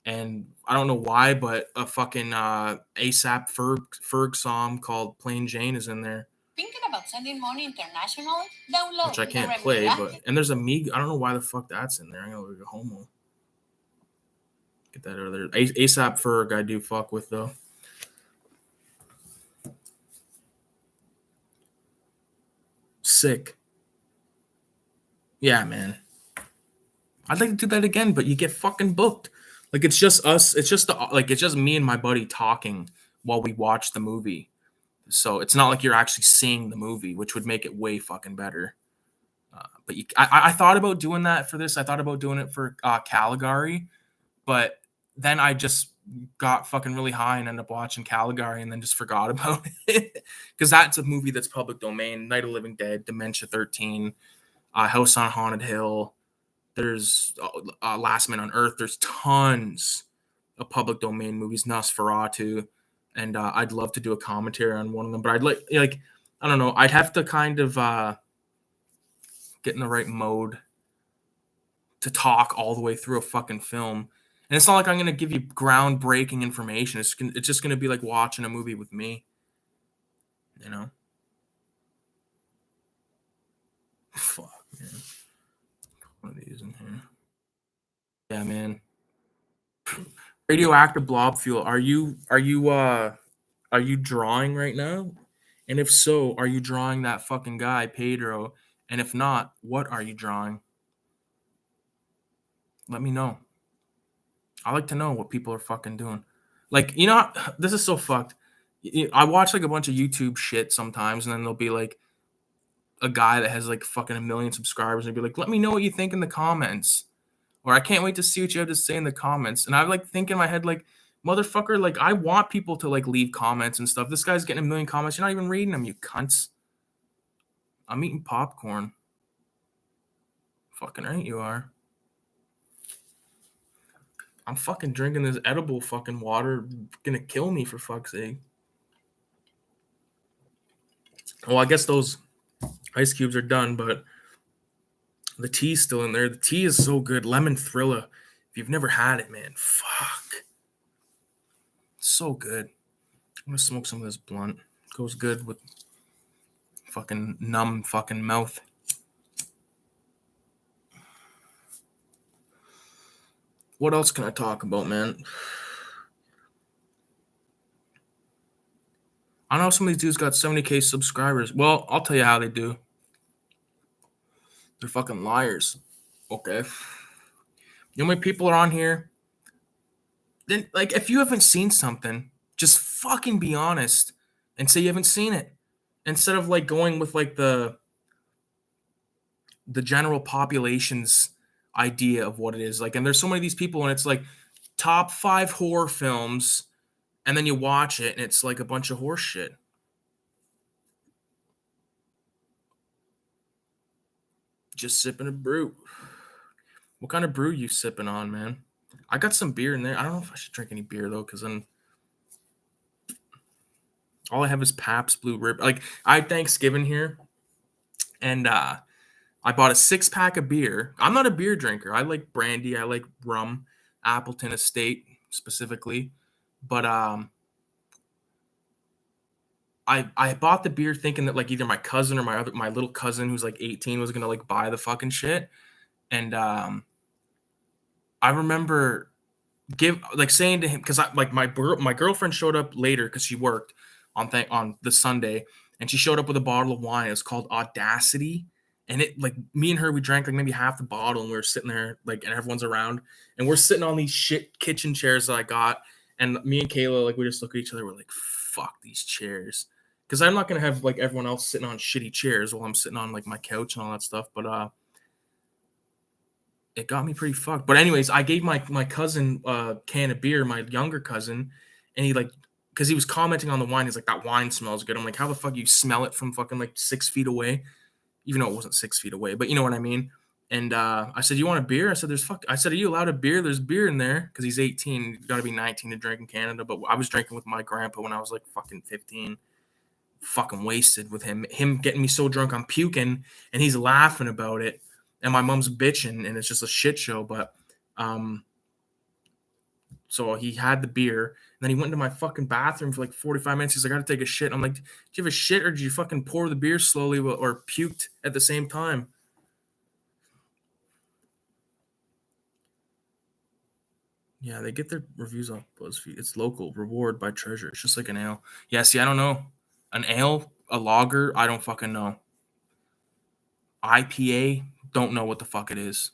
And I don't know why, but a fucking ASAP Ferg song called Plain Jane is in there. Thinking about sending money internationally? Download Which I can't play, but and there's a Mig. I don't know why the fuck that's in there. I'm gonna look at homo. Get that out of there. ASAP Ferg, I do fuck with though. Sick. Yeah, man. I'd like to do that again, but you get fucking booked. Like, it's just us. It's just it's just me and my buddy talking while we watch the movie. So it's not like you're actually seeing the movie, which would make it way fucking better. But I thought about doing that for this. I thought about doing it for Caligari, but then I just got fucking really high and ended up watching Caligari and then just forgot about it. Because that's a movie that's public domain. Night of the Living Dead, Dementia 13, House on Haunted Hill. There's Last Man on Earth. There's tons of public domain movies. Nosferatu. And I'd love to do a commentary on one of them. But I'd like I don't know. I'd have to kind of get in the right mode to talk all the way through a fucking film. And it's not like I'm going to give you groundbreaking information. It's just going to be like watching a movie with me. You know? Fuck, man. One of these in here. Yeah, man. Radioactive blob fuel. Are you drawing right now? And if so, are you drawing that fucking guy, Pedro? And if not, what are you drawing? Let me know. I like to know what people are fucking doing. Like, you know, this is so fucked. I watch like a bunch of YouTube shit sometimes, and then there'll be like a guy that has like fucking 1 million subscribers and be like, let me know what you think in the comments. Or I can't wait to see what you have to say in the comments. And I like think in my head, like, motherfucker, like, I want people to like leave comments and stuff. This guy's getting 1 million comments. You're not even reading them, you cunts. I'm eating popcorn. Fucking right you are. I'm fucking drinking this edible fucking water. Gonna kill me, for fuck's sake. Well, I guess those ice cubes are done, but the tea's still in there. The tea is so good. Lemon Thrilla. If you've never had it, man, fuck. So good. I'm gonna smoke some of this blunt. Goes good with fucking numb fucking mouth. What else can I talk about, man? I know some of these dudes got 70K subscribers. Well, I'll tell you how they do. They're fucking liars. Okay. You know how many people are on here? Then, like, if you haven't seen something, just fucking be honest and say you haven't seen it. Instead of like going with like the general population's idea of what it is. Like, and there's so many of these people, and it's like top 5 horror films, and then you watch it and it's like a bunch of horse shit. Just sipping a brew. What kind of brew you sipping on, man? I got some beer in there. I don't know if I should drink any beer though, because then all I have is Pabst Blue Ribbon. Like, I had Thanksgiving here, and I bought a 6-pack of beer. I'm not a beer drinker. I like brandy. I like rum, Appleton Estate specifically. But I bought the beer thinking that like either my cousin or my little cousin who's like 18 was gonna like buy the fucking shit. And I remember saying to him, because I like my girlfriend showed up later because she worked on the Sunday, and she showed up with a bottle of wine. It was called Audacity. And it, like, me and her, we drank like maybe half the bottle, and we were sitting there, like, and everyone's around, and we're sitting on these shit kitchen chairs that I got, And me and Kayla, like, we just look at each other. We're like, fuck these chairs. Because I'm not going to have, like, everyone else sitting on shitty chairs while I'm sitting on, like, my couch and all that stuff. But it got me pretty fucked. But anyways, I gave my cousin a can of beer, my younger cousin. And he, like, because he was commenting on the wine. He's like, that wine smells good. I'm like, how the fuck you smell it from fucking, like, 6 feet away? Even though it wasn't 6 feet away. But you know what I mean? And I said, you want a beer? I said, I said, are you allowed a beer? There's beer in there. Because he's 18. You got to be 19 to drink in Canada. But I was drinking with my grandpa when I was like fucking 15. Fucking wasted with him. Him getting me so drunk I'm puking. And he's laughing about it. And my mom's bitching. And it's just a shit show. But so he had the beer. And then he went into my fucking bathroom for like 45 minutes. He's like, I got to take a shit. I'm like, did you have a shit or did you fucking pour the beer slowly or puked at the same time? Yeah, they get their reviews off BuzzFeed. It's local, reward by treasure. It's just like an ale. Yeah, see, I don't know. An ale, a lager, I don't fucking know. IPA, don't know what the fuck it is.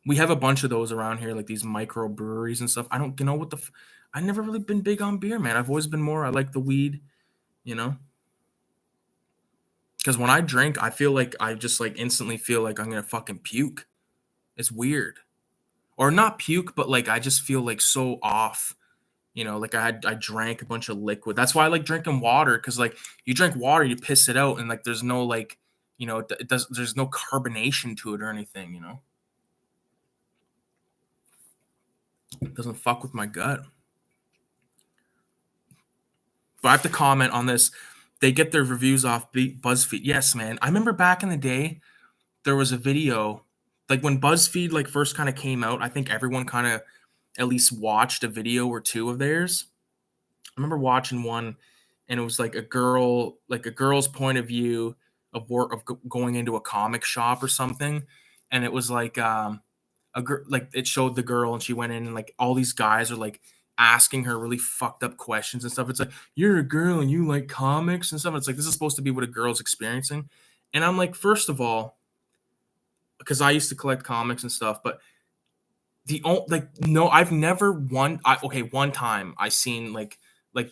We have a bunch of those around here, like these micro breweries and stuff. I don't know what the. I've never really been big on beer, man. I've always been more. I like the weed, you know. Because when I drink, I feel like I just like instantly feel like I'm gonna fucking puke. It's weird, or not puke, but like I just feel like so off. You know, like I drank a bunch of liquid. That's why I like drinking water, because like you drink water, you piss it out, and like there's no like, you know, it does. There's no carbonation to it or anything. You know, it doesn't fuck with my gut. But I have to comment on this. They get their reviews off BuzzFeed. Yes, man. I remember back in the day, there was a video, like when BuzzFeed like first kind of came out. I think everyone kind of at least watched a video or two of theirs. I remember watching one, and it was like a girl's point of view of going into a comic shop or something, and it was like a girl, like it showed the girl, and she went in, and like all these guys are like asking her really fucked up questions and stuff. It's like, you're a girl and you like comics and stuff. It's like, this is supposed to be what a girl's experiencing, and I'm like, first of all, because I used to collect comics and stuff, but no, I've never one time I seen like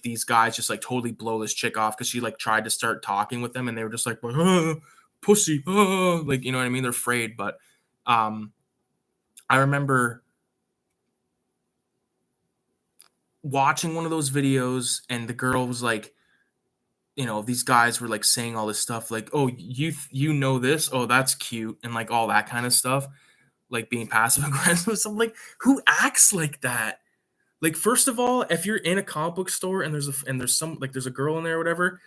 these guys just like totally blow this chick off because she like tried to start talking with them, and they were just like, pussy, like, you know what I mean? They're afraid. But I remember watching one of those videos, and the girl was like, you know, these guys were like saying all this stuff like, oh, you know this, oh, that's cute, and like all that kind of stuff, like being passive aggressive. So I'm like, who acts like that? Like, first of all, if you're in a comic book store and there's a girl in there or whatever,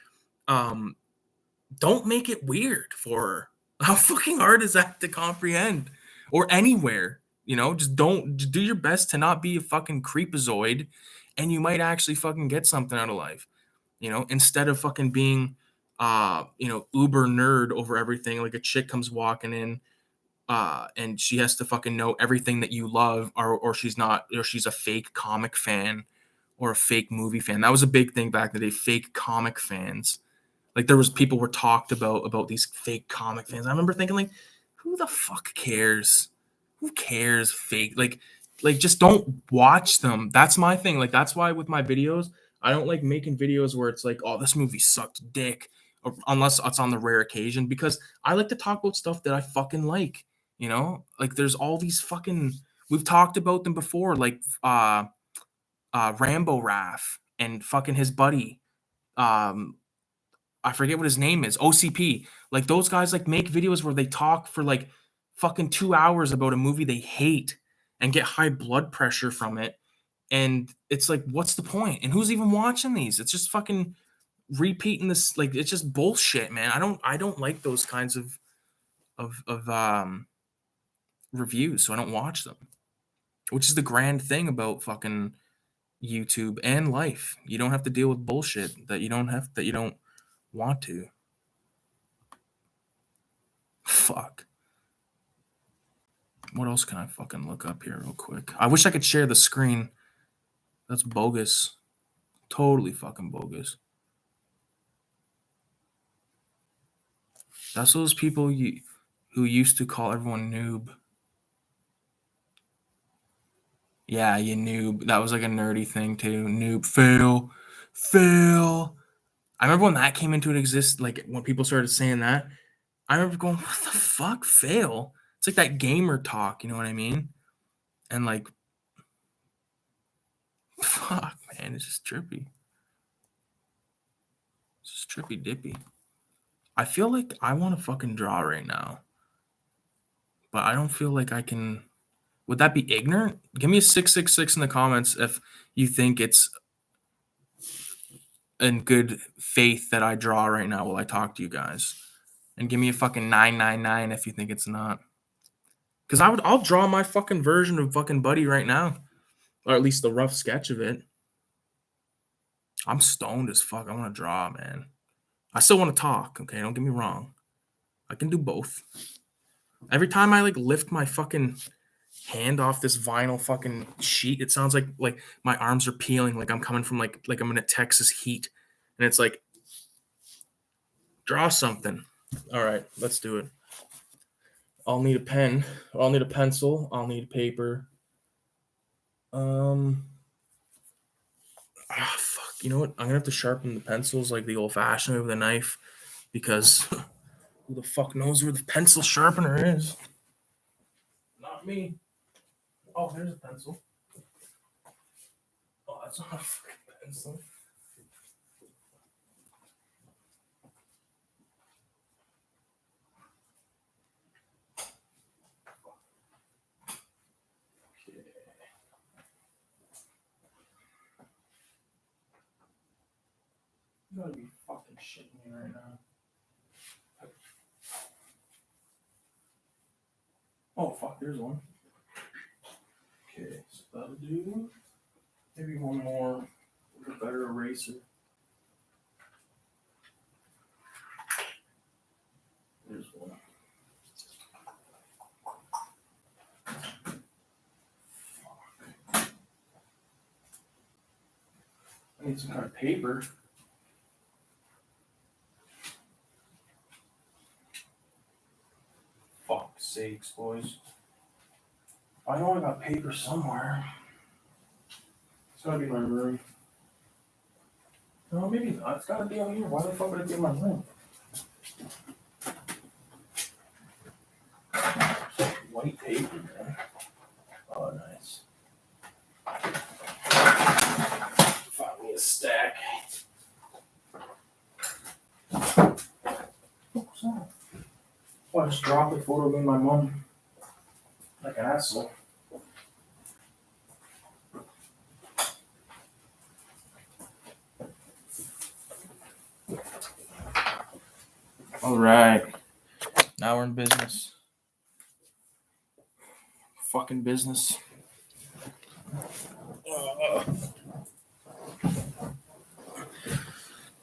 don't make it weird for her. How fucking hard is that to comprehend? Or anywhere, you know, just do your best to not be a fucking creepazoid, and you might actually fucking get something out of life, you know, instead of fucking being you know, uber nerd over everything. Like a chick comes walking in, and she has to fucking know everything that you love, or she's not, or she's a fake comic fan or a fake movie fan. That was a big thing back in the day, fake comic fans. Like there was people were talked about these fake comic fans. I remember thinking like, who the fuck cares? Who cares? Fake, like just don't watch them. That's my thing. Like that's why with my videos, I don't like making videos where it's like, oh, this movie sucked dick, or, unless it's on the rare occasion, because I like to talk about stuff that I fucking like. You know, like there's all these fucking, we've talked about them before, like Rambo Raff and fucking his buddy. Um, I forget what his name is. OCP. Like those guys like make videos where they talk for like fucking 2 hours about a movie they hate and get high blood pressure from it. And it's like, what's the point? And who's even watching these? It's just fucking repeating this. Like it's just bullshit, man. I don't like those kinds of reviews, so I don't watch them. Which is the grand thing about fucking YouTube and life. You don't have to deal with bullshit that you don't want to. Fuck. What else can I fucking look up here real quick? I wish I could share the screen. That's bogus. Totally fucking bogus. That's those people who used to call everyone noob. Yeah, you noob. That was like a nerdy thing too. Noob, fail, fail. I remember when that came into existence, like when people started saying that, I remember going, what the fuck, fail? It's like that gamer talk, you know what I mean? And like, fuck, man, it's just trippy. It's just trippy dippy. I feel like I want to fucking draw right now, but I don't feel like I can. Would that be ignorant? Give me a 666 in the comments if you think it's in good faith that I draw right now while I talk to you guys. And give me a fucking 999 if you think it's not. Because I'll draw my fucking version of fucking Buddy right now. Or at least the rough sketch of it. I'm stoned as fuck. I want to draw, man. I still want to talk, okay? Don't get me wrong. I can do both. Every time I like lift my fucking hand off this vinyl fucking sheet, it sounds like my arms are peeling, like I'm coming from like I'm in a Texas heat. And it's like, draw something. All right, let's do it. I'll need a pen. I'll need a pencil. I'll need paper. Fuck. You know what? I'm gonna have to sharpen the pencils like the old-fashioned way with a knife, because who the fuck knows where the pencil sharpener is? Not me. Oh, there's a pencil. Oh, that's not a fucking pencil. You gotta be fucking shitting me right now. Oh, fuck, there's one. Okay, so that'll do. Maybe one more with a better eraser. There's one. I need some kind of paper. Fuck's sakes, boys. I know I got paper somewhere. It's gotta be in my room. No, maybe not. It's gotta be out here. Why the fuck would it be in my room? White paper, man. Oh, nice. Find me a stack. What's that? Oh, I just dropped a photo of me and my mom. Like an asshole. All right. Now we're in business. Fucking business.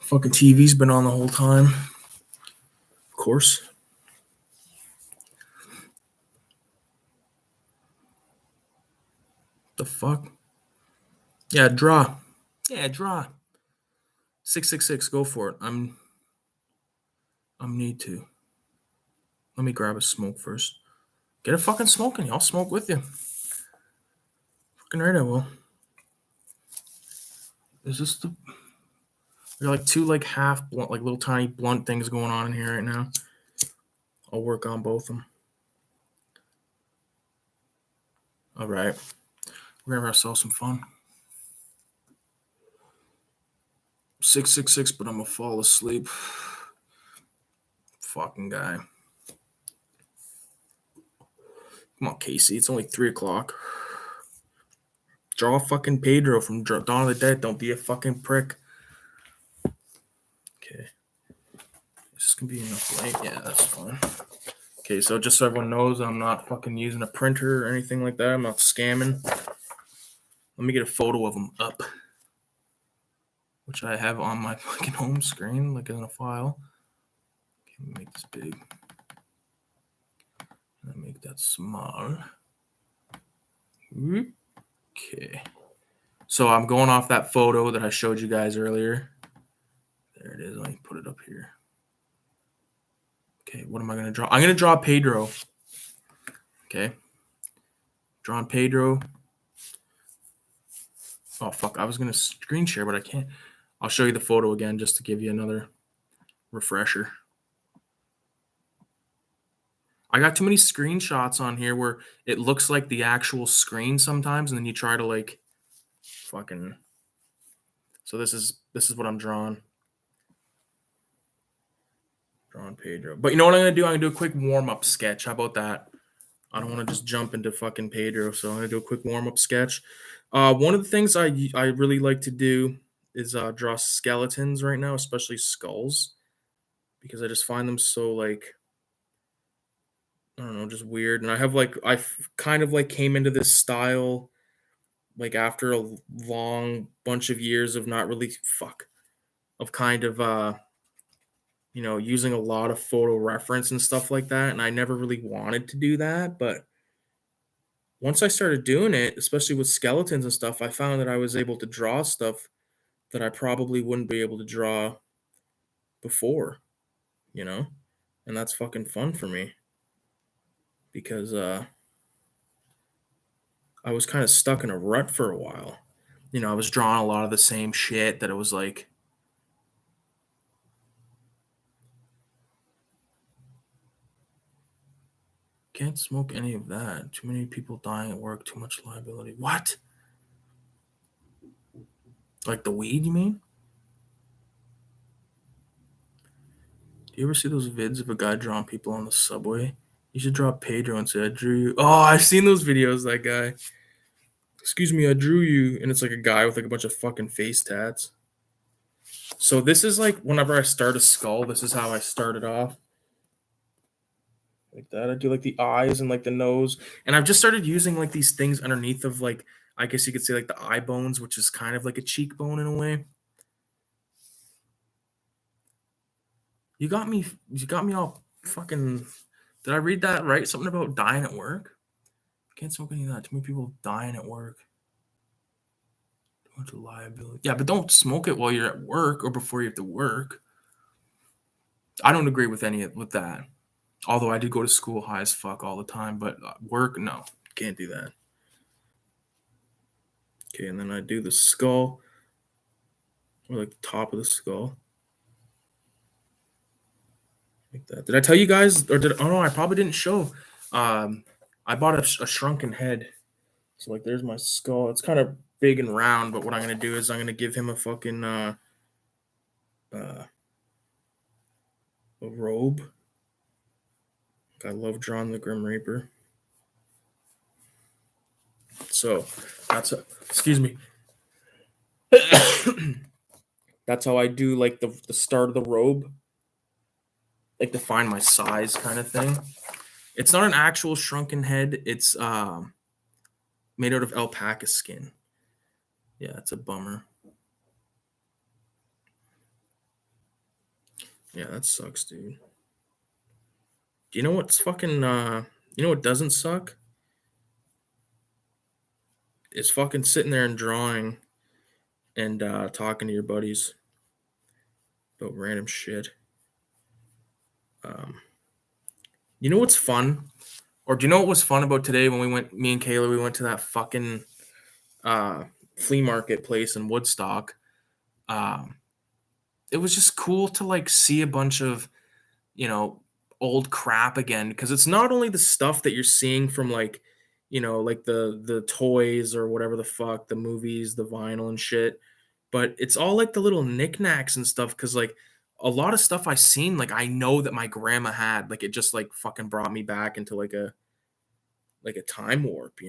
Fucking TV's been on the whole time. Of course. The fuck? Yeah, draw. Yeah, draw. 666, go for it. I'm need to. Let me grab a smoke first. Get a fucking smoking. I'll smoke with you. Fucking right I will. Is this the... I got like two like half blunt, like little tiny blunt things going on in here right now. I'll work on both of them. All right. We're gonna have ourselves some fun. 666, but I'm gonna fall asleep. Fucking guy. Come on, Casey. It's only 3 o'clock. Draw fucking Pedro from Dawn of the Dead. Don't be a fucking prick. Okay. Is this gonna be enough light? Yeah, that's fine. Okay, so just so everyone knows, I'm not fucking using a printer or anything like that. I'm not scamming. Let me get a photo of them up, which I have on my fucking home screen, like in a file. Okay, let me make this big. Let me make that small. Okay. So I'm going off that photo that I showed you guys earlier. There it is. Let me put it up here. Okay, what am I going to draw? I'm going to draw Pedro. Okay. Drawing Pedro. Oh, fuck. I was going to screen share, but I can't. I'll show you the photo again just to give you another refresher. I got too many screenshots on here where it looks like the actual screen sometimes, and then you try to like fucking. So this is what I'm drawing. Drawing Pedro. But you know what I'm gonna do? I'm gonna do a quick warm-up sketch. How about that? I don't want to just jump into fucking Pedro, so I'm gonna do a quick warm-up sketch. One of the things I really like to do is draw skeletons right now, especially skulls, because I just find them so like, I don't know, just weird. And I have like kind of like came into this style like after a long bunch of years of not really of kind of using a lot of photo reference and stuff like that. And I never really wanted to do that, but once I started doing it, especially with skeletons and stuff, I found that I was able to draw stuff that I probably wouldn't be able to draw before, you know? And that's fucking fun for me because I was kind of stuck in a rut for a while. I was drawing a lot of the same shit that it was like, can't smoke any of that. Too many people dying at work, too much liability. What? Like the weed, you mean? Do you ever see those vids of a guy drawing people on the subway? You should draw Pedro and say, I drew you. Oh, I've seen those videos, that guy. Excuse me, I drew you. And it's like a guy with like a bunch of fucking face tats. So this is like whenever I start a skull, this is how I started off. Like that. I do like the eyes and like the nose. And I've just started using like these things underneath of like, I guess you could say like the eye bones, which is kind of like a cheekbone in a way. You got me all fucking. Did I read that right? Something about dying at work? Can't smoke any of that. Too many people dying at work. Too much liability. Yeah, but don't smoke it while you're at work or before you have to work. I don't agree with with that. Although I do go to school high as fuck all the time, but work, no, can't do that. Okay, and then I do the skull, or like the top of the skull, like that. Did I tell you guys, or oh no, I probably didn't show. I bought a shrunken head, so like there's my skull. It's kind of big and round, but what I'm gonna do is I'm gonna give him a fucking a robe. I love drawing the Grim Reaper. So excuse me. That's how I do like the start of the robe. Like to find my size kind of thing. It's not an actual shrunken head. It's made out of alpaca skin. Yeah, it's a bummer. Yeah, that sucks, dude. Do you know what's fucking you know what doesn't suck? It's fucking sitting there and drawing and talking to your buddies about random shit. You know what's fun? Or do you know what was fun about today when me and Kayla, we went to that fucking flea market place in Woodstock? It was just cool to like see a bunch of, old crap again, because it's not only the stuff that you're seeing from like, like the toys or whatever the fuck, the movies, the vinyl and shit, but it's all like the little knickknacks and stuff, because like a lot of stuff I seen, like I know that my grandma had, like it just like fucking brought me back into like a time warp,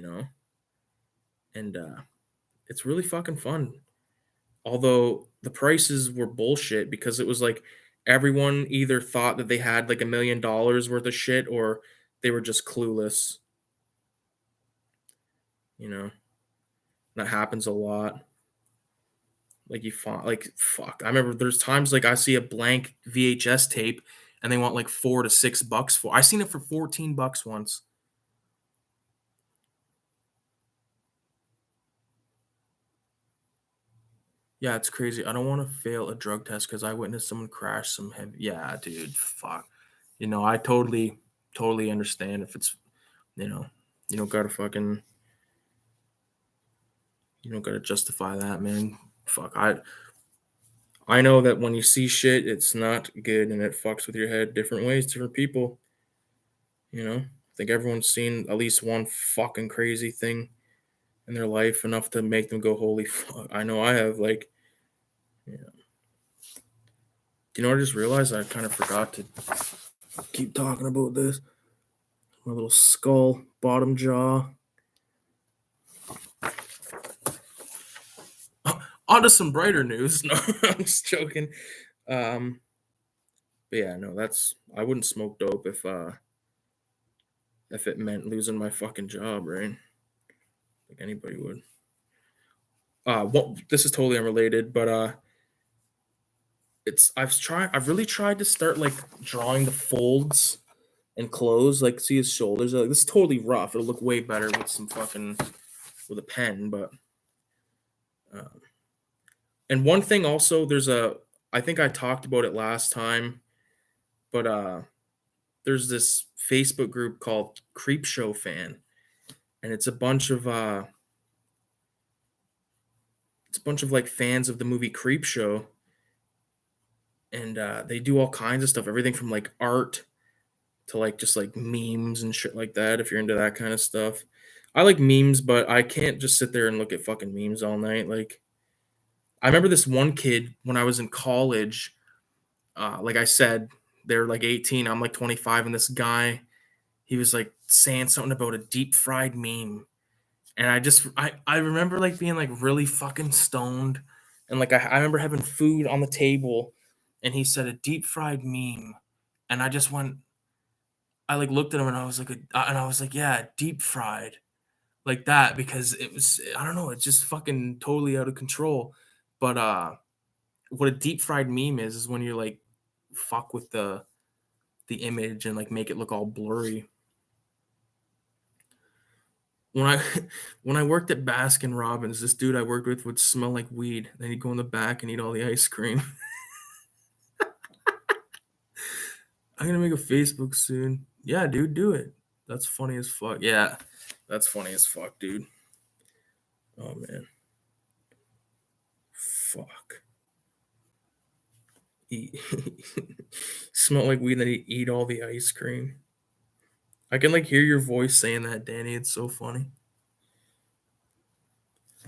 and it's really fucking fun. Although the prices were bullshit, because it was like everyone either thought that they had like $1 million worth of shit, or they were just clueless. That happens a lot. Like you find, like, fuck. I remember there's times like I see a blank VHS tape and they want like $4 to $6 for. I seen it for $14 once. Yeah, it's crazy. I don't want to fail a drug test because I witnessed someone crash some heavy. Yeah, dude, fuck. I totally understand if it's, you don't gotta fucking. You don't gotta justify that, man. Fuck, I know that when you see shit, it's not good and it fucks with your head different ways, different people. You know, I think everyone's seen at least one fucking crazy thing in their life enough to make them go, "Holy fuck!" I know I have. Like, yeah. Do you know what I just realized? I kind of forgot to keep talking about this. My little skull, bottom jaw. On to some brighter news. No, I'm just joking. But yeah, no, I wouldn't smoke dope if it meant losing my fucking job, right? Like anybody would. Well, this is totally unrelated, but I've really tried to start like drawing the folds and clothes, like see his shoulders. Like, this is totally rough. It'll look way better with some fucking with a pen, but and one thing also, I think I talked about it last time, but there's this Facebook group called Creepshow Fan, and it's a bunch of like fans of the movie Creepshow, and they do all kinds of stuff, everything from like art to like just like memes and shit like that. If you're into that kind of stuff, I like memes, but I can't just sit there and look at fucking memes all night. Like, I remember this one kid when I was in college. Like I said, they're like 18. I'm like 25, and this guy, he was like saying something about a deep fried meme, and I remember like being like really fucking stoned, and like I remember having food on the table, and he said a deep fried meme, and I like looked at him and I was like, yeah, deep fried, like that, because it was, I don't know, it's just fucking totally out of control. But what a deep fried meme is when you like fuck with the image and like make it look all blurry. When I when I worked at Baskin Robbins, this dude I worked with would smell like weed. Then he'd go in the back and eat all the ice cream. I'm gonna make a Facebook soon. Yeah, dude, do it. That's funny as fuck. Yeah, that's funny as fuck, dude. Oh man, fuck. Eat. Smell like weed, then he'd eat all the ice cream. I can like hear your voice saying that, Danny. It's so funny.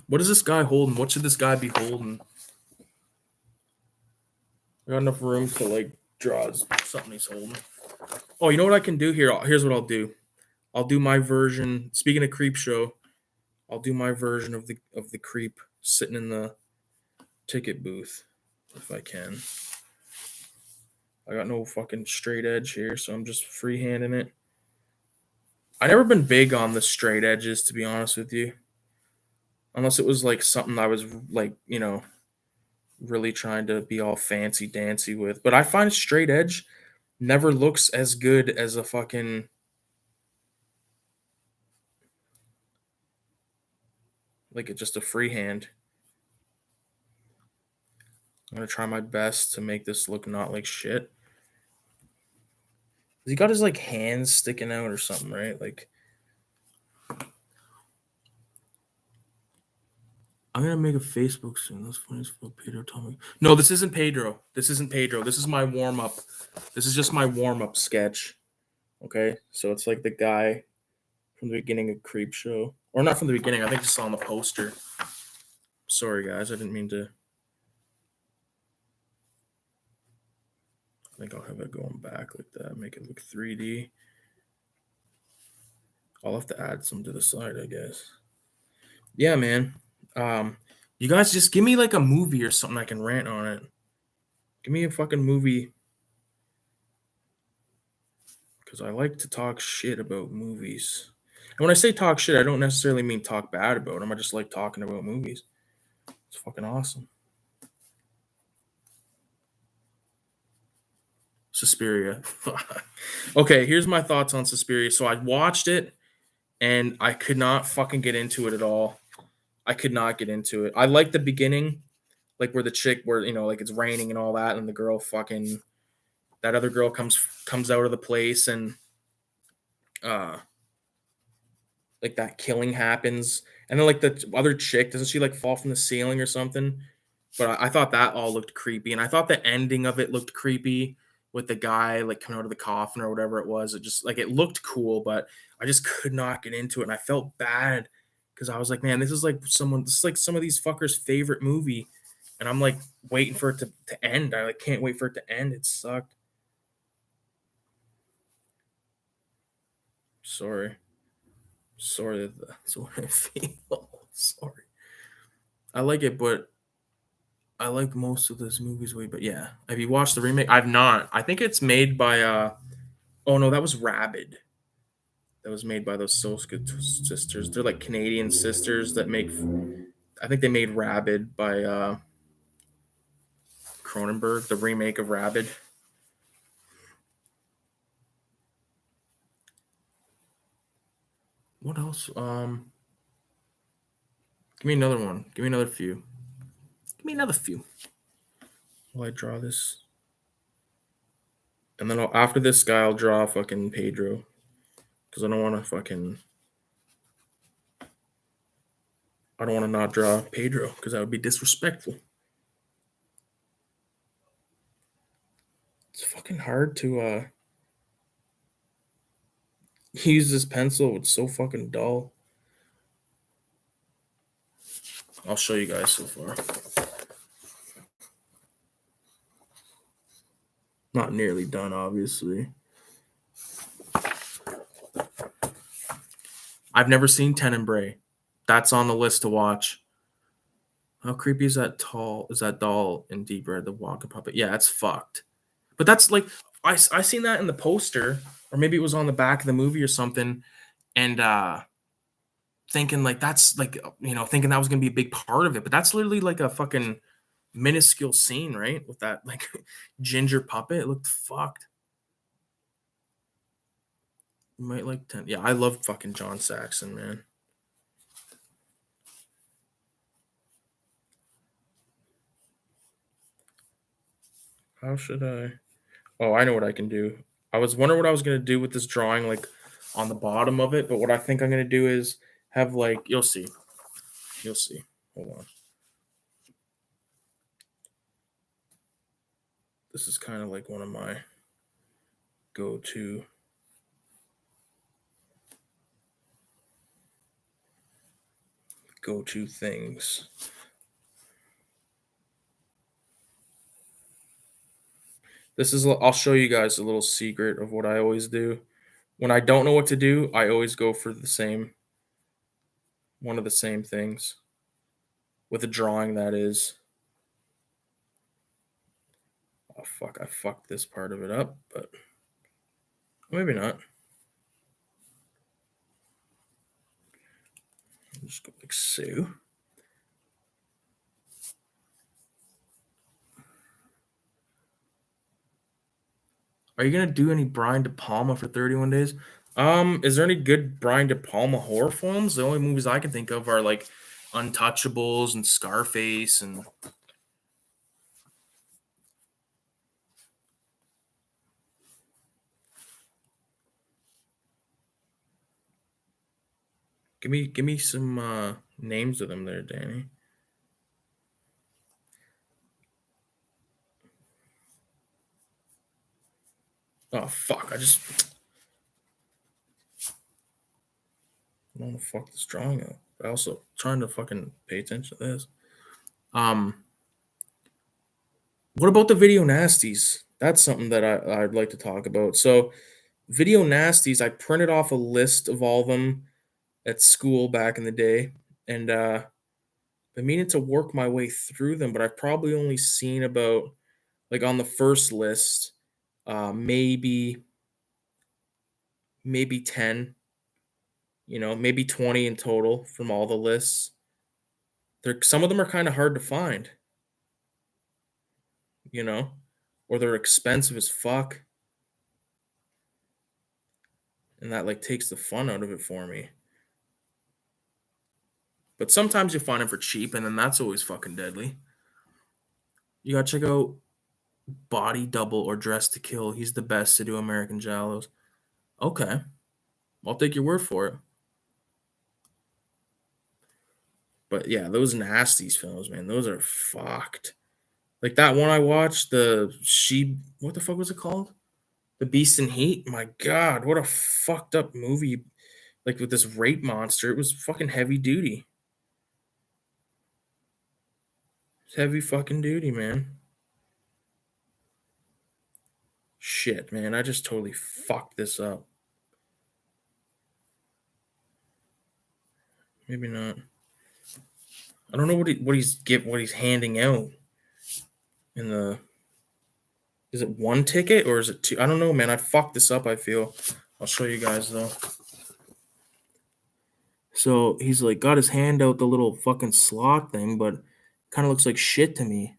What is this guy holding? What should this guy be holding? I got enough room to like draw something he's holding. Oh, you know what I can do here? Here's what I'll do. I'll do my version. Speaking of creep show, I'll do my version of the creep sitting in the ticket booth if I can. I got no fucking straight edge here, so I'm just freehanding it. I never been big on the straight edges, to be honest with you. Unless it was like something I was like, really trying to be all fancy dancy with. But I find straight edge never looks as good as a fucking like it's just a freehand. I'm gonna try my best to make this look not like shit. He got his like hands sticking out or something, right? Like, I'm gonna make a Facebook soon. That's funny as fuck. Pedro told me. No, this isn't Pedro. This isn't Pedro. This is my warm up. This is just my warm up sketch. Okay, so it's like the guy from the beginning of Creep Show, or not from the beginning. I think it's on the poster. Sorry, guys. I didn't mean to. I think I'll have it going back like that. Make it look 3D. I'll have to add some to the side, I guess. Yeah, man. You guys just give me like a movie or something I can rant on it. Give me a fucking movie. Because I like to talk shit about movies. And when I say talk shit, I don't necessarily mean talk bad about them. I just like talking about movies. It's fucking awesome. Suspiria. Okay, here's my thoughts on Suspiria. So I watched it and I could not fucking get into it at all. I could not get into it. I like the beginning, like where the chick, where like it's raining and all that, and the girl fucking, that other girl comes out of the place, and like that killing happens, and then like the other chick, doesn't she like fall from the ceiling or something? But I thought that all looked creepy, and I thought the ending of it looked creepy with the guy like coming out of the coffin or whatever it was. It just like it looked cool, but I just could not get into it, and I felt bad because I was like, man, this is like some of these fuckers' favorite movie, and I'm like waiting for it to end. I like can't wait for it to end. It sucked. Sorry. That's what I feel. Sorry. I like it, but I like most of this movie's way. But yeah, have you watched the remake? I've not. I think it's made by oh no, that was Rabid. That was made by those Soska sisters. They're like Canadian sisters that make. I think they made Rabid by Cronenberg, the remake of Rabid. What else? Give me another one. Give me another few. Give me another few. Will I draw this? And then after this guy, I'll draw fucking Pedro. Because I don't want to fucking. I don't want to not draw Pedro because that would be disrespectful. It's fucking hard to use this pencil. It's so fucking dull. I'll show you guys so far. Not nearly done, obviously. I've never seen Tenebrae. That's on the list to watch. How creepy is that doll in Deep Red, the walking puppet? Yeah, it's fucked. But that's like I seen that in the poster, or maybe it was on the back of the movie or something, and thinking like that's like thinking that was gonna be a big part of it. But that's literally like a fucking minuscule scene, right? With that like ginger puppet. It looked fucked. You might like 10. Yeah, I love fucking John Saxon, man. How should I? Oh, I know what I can do. I was wondering what I was gonna do with this drawing, like on the bottom of it. But what I think I'm gonna do is have like you'll see. You'll see. Hold on. This is kind of like one of my go-to. Go-to things. This is I'll show you guys a little secret of what I always do. When I don't know what to do, I always go for one of the same things. With a drawing, that is. Oh fuck, I fucked this part of it up, but maybe not. I'll just go like so. Are you gonna do any Brian De Palma for 31 days? Is there any good Brian De Palma horror films? The only movies I can think of are like Untouchables and Scarface and give me some names of them there, Danny. Oh fuck! I don't want to fuck this drawing up. I also trying to fucking pay attention to this. What about the video nasties? That's something that I'd like to talk about. So, video nasties, I printed off a list of all of them at school back in the day, and been meaning to work my way through them, but I've probably only seen about like on the first list, maybe 10, maybe 20 in total from all the lists. Some of them are kind of hard to find, you know, or they're expensive as fuck. And that like takes the fun out of it for me. But sometimes you find them for cheap, and then that's always fucking deadly. You gotta check out Body Double or Dress to Kill. He's the best to do American Giallos. Okay. I'll take your word for it. But yeah, those Nasties films, man, those are fucked. Like that one I watched, what the fuck was it called? The Beast in Heat. My God, what a fucked up movie. Like with this rape monster, it was fucking heavy duty. It's heavy fucking duty, man. Shit, man, I just totally fucked this up. Maybe not. I don't know what he's handing out in the. Is it one ticket or is it two? I don't know, man. I fucked this up, I feel. I'll show you guys though. So he's like got his hand out the little fucking slot thing, but kind of looks like shit to me.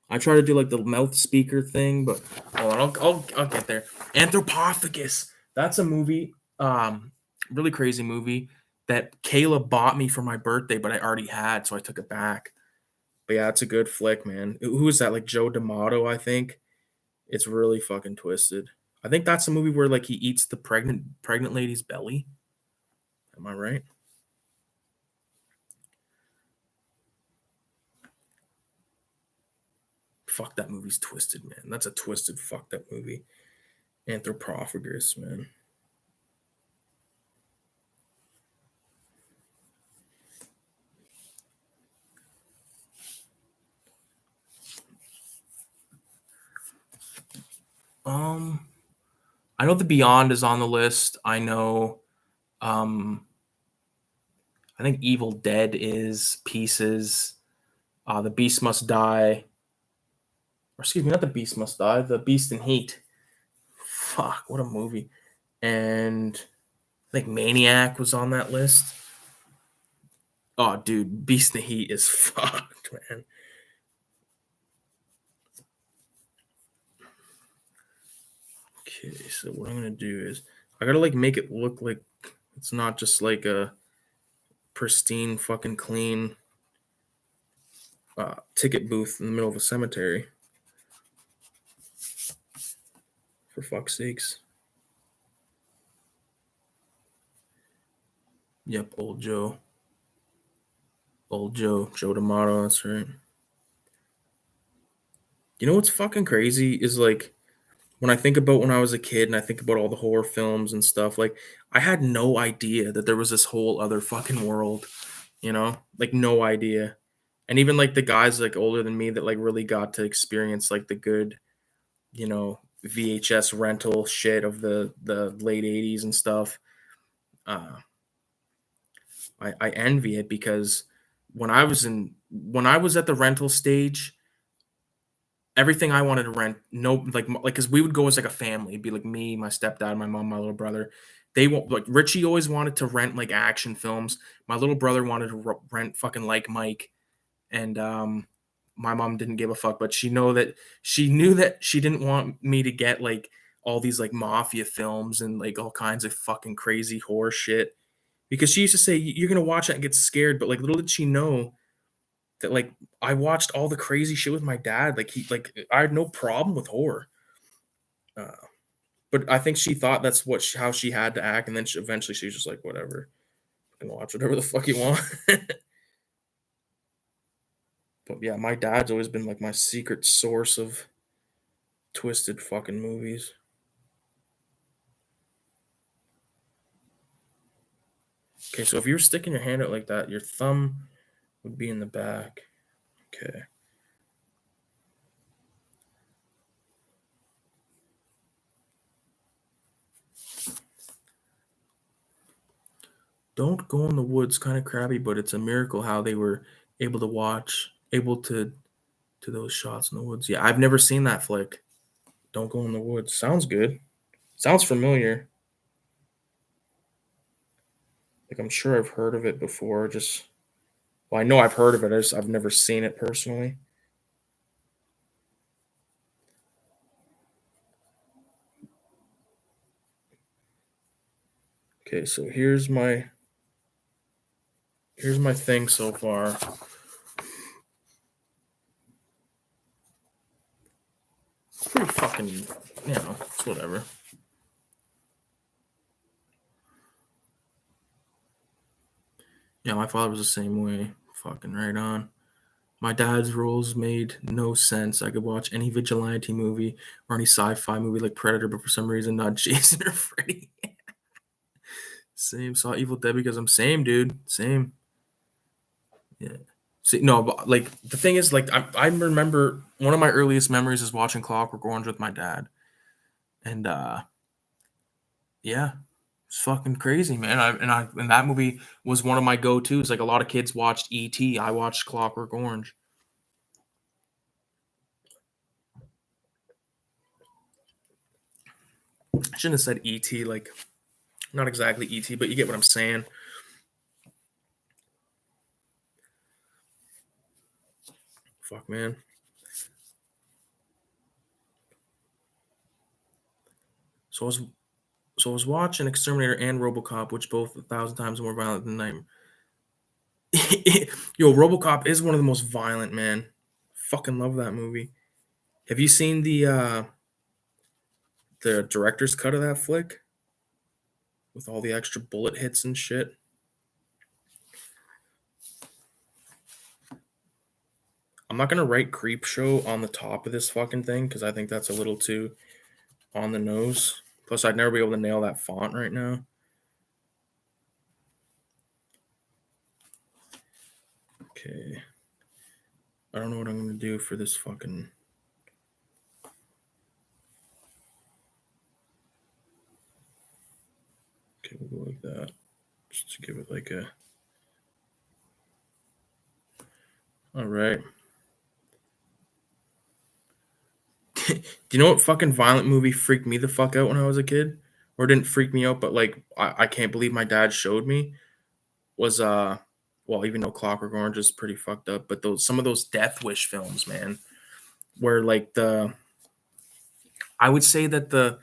I try to do like the mouth speaker thing, but hold on, I'll get there. Anthropophagus. That's a movie, really crazy movie that Kayla bought me for my birthday, but I already had, so I took it back. But yeah, it's a good flick, man. Who is that? Like Joe D'Amato, I think. It's really fucking twisted. I think that's a movie where like he eats the pregnant lady's belly. Am I right? Fuck, that movie's twisted, man. That's a twisted, fucked up movie. Anthropophagus, man. I know The Beyond is on the list. I know, I think Evil Dead is Pieces. The Beast Must Die. Or excuse me, not The Beast Must Die. The Beast in Heat. Fuck, what a movie. And I think Maniac was on that list. Oh, dude, Beast in the Heat is fucked, man. Okay, so what I'm gonna do is I gotta like make it look like it's not just like a pristine, fucking clean ticket booth in the middle of a cemetery. For fuck's sakes. Yep, old Joe. Joe D'Amato, that's right. You know what's fucking crazy is like when I think about when I was a kid and I think about all the horror films and stuff, like I had no idea that there was this whole other fucking world, you know? Like no idea. And even like the guys like older than me that like really got to experience like the good, you know, VHS rental shit of the late 80s and stuff. I envy it because when I was at the rental stage, everything I wanted to rent, no, like, because we would go as like a family. It'd be like me, my stepdad, my mom, my little brother. They won't like Richie always wanted to rent like action films. My little brother wanted to rent fucking Like Mike, and my mom didn't give a fuck. But she knew that she didn't want me to get like all these like mafia films and like all kinds of fucking crazy horror shit. Because she used to say you're gonna watch it and get scared, but like little did she know that like I watched all the crazy shit with my dad. I had no problem with horror, uh, but I think she thought that's how she had to act, and then eventually she was just like, whatever, you can watch whatever the fuck you want. But yeah, my dad's always been like my secret source of twisted fucking movies. Okay, so if you were sticking your hand out like that, your thumb would be in the back. Okay. Don't Go in the Woods, kind of crabby, but it's a miracle how they were able to those shots in the woods. Yeah, I've never seen that flick. Don't Go in the Woods. Sounds good. Sounds familiar. Like I'm sure I've heard of it before. I know I've heard of it. I've never seen it personally. Okay, so here's my thing so far. It's pretty fucking, it's whatever. Yeah, my father was the same way. Fucking right on. My dad's roles made no sense. I could watch any vigilante movie or any sci-fi movie like Predator, but for some reason not Jason or Freddy. Same. Saw Evil Dead because I'm same, dude. Same. Yeah. See, no, but like the thing is, like I remember one of my earliest memories is watching Clockwork Orange with my dad, and yeah, it's fucking crazy, man. And that movie was one of my go-tos. Like a lot of kids watched E.T. I watched Clockwork Orange. I shouldn't have said E.T. Like not exactly E.T., but you get what I'm saying. Fuck, man. So I was watching Exterminator and RoboCop, which both 1,000 times more violent than Nightmare. Yo, RoboCop is one of the most violent, man. Fucking love that movie. Have you seen the director's cut of that flick with all the extra bullet hits and shit? I'm not gonna write creep show on the top of this fucking thing because I think that's a little too on the nose. Plus, I'd never be able to nail that font right now. Okay. I don't know what I'm gonna do for this fucking. Okay, we'll go like that. Just to give it like a. All right. Do you know what fucking violent movie freaked me the fuck out when I was a kid? Or didn't freak me out, but like I can't believe my dad showed me was well, even though Clockwork Orange is pretty fucked up, but some of those Death Wish films, man, where like I would say that the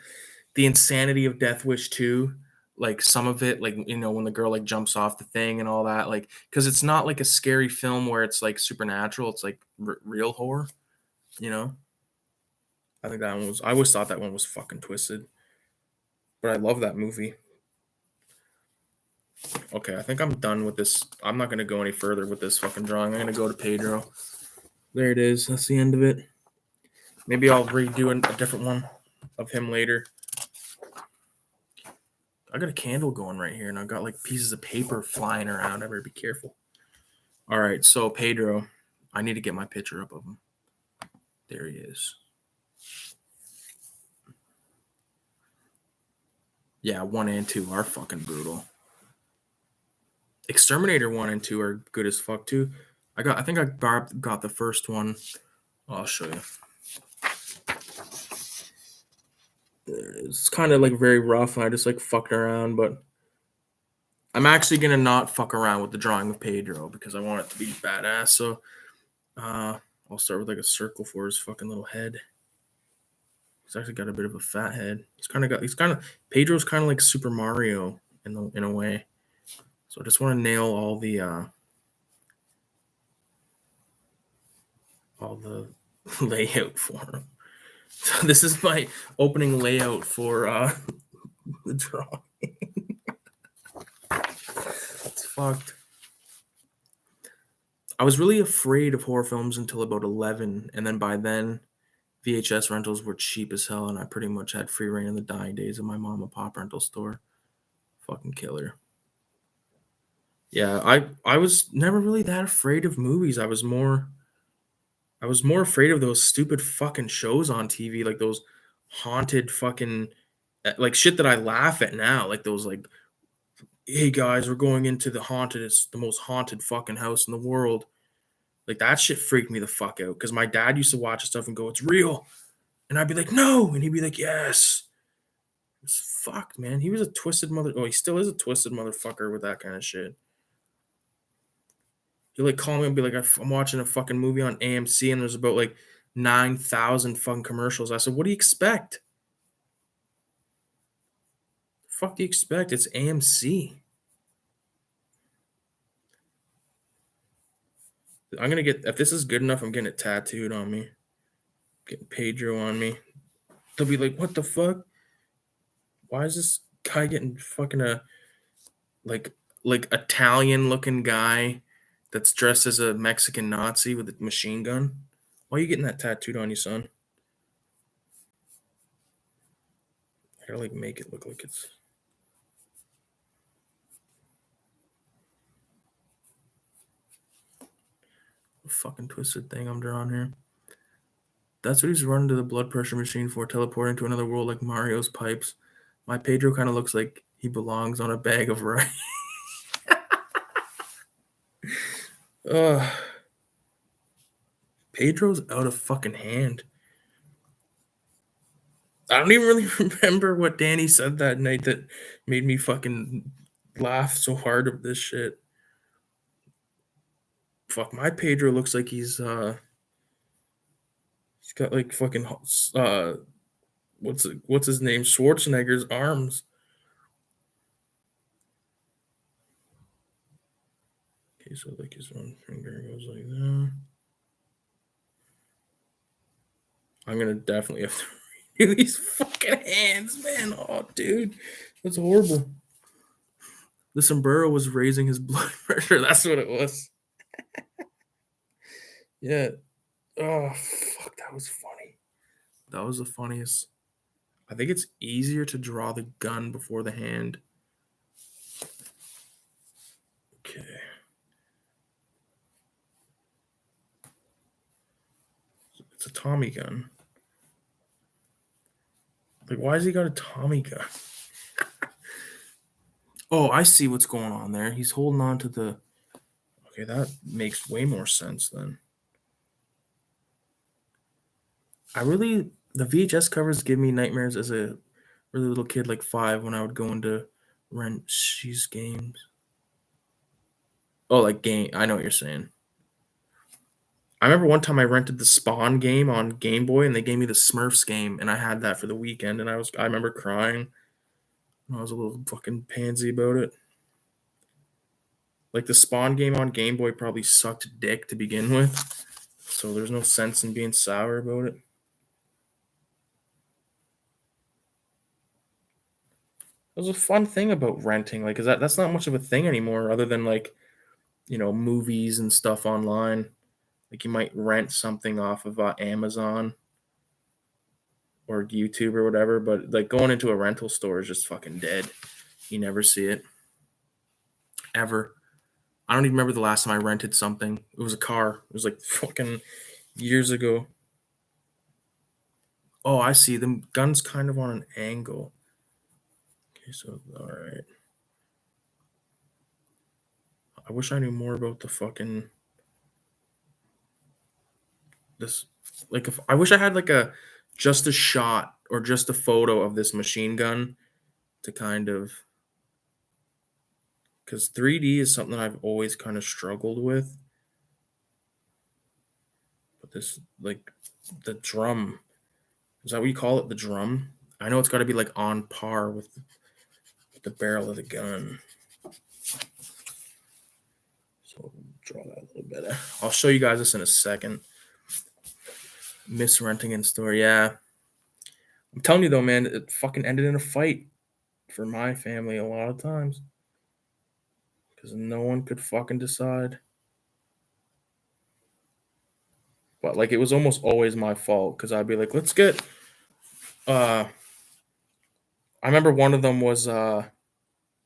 insanity of Death Wish 2, like some of it, like when the girl like jumps off the thing and all that, like because it's not like a scary film where it's like supernatural, it's like real horror, you know. I think that one was. I always thought that one was fucking twisted, but I love that movie. Okay, I think I'm done with this. I'm not gonna go any further with this fucking drawing. I'm gonna go to Pedro. There it is. That's the end of it. Maybe I'll redo a different one of him later. I got a candle going right here, and I've got like pieces of paper flying around. I better be careful. All right, so Pedro, I need to get my picture up of him. There he is. Yeah, 1 and 2 are fucking brutal. Exterminator 1 and 2 are good as fuck too. I think I got the first one. I'll show you. There it is. It's kind of like very rough, and I just like fucking around, but I'm actually gonna not fuck around with the drawing of Pedro because I want it to be badass. So I'll start with like a circle for his fucking little head. He's actually got a bit of a fat head. Pedro's kind of like Super Mario in a way. So I just want to nail all the layout for him. So this is my opening layout for the drawing. It's fucked. I was really afraid of horror films until about 11, and then by then VHS rentals were cheap as hell, and I pretty much had free reign in the dying days of my mom and pop rental store. Fucking killer. Yeah, I was never really that afraid of movies. I was more afraid of those stupid fucking shows on TV, like those haunted fucking like shit that I laugh at now, like those like, hey guys, we're going into it's the most haunted fucking house in the world. Like that shit freaked me the fuck out because my dad used to watch stuff and go, it's real. And I'd be like, no. And he'd be like, yes. It's fucked, man. He was a twisted mother. Oh, he still is a twisted motherfucker with that kind of shit. He'll like call me and be like, I'm watching a fucking movie on AMC and there's about like 9,000 fucking commercials. I said, what do you expect? The fuck do you expect? It's AMC. I'm gonna get, if this is good enough, I'm getting it tattooed on me. Getting Pedro on me. They'll be like, what the fuck? Why is this guy getting fucking like like Italian looking guy that's dressed as a Mexican Nazi with a machine gun. Why are you getting that tattooed on you, son? I gotta like make it look like it's a fucking twisted thing I'm drawing here. That's what he's running to the blood pressure machine for, teleporting to another world like Mario's pipes. My Pedro kind of looks like he belongs on a bag of rice. Pedro's out of fucking hand. I don't even really remember what Danny said that night that made me fucking laugh so hard of this shit. Fuck, my Pedro looks like he's got like fucking what's his name? Schwarzenegger's arms. Okay, so like his one finger goes like that. I'm gonna definitely have to redo these fucking hands, man. Oh, dude, that's horrible. The sombrero was raising his blood pressure. That's what it was. Yeah. Oh, fuck, that was funny. That was the funniest. I think it's easier to draw the gun before the hand. Okay. It's a Tommy gun. Like, why has he got a Tommy gun? Oh, I see what's going on there. He's holding on to the... Okay, that makes way more sense then. The VHS covers give me nightmares as a really little kid, like 5, when I would go into rent these games. Oh, like game. I know what you're saying. I remember one time I rented the Spawn game on Game Boy, and they gave me the Smurfs game, and I had that for the weekend, and I remember crying. I was a little fucking pansy about it. Like the Spawn game on Game Boy probably sucked dick to begin with, so there's no sense in being sour about it. It was a fun thing about renting, like, 'cause that's not much of a thing anymore, other than like, movies and stuff online. Like you might rent something off of Amazon or YouTube or whatever, but like going into a rental store is just fucking dead. You never see it ever. I don't even remember the last time I rented something. It was a car. It was like fucking years ago. Oh, I see. The gun's kind of on an angle. Okay, so all right. I wish I knew more about the fucking this. Like, if I wish I had like just a shot or just a photo of this machine gun to kind of, because 3D is something I've always kind of struggled with. But this, like, the drum, is that what you call it? The drum? I know it's got to be like on par with the barrel of the gun. So draw that a little bit. I'll show you guys this in a second. Misrenting in store. Yeah. I'm telling you though, man, it fucking ended in a fight for my family a lot of times. Because no one could fucking decide. But like it was almost always my fault. Because I'd be like, let's get I remember one of them was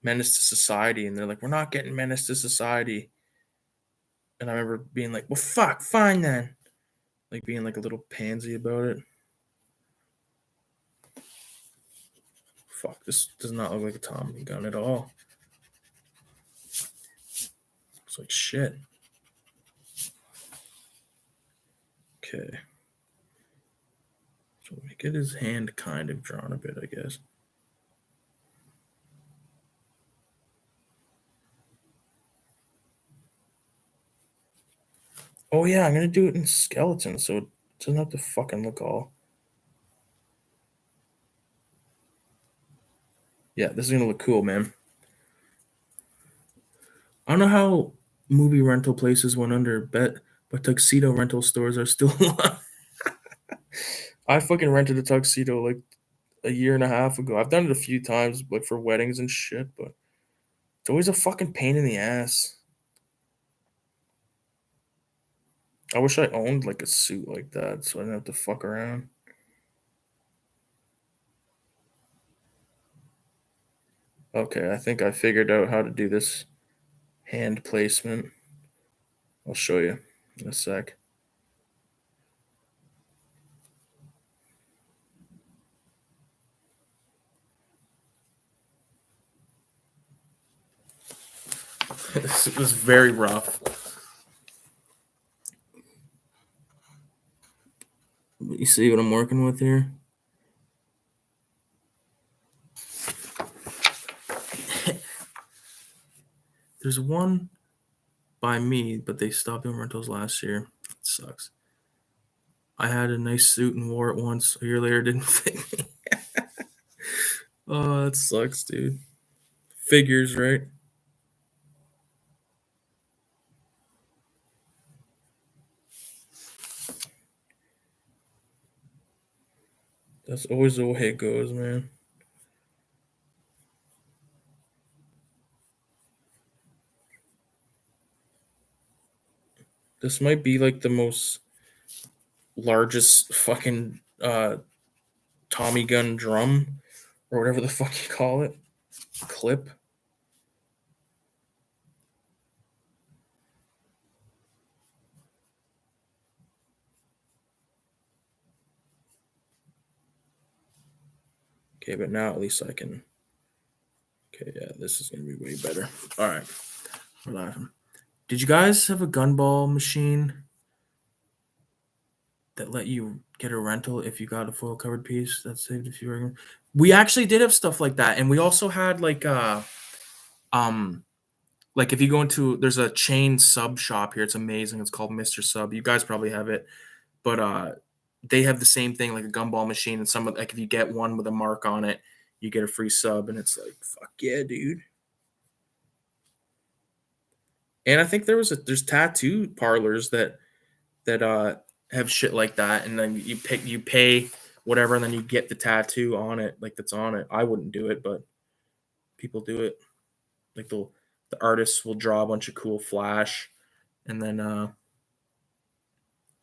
Menace to Society, and they're like, we're not getting Menace to Society. And I remember being like, well, fuck, fine then. Like being like a little pansy about it. Fuck, this does not look like a Tommy gun at all. It's like shit. Okay. So let me get his hand kind of drawn a bit, I guess. Oh yeah, I'm gonna do it in skeleton, so it doesn't have to fucking look all. Yeah, this is gonna look cool, man. I don't know how movie rental places went under, but tuxedo rental stores are still alive. I fucking rented a tuxedo like a year and a half ago. I've done it a few times, like for weddings and shit, but It's always a fucking pain in the ass. I wish I owned like a suit like that so I didn't have to fuck around. Okay, I think I figured out how to do this hand placement. I'll show you in a sec. This was very rough. You see what I'm working with here? There's one by me, but they stopped doing rentals last year. It sucks. I had a nice suit and wore it once. A year later, didn't fit me. Oh, that sucks, dude. Figures, right? That's always the way it goes, man. This might be like the most largest fucking Tommy gun drum or whatever the fuck you call it. Clip. Okay, but now at least I can. Okay, yeah, this is gonna be way better. All right, we're laughing. Did you guys have a gunball machine that let you get a rental if you got a foil covered piece that saved a few were? We actually did have stuff like that, and we also had like if you go into, there's a chain sub shop here. It's amazing. It's called Mr. Sub. You guys probably have it, but they have the same thing, like a gumball machine, and some like if you get one with a mark on it, you get a free sub, and it's like fuck yeah, dude. And I think there's tattoo parlors that have shit like that, and then you pay whatever, and then you get the tattoo on it, like that's on it. I wouldn't do it, but people do it. Like the artists will draw a bunch of cool flash, and then it's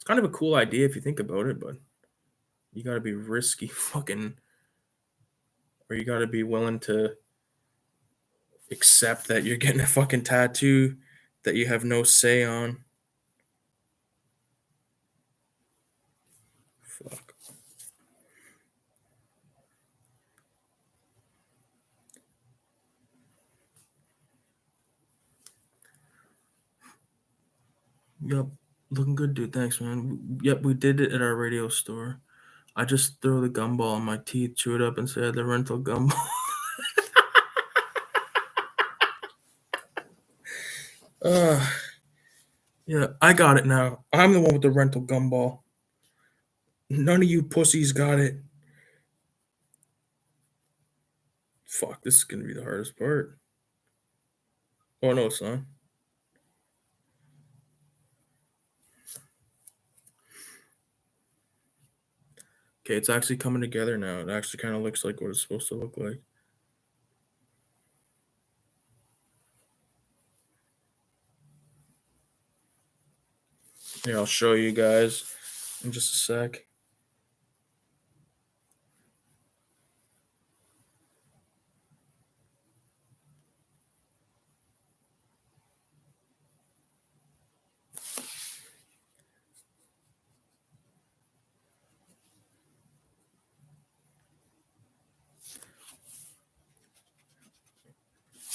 kind of a cool idea if you think about it, but you got to be risky, fucking, or you got to be willing to accept that you're getting a fucking tattoo that you have no say on. Fuck. Yep, looking good, dude. Thanks, man. Yep, we did it at our radio store. I just throw the gumball in my teeth, chew it up, and say the rental gumball. Yeah, I got it now. I'm the one with the rental gumball. None of you pussies got it. Fuck, this is gonna be the hardest part. Oh no, it's not. Okay, it's actually coming together now. It actually kind of looks like what it's supposed to look like. Here, I'll show you guys in just a sec.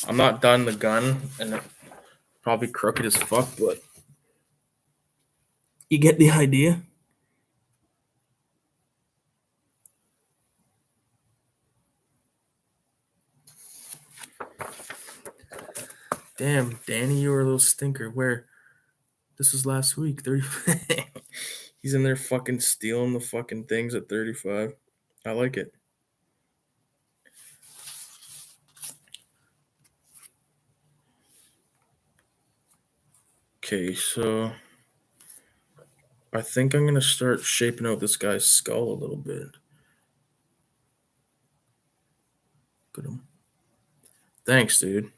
I'm not done the gun, and it's probably crooked as fuck, but you get the idea. Damn, Danny, you were a little stinker. Where? This was last week. 30. He's in there fucking stealing the fucking things at 35. I like it. Okay, so I think I'm gonna start shaping out this guy's skull a little bit. Look at him. Thanks, dude.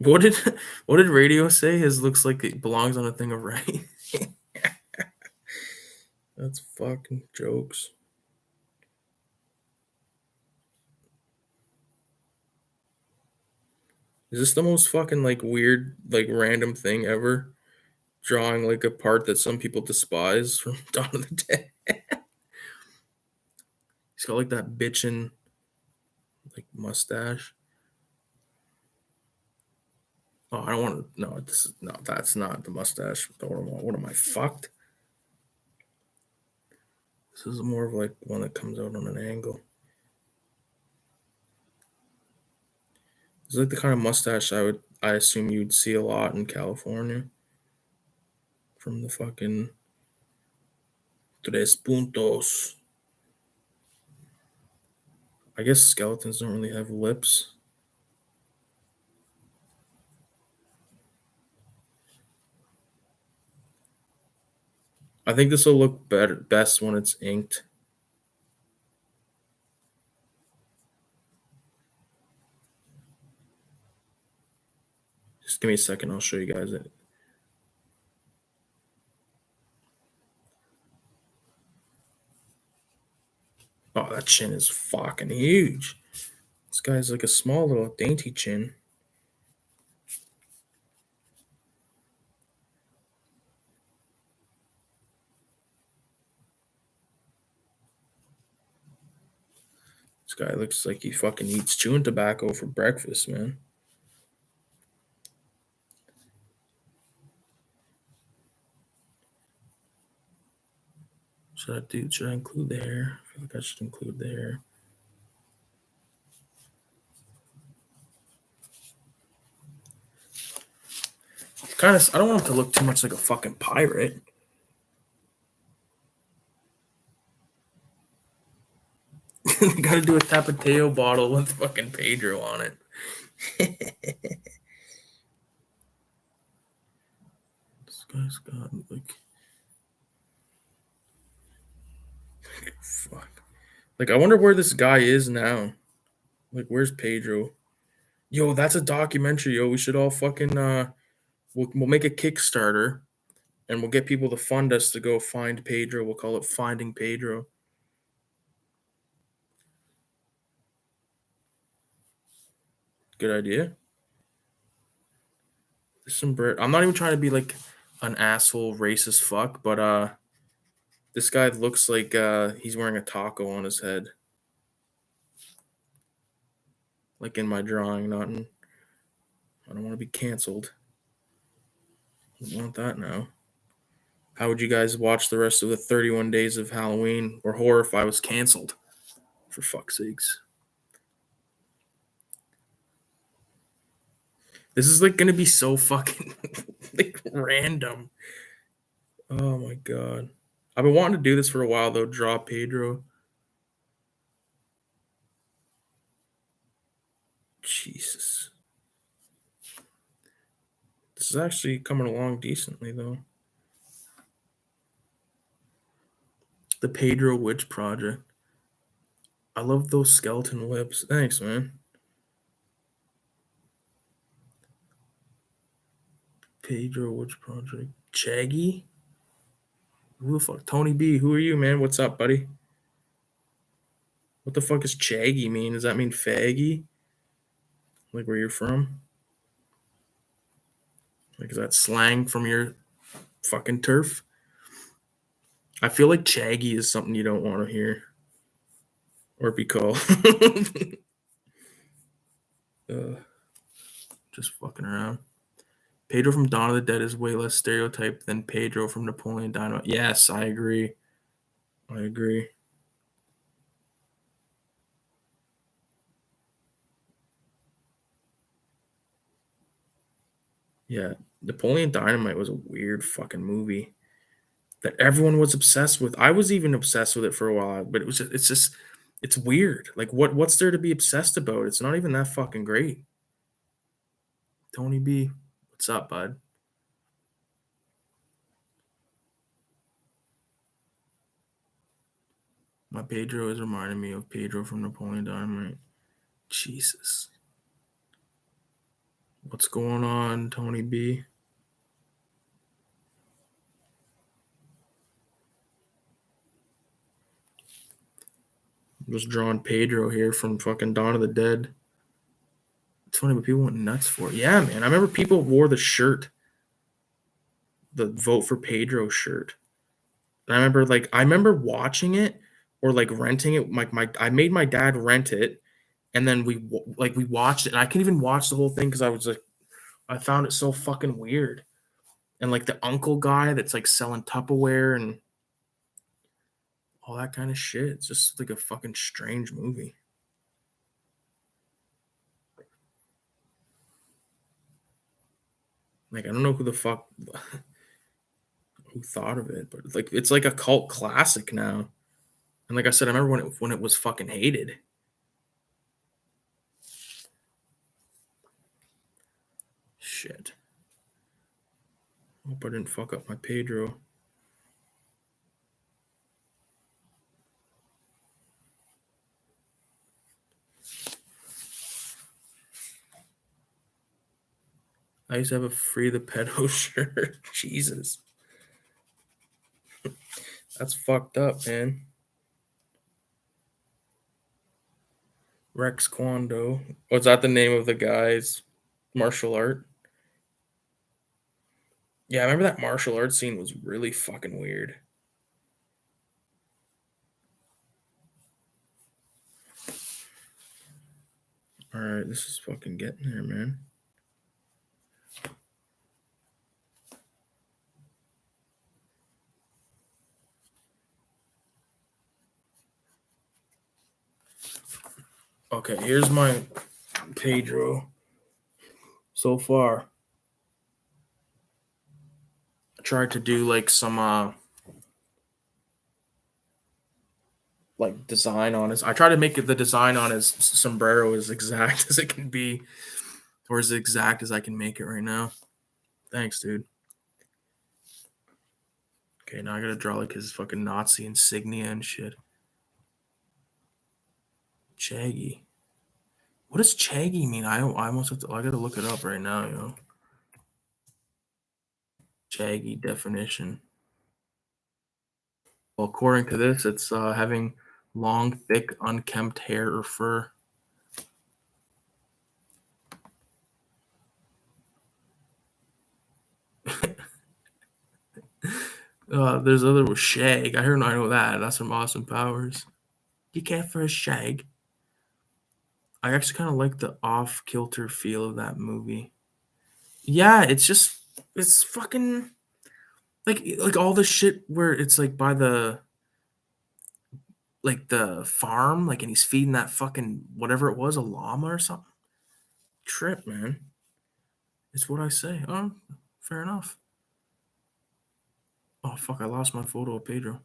What did what did radio say? His looks like it belongs on a thing of rice. That's fucking jokes. Is this the most fucking like weird, like random thing ever? Drawing like a part that some people despise from Dawn of the Dead. He's got like that bitchin' like mustache. Oh, I don't want to. No, this is no. That's not the mustache. What am I fucked? This is more of like one that comes out on an angle. It's like the kind of mustache I assume you'd see a lot in California. From the fucking Tres Puntos. I guess skeletons don't really have lips. I think this will look best when it's inked. Just give me a second, I'll show you guys it. Oh, that chin is fucking huge. This guy's like a small little dainty chin. This guy looks like he fucking eats chewing tobacco for breakfast, man. Should I include the hair? I feel like I should include the hair. I don't want him to look too much like a fucking pirate. Gotta do a Tapateo bottle with fucking Pedro on it. This guy's got like fuck. Like I wonder where this guy is now. Like where's Pedro? Yo, that's a documentary, yo. We should all fucking we'll make a Kickstarter and we'll get people to fund us to go find Pedro. We'll call it Finding Pedro. Good idea. There's some bread. I'm not even trying to be like an asshole racist fuck, but this guy looks like he's wearing a taco on his head. Like in my drawing, not in. I don't want to be canceled. I don't want that now. How would you guys watch the rest of the 31 days of Halloween or horror if I was canceled? For fuck's sakes. This is like gonna be so fucking like random. Oh my god. I've been wanting to do this for a while though, draw Pedro. Jesus. This is actually coming along decently though. The Pedro Witch Project. I love those skeleton lips. Thanks, man. Pedro Witch Project. Chaggy? Who the fuck? Tony B, who are you, man? What's up, buddy? What the fuck does Chaggy mean? Does that mean faggy? Like where you're from? Like is that slang from your fucking turf? I feel like Chaggy is something you don't want to hear or be called. Just fucking around. Pedro from Dawn of the Dead is way less stereotyped than Pedro from Napoleon Dynamite. Yes, I agree. I agree. Yeah, Napoleon Dynamite was a weird fucking movie that everyone was obsessed with. I was even obsessed with it for a while, but it's weird. Like what's there to be obsessed about? It's not even that fucking great. Tony B, what's up, bud? My Pedro is reminding me of Pedro from Napoleon Dynamite. Jesus. What's going on, Tony B? I'm just drawing Pedro here from fucking Dawn of the Dead. It's funny, but people went nuts for it. Yeah, man. I remember people wore the shirt, the Vote for Pedro shirt. And I remember watching it or like renting it. I made my dad rent it, and then we watched it. And I couldn't even watch the whole thing because I was like, I found it so fucking weird. And like the uncle guy that's like selling Tupperware and all that kind of shit. It's just like a fucking strange movie. Like, I don't know who the fuck who thought of it, but like it's like a cult classic now. And like I said, I remember when it was fucking hated. Shit. Hope I didn't fuck up my Pedro. I used to have a Free the Pedo shirt. Jesus. That's fucked up, man. Rex Kwando. Was that the name of the guy's martial art? Yeah, I remember that martial arts scene was really fucking weird. All right, this is fucking getting there, man. Okay, here's my Pedro so far. I tried to do like some like design on his. I try to make the design on his sombrero as exact as it can be, or as exact as I can make it right now. Thanks, dude. Okay, now I gotta draw like his fucking Nazi insignia and shit. Chaggy. What does Chaggy mean? I almost have to. I gotta look it up right now, yo. Chaggy definition. Well, according to this, it's having long, thick, unkempt hair or fur. There's other with shag. I know that. That's from Austin Powers. You care for a shag? I actually kind of like the off-kilter feel of that movie. Yeah, it's fucking like all the shit where it's like by the farm, like, and he's feeding that fucking whatever it was, a llama or something. Trip, man. It's what I say. Oh, fair enough. Oh fuck, I lost my photo of Pedro.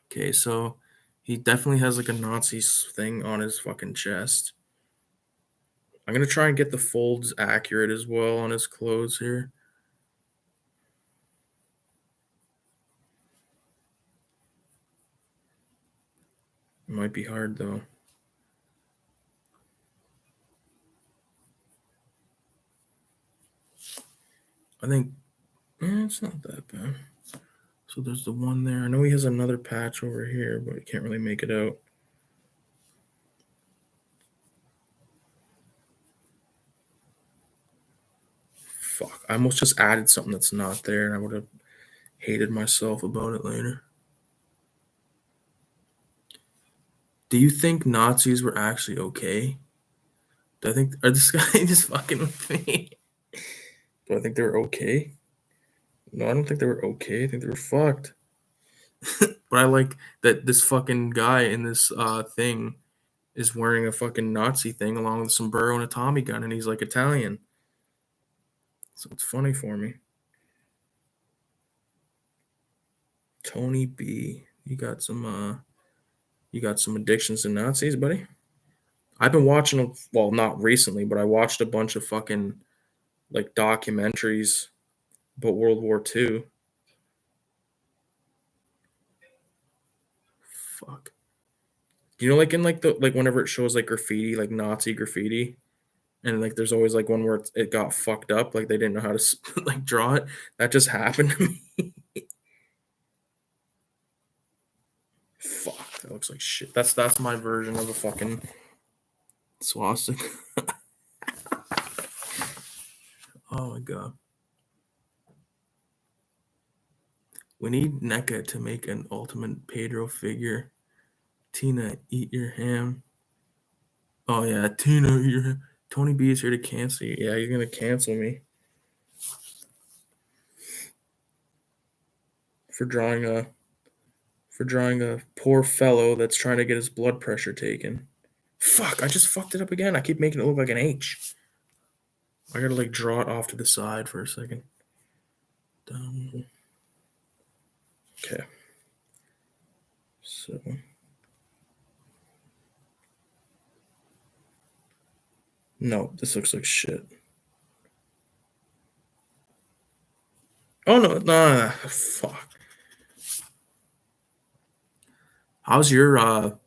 Okay, so he definitely has like a Nazi thing on his fucking chest. I'm gonna try and get the folds accurate as well on his clothes here. It might be hard though. I think it's not that bad. So there's the one there. I know he has another patch over here, but I can't really make it out. Fuck. I almost just added something that's not there, and I would have hated myself about it later. Do you think Nazis were actually okay? Do I think are this guy just fucking with me? Do I think they were okay? No, I don't think they were okay. I think they were fucked. But I like that this fucking guy in this thing is wearing a fucking Nazi thing along with a sombrero and a Tommy gun, and he's like Italian. So it's funny for me. Tony B, you got some addictions to Nazis, buddy? I've been watching, well, not recently, but I watched a bunch of fucking like documentaries about World War II. Fuck. You know, like in like the like whenever it shows like graffiti, like Nazi graffiti, And like there's always like one where it got fucked up, like they didn't know how to like draw it. That just happened to me. Fuck, that looks like shit. That's my version of a fucking swastika. Oh my god. We need NECA to make an ultimate Pedro figure. Tina, eat your ham. Oh yeah, Tina, eat your ham. Tony B is here to cancel you. Yeah, you're gonna cancel me for drawing a poor fellow that's trying to get his blood pressure taken. Fuck, I just fucked it up again. I keep making it look like an H. I gotta like draw it off to the side for a second. Okay. So no, this looks like shit. Oh no, fuck. How's your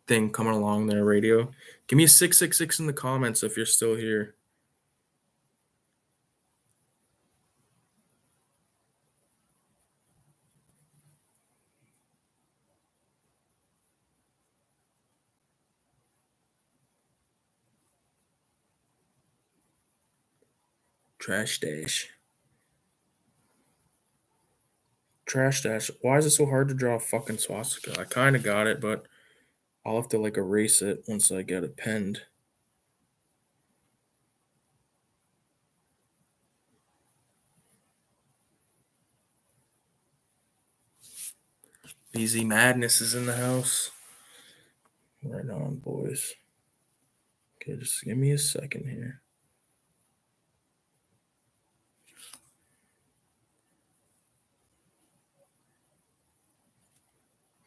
thing coming along there, radio? Give me a 666 in the comments if you're still here. Trash dash. Trash dash. Why is it so hard to draw a fucking swastika? I kind of got it, but I'll have to like erase it once I get it penned. BZ Madness is in the house. Right on, boys. Okay, just give me a second here.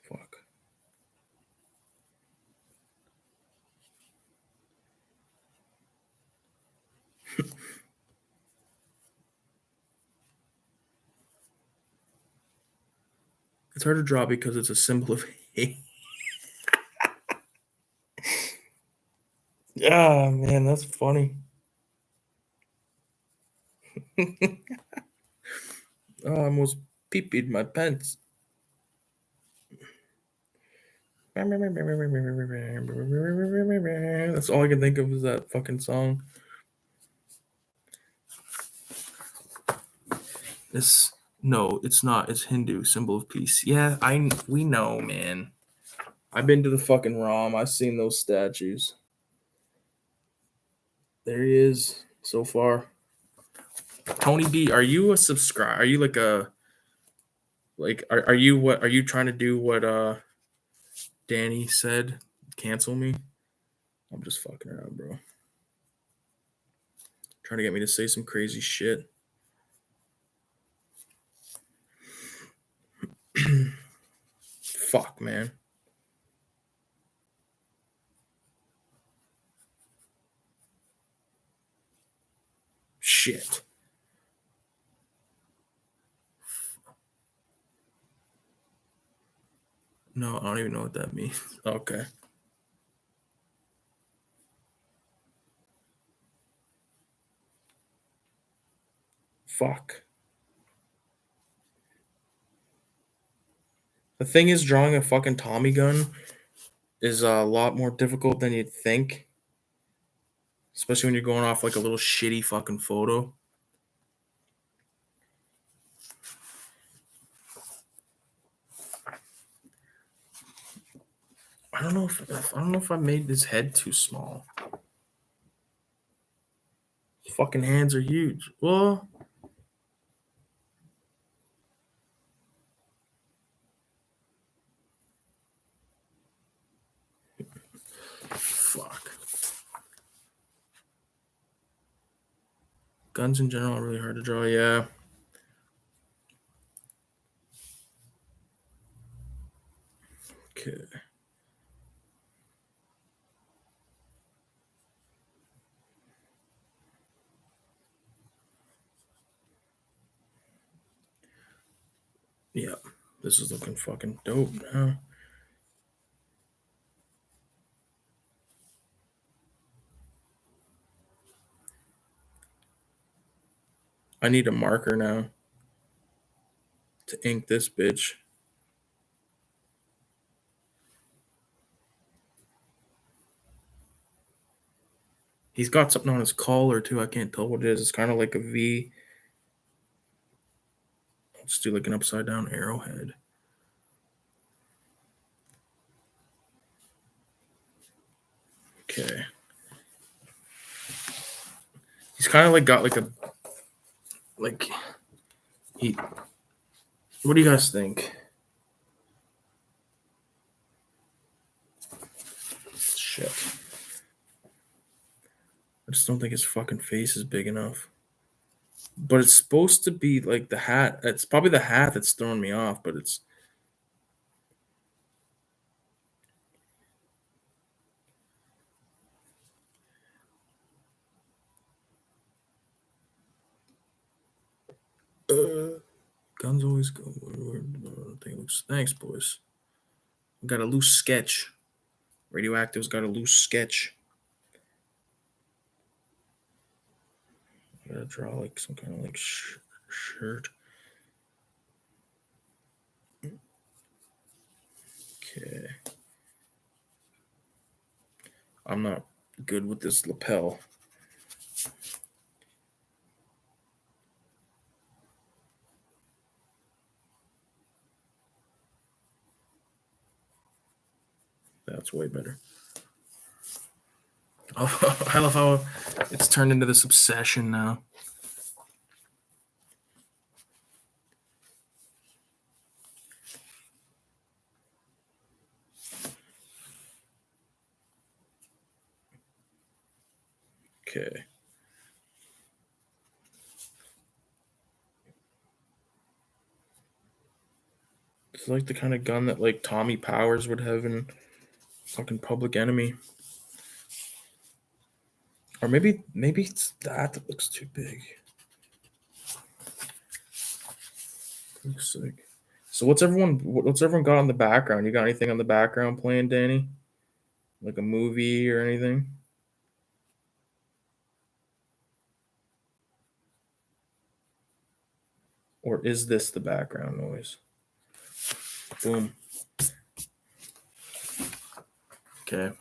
Fuck. It's hard to draw because it's a symbol of hate. Yeah, man, that's funny. Oh, I almost pee-peed my pants. That's all I can think of is that fucking song. No, it's not. It's Hindu, symbol of peace. Yeah, we know, man. I've been to the fucking ROM. I've seen those statues. There he is so far. Tony B, are you a subscriber? Are you like a are you what are you trying to do what Danny said? Cancel me? I'm just fucking around, bro. Trying to get me to say some crazy shit. Fuck, man. Shit. No, I don't even know what that means. Okay. Fuck. The thing is, drawing a fucking Tommy gun is a lot more difficult than you'd think. Especially when you're going off like a little shitty fucking photo. I don't know if I made his head too small. His fucking hands are huge. Well, fuck. Guns in general are really hard to draw. Yeah. Okay. Yeah. This is looking fucking dope now. I need a marker now to ink this bitch. He's got something on his collar too. I can't tell what it is. It's kind of like a V. Let's do like an upside down arrowhead. Okay. He's kind of like got like a like he. What do you guys think? Shit. I just don't think his fucking face is big enough. But it's supposed to be like the hat. It's probably the hat that's throwing me off, but it's. Guns always go. Thanks, boys. Got a loose sketch. Radioactive's got a loose sketch. I gotta draw like some kind of like shirt. Okay. I'm not good with this lapel. That's way better. Oh, I love how it's turned into this obsession now. Okay. It's like the kind of gun that like Tommy Powers would have in fucking Public Enemy. Or maybe it's that looks too big. Looks like. So what's everyone got on the background? You got anything on the background playing, Danny? Like a movie or anything? Or is this the background noise? Boom. Okay.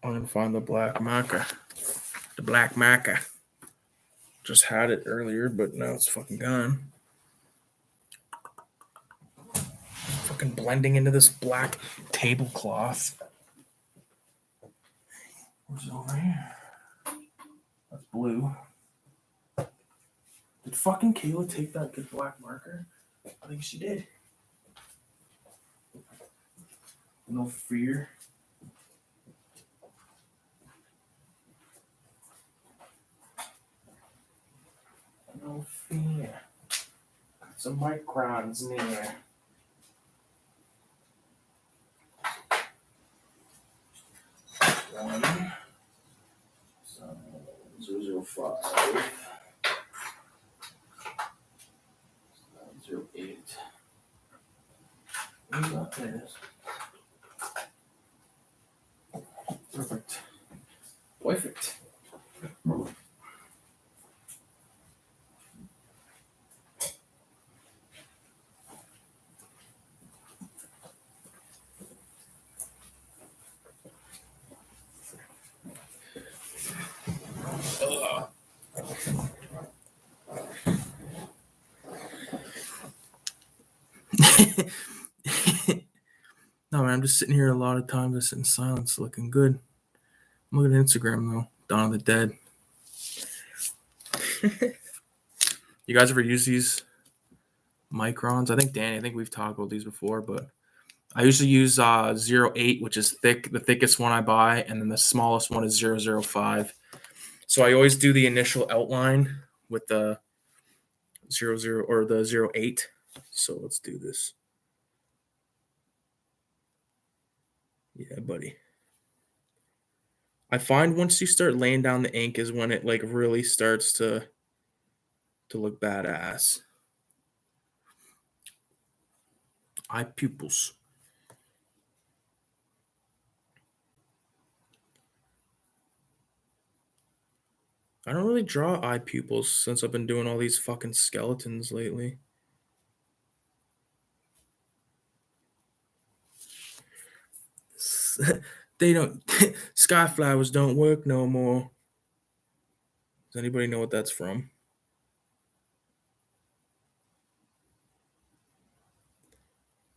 I'm gonna find the black marker. The black marker. Just had it earlier, but now it's fucking gone. Fucking blending into this black tablecloth. What's over here? That's blue. Did fucking Kayla take that good black marker? I think she did. No fear. No fear. Got some microns near. One. So 005. 08. There it is. Perfect. Perfect. No, man, I'm just sitting here a lot of times. I sit in silence, looking good. I'm looking at Instagram though. Dawn of the Dead. You guys ever use these microns? I think we've talked about these before, but I usually use 08, which is thick, the thickest one I buy, and then the smallest one is 005. So I always do the initial outline with the 00 or the 08. So let's do this. Yeah, buddy. I find once you start laying down the ink is when it like really starts to look badass. Eye pupils. I don't really draw eye pupils since I've been doing all these fucking skeletons lately. They don't. Skyflowers don't work no more. Does anybody know what that's from?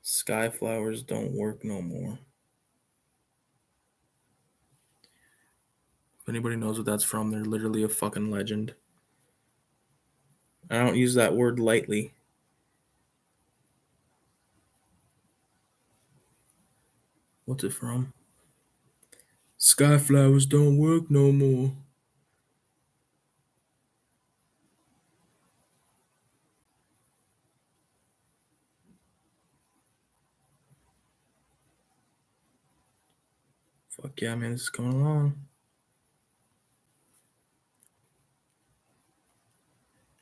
Skyflowers don't work no more. If anybody knows what that's from, they're literally a fucking legend. I don't use that word lightly. What's it from? Skyflowers don't work no more. Fuck yeah, man, this is coming along.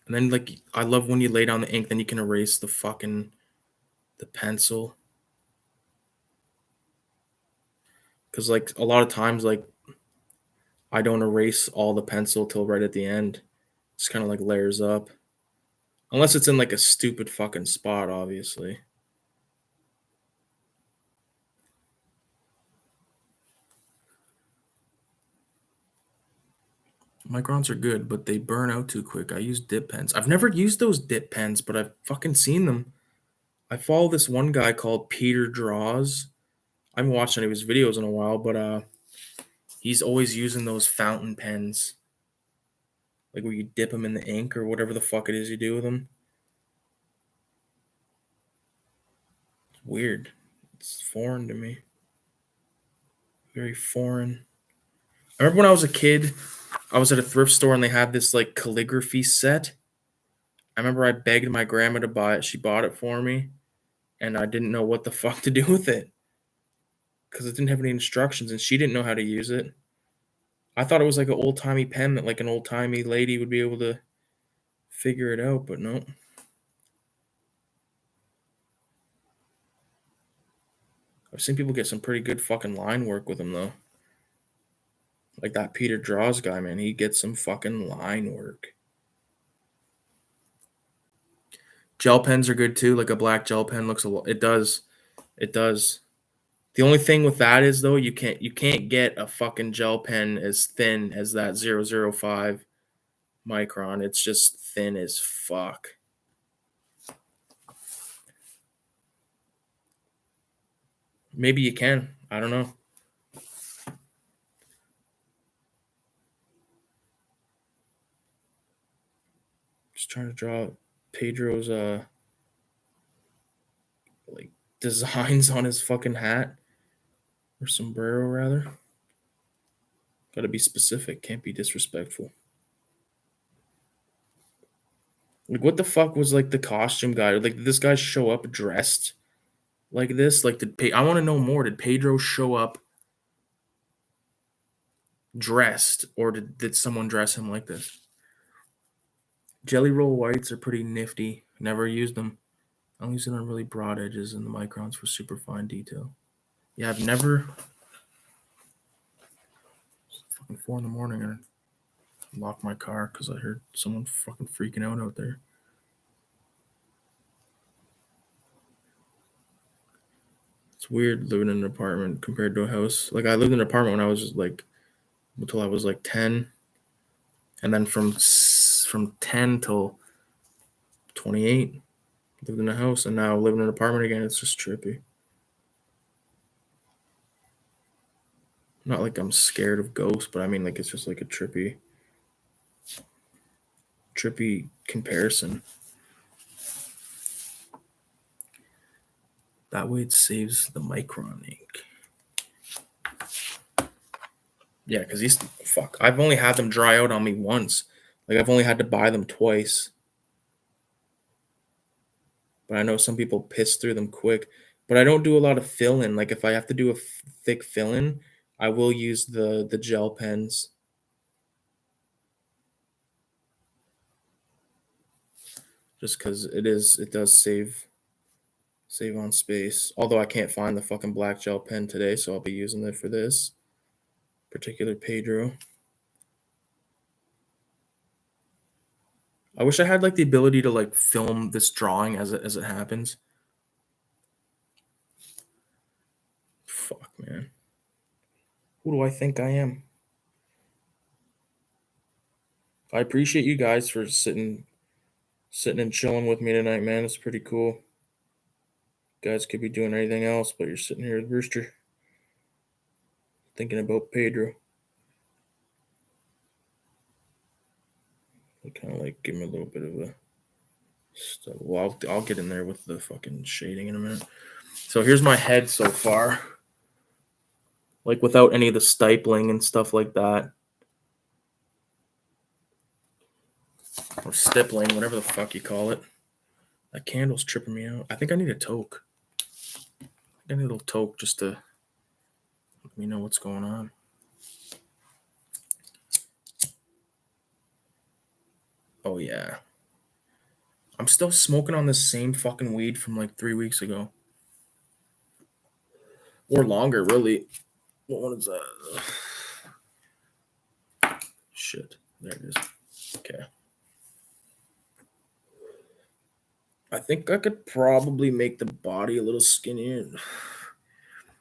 And then, like, I love when you lay down the ink, then you can erase the pencil. Because, like, a lot of times, like, I don't erase all the pencil till right at the end. It's kind of like layers up. Unless it's in, like, a stupid fucking spot, obviously. Microns are good, but they burn out too quick. I use dip pens. I've never used those dip pens, but I've fucking seen them. I follow this one guy called Peter Draws. I haven't watched any of his videos in a while, but he's always using those fountain pens. Like where you dip them in the ink or whatever the fuck it is you do with them. It's weird. It's foreign to me. Very foreign. I remember when I was a kid, I was at a thrift store and they had this like calligraphy set. I remember I begged my grandma to buy it. She bought it for me, and I didn't know what the fuck to do with it because it didn't have any instructions, and she didn't know how to use it. I thought it was like an old timey pen that like an old timey lady would be able to figure it out, but no. I've seen people get some pretty good fucking line work with them though. Like that Peter Draws guy, man, he gets some fucking line work. Gel pens are good too. Like a black gel pen looks a lot. It does. It does. The only thing with that is though, you can't get a fucking gel pen as thin as that 005 micron. It's just thin as fuck. Maybe you can. I don't know. Just trying to draw Pedro's like designs on his fucking hat or sombrero rather. Gotta be specific, can't be disrespectful. Like what the fuck was like the costume guy? Like did this guy show up dressed like this? Like I want to know more. Did Pedro show up dressed or did someone dress him like this? Jelly roll whites are pretty nifty. Never used them. I'll use it on really broad edges and the microns for super fine detail. Yeah, I've never. It's fucking 4 a.m. and I locked my car because I heard someone fucking freaking out there. It's weird living in an apartment compared to a house. Like I lived in an apartment when I was like until I was like 10, and then from 10 till 28, lived in a house, and now living in an apartment again. It's just trippy. Not like I'm scared of ghosts, but I mean like it's just like a trippy comparison. That way it saves the micron ink. Yeah, because these I've only had them dry out on me once. Like I've only had to buy them twice. But I know some people piss through them quick. But I don't do a lot of fill-in. Like if I have to do a thick fill-in, I will use the gel pens. Just because it does save on space. Although I can't find the fucking black gel pen today, so I'll be using it for this particular Pedro. I wish I had like the ability to like film this drawing as it happens. Fuck, man. Who do I think I am? I appreciate you guys for sitting and chilling with me tonight, man. It's pretty cool. You guys could be doing anything else, but you're sitting here with Rooster, thinking about Pedro. I kind of like give him a little bit of a stuff. Well, I'll get in there with the fucking shading in a minute. So here's my head so far, like without any of the stipling and stuff like that, or stippling, whatever the fuck you call it. That candle's tripping me out. I think I need a toke. I need a little toke just to let me know what's going on. Oh yeah. I'm still smoking on this same fucking weed from like 3 weeks ago. Or longer, really. What one is that? Shit. There it is. Okay. I think I could probably make the body a little skinnier.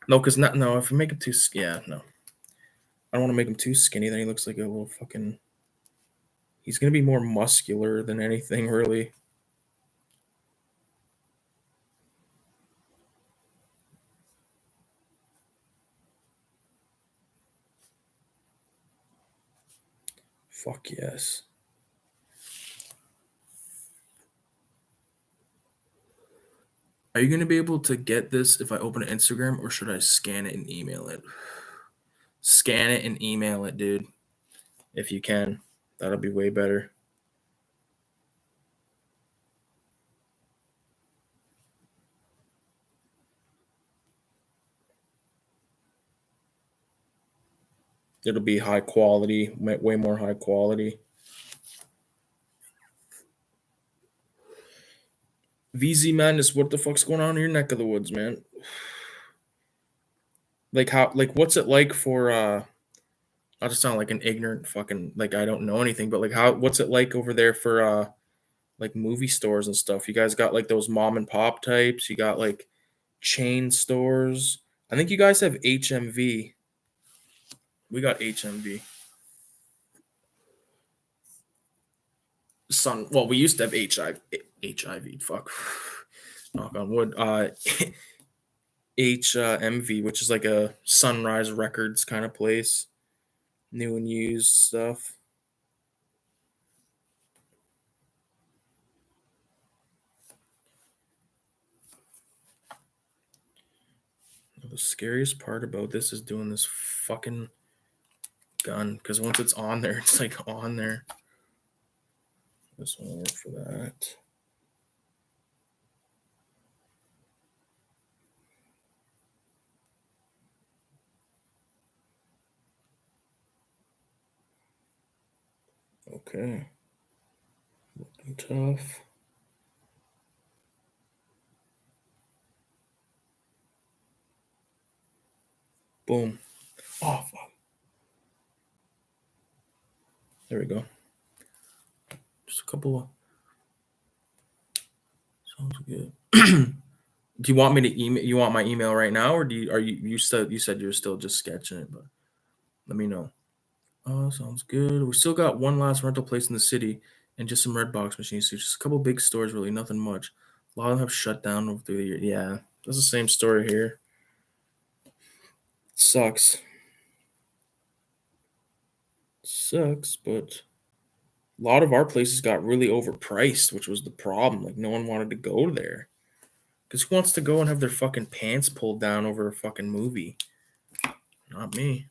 No, because no, if I make him too yeah, no. I don't want to make him too skinny, then he looks like a little fucking. He's gonna be more muscular than anything, really. Fuck yes. Are you gonna be able to get this if I open an Instagram, or should I scan it and email it? Scan it and email it, dude. If you can, that'll be way better. It'll be high quality, way more high quality. VZ Madness, what the fuck's going on in your neck of the woods, man? Like what's it like for I'll just sound like an ignorant fucking like I don't know anything, but like what's it like over there for like movie stores and stuff? You guys got like those mom and pop types, you got like chain stores. I think you guys have HMV. We got HMV. Well, we used to have HIV. Fuck. Knock on wood. HMV, which is like a Sunrise Records kind of place. New and used stuff. The scariest part about this is doing this fucking gun, because once it's on there, it's like on there. This won't work for that. Okay. Looking tough. Boom. Oh, fuck. There we go. Just a couple of. Sounds good. Do you want me to email? You want my email right now, or you said you were still just sketching it, but let me know. Oh, sounds good. We still got one last rental place in the city and just some red box machines. So just a couple big stores, really, nothing much. A lot of them have shut down over the year. Yeah, that's the same story here. Sucks. Sucks, but a lot of our places got really overpriced, which was the problem. Like no one wanted to go there. Because who wants to go and have their fucking pants pulled down over a fucking movie? Not me.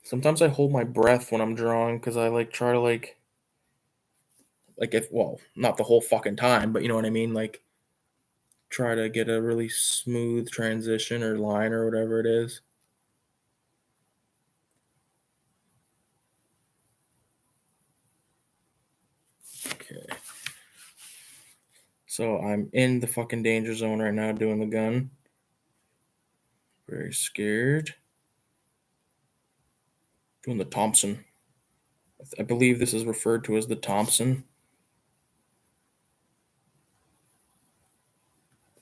Sometimes I hold my breath when I'm drawing because I like try to like if well, not the whole fucking time, but you know what I mean? Like try to get a really smooth transition or line or whatever it is. Okay. So I'm in the fucking danger zone right now doing the gun. Very scared. Doing the Thompson. I believe this is referred to as the Thompson.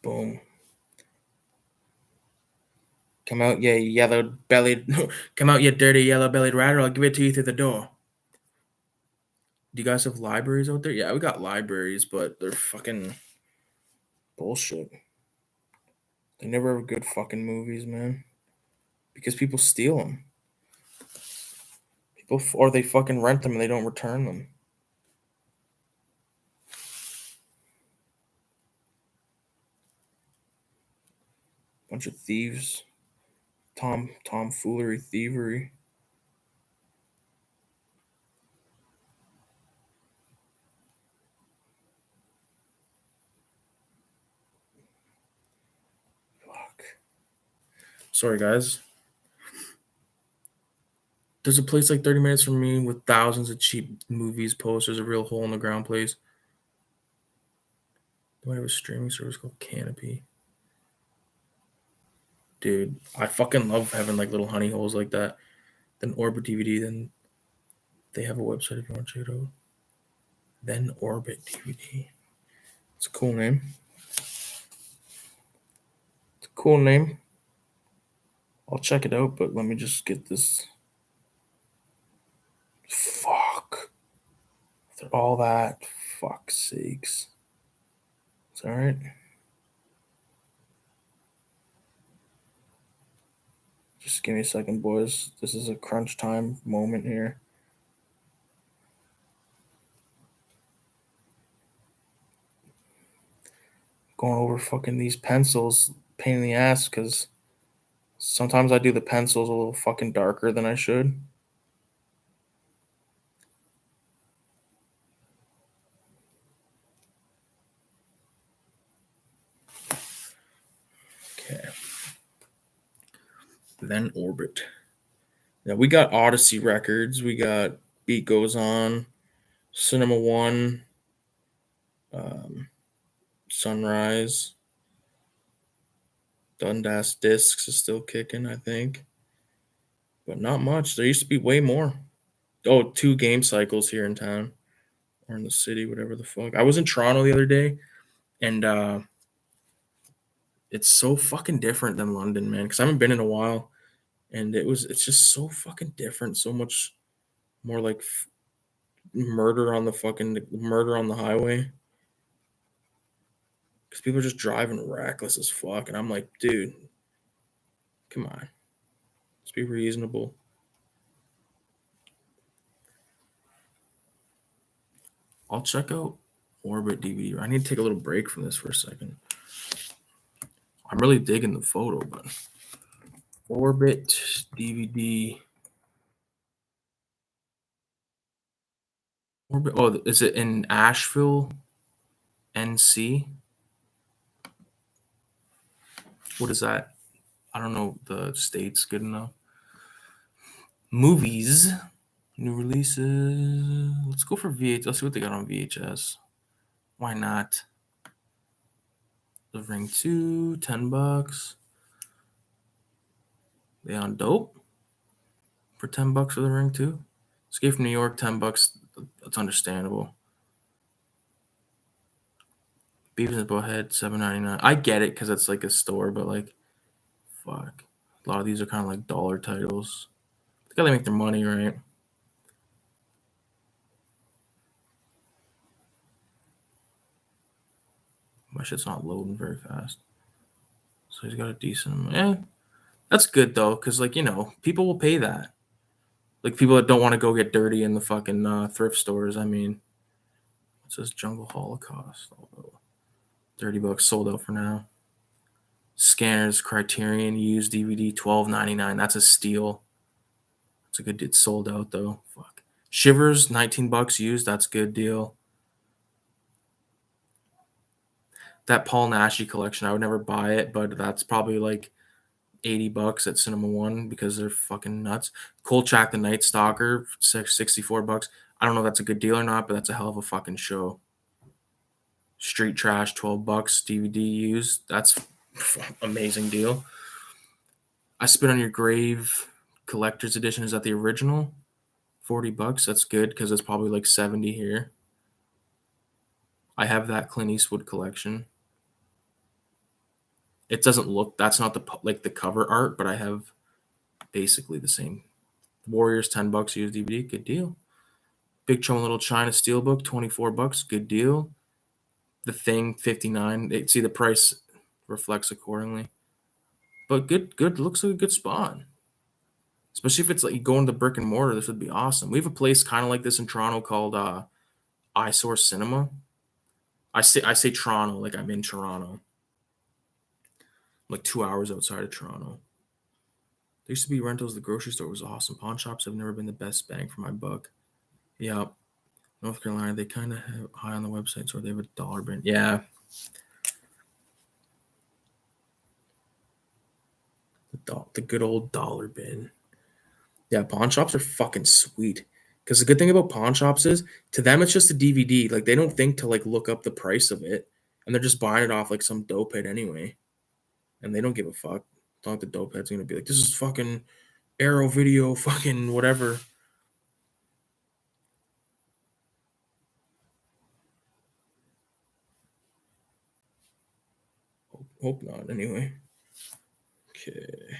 Boom. Come out, you yellow-bellied... Come out, you dirty yellow-bellied rat, or I'll give it to you through the door. Do you guys have libraries out there? Yeah, we got libraries, but they're fucking bullshit. They never have good fucking movies, man. Because people steal them. Or they fucking rent them and they don't return them. Bunch of thieves. Tomfoolery, thievery. Fuck. Sorry, guys. There's a place like 30 minutes from me with thousands of cheap movies, posters, a real hole in the ground place. Do I have a streaming service called Canopy? Dude, I fucking love having like little honey holes like that. Then Orbit DVD, then they have a website if you want to check it out. Then Orbit DVD. It's a cool name. It's a cool name. I'll check it out, but let me just get this. Fuck. After all that, fuck's sakes. It's alright. Just give me a second, boys. This is a crunch time moment here. Going over fucking these pencils, pain in the ass, because sometimes I do the pencils a little fucking darker than I should. Okay. Then Orbit. Now we got Odyssey Records. We got Beat Goes On, Cinema One, Sunrise. Dundas Discs is still kicking, I think. But not much. There used to be way more. Oh, 2 Game Cycles here in town. Or in the city, whatever the fuck. I was in Toronto the other day, and it's so fucking different than London, man. Because I haven't been in a while. And it's just so fucking different. So much more like murder on the highway. Because people are just driving reckless as fuck. And I'm like, dude, come on. Let's be reasonable. I'll check out Orbit DVD. I need to take a little break from this for a second. I'm really digging the photo, but Orbit DVD. Orbit. Oh, is it in Asheville, NC? What is that? I don't know the states good enough. Movies, new releases. Let's go for VHS. Let's see what they got on VHS. Why not? The Ring 2, $10. They on dope for $10 for the Ring 2. Escape from New York, $10. That's understandable. Beavis and Butthead, $7.99. I get it because it's like a store, but like, fuck. A lot of these are kind of like dollar titles. They gotta make their money, right? My shit's not loading very fast. So he's got a decent amount. Yeah, that's good though, because like, people will pay that. Like people that don't want to go get dirty in the fucking thrift stores. I mean, it says Jungle Holocaust. Although $30 sold out for now. Scanners, Criterion, used DVD, $12.99. That's a steal. It's a good. It's sold out though. Fuck. Shivers, $19 used. That's a good deal. That Paul Naschy collection, I would never buy it, but that's probably like $80 at Cinema One because they're fucking nuts. Kolchak the Night Stalker, $64. I don't know if that's a good deal or not, but that's a hell of a fucking show. Street Trash, $12 DVD used. That's amazing deal. I Spit on Your Grave, collector's edition. Is that the original? $40. That's good because it's probably like 70 here. I have that Clint Eastwood collection. It doesn't look, that's not the cover art, but I have basically the same. Warriors, $10 used DVD, good deal. Big Trouble in Little China Steelbook, $24, good deal. The Thing, $59. See, the price reflects accordingly. But good, looks like a good spot. Especially if it's like you go into brick and mortar, this would be awesome. We have a place kind of like this in Toronto called Eyesore Cinema. I say Toronto like I'm in Toronto. Like 2 hours outside of Toronto. There used to be rentals. The grocery store was awesome. Pawn shops have never been the best bang for my buck. Yeah. North Carolina, they kind of have high on the website, so they have a dollar bin. Yeah. The good old dollar bin. Yeah, pawn shops are fucking sweet. Because the good thing about pawn shops is, to them, it's just a DVD. Like, they don't think to, like, look up the price of it. And they're just buying it off, like, some dopehead anyway. And they don't give a fuck. Thought the dopehead's going to be like, this is fucking Arrow Video, fucking whatever. Hope not, anyway. Okay.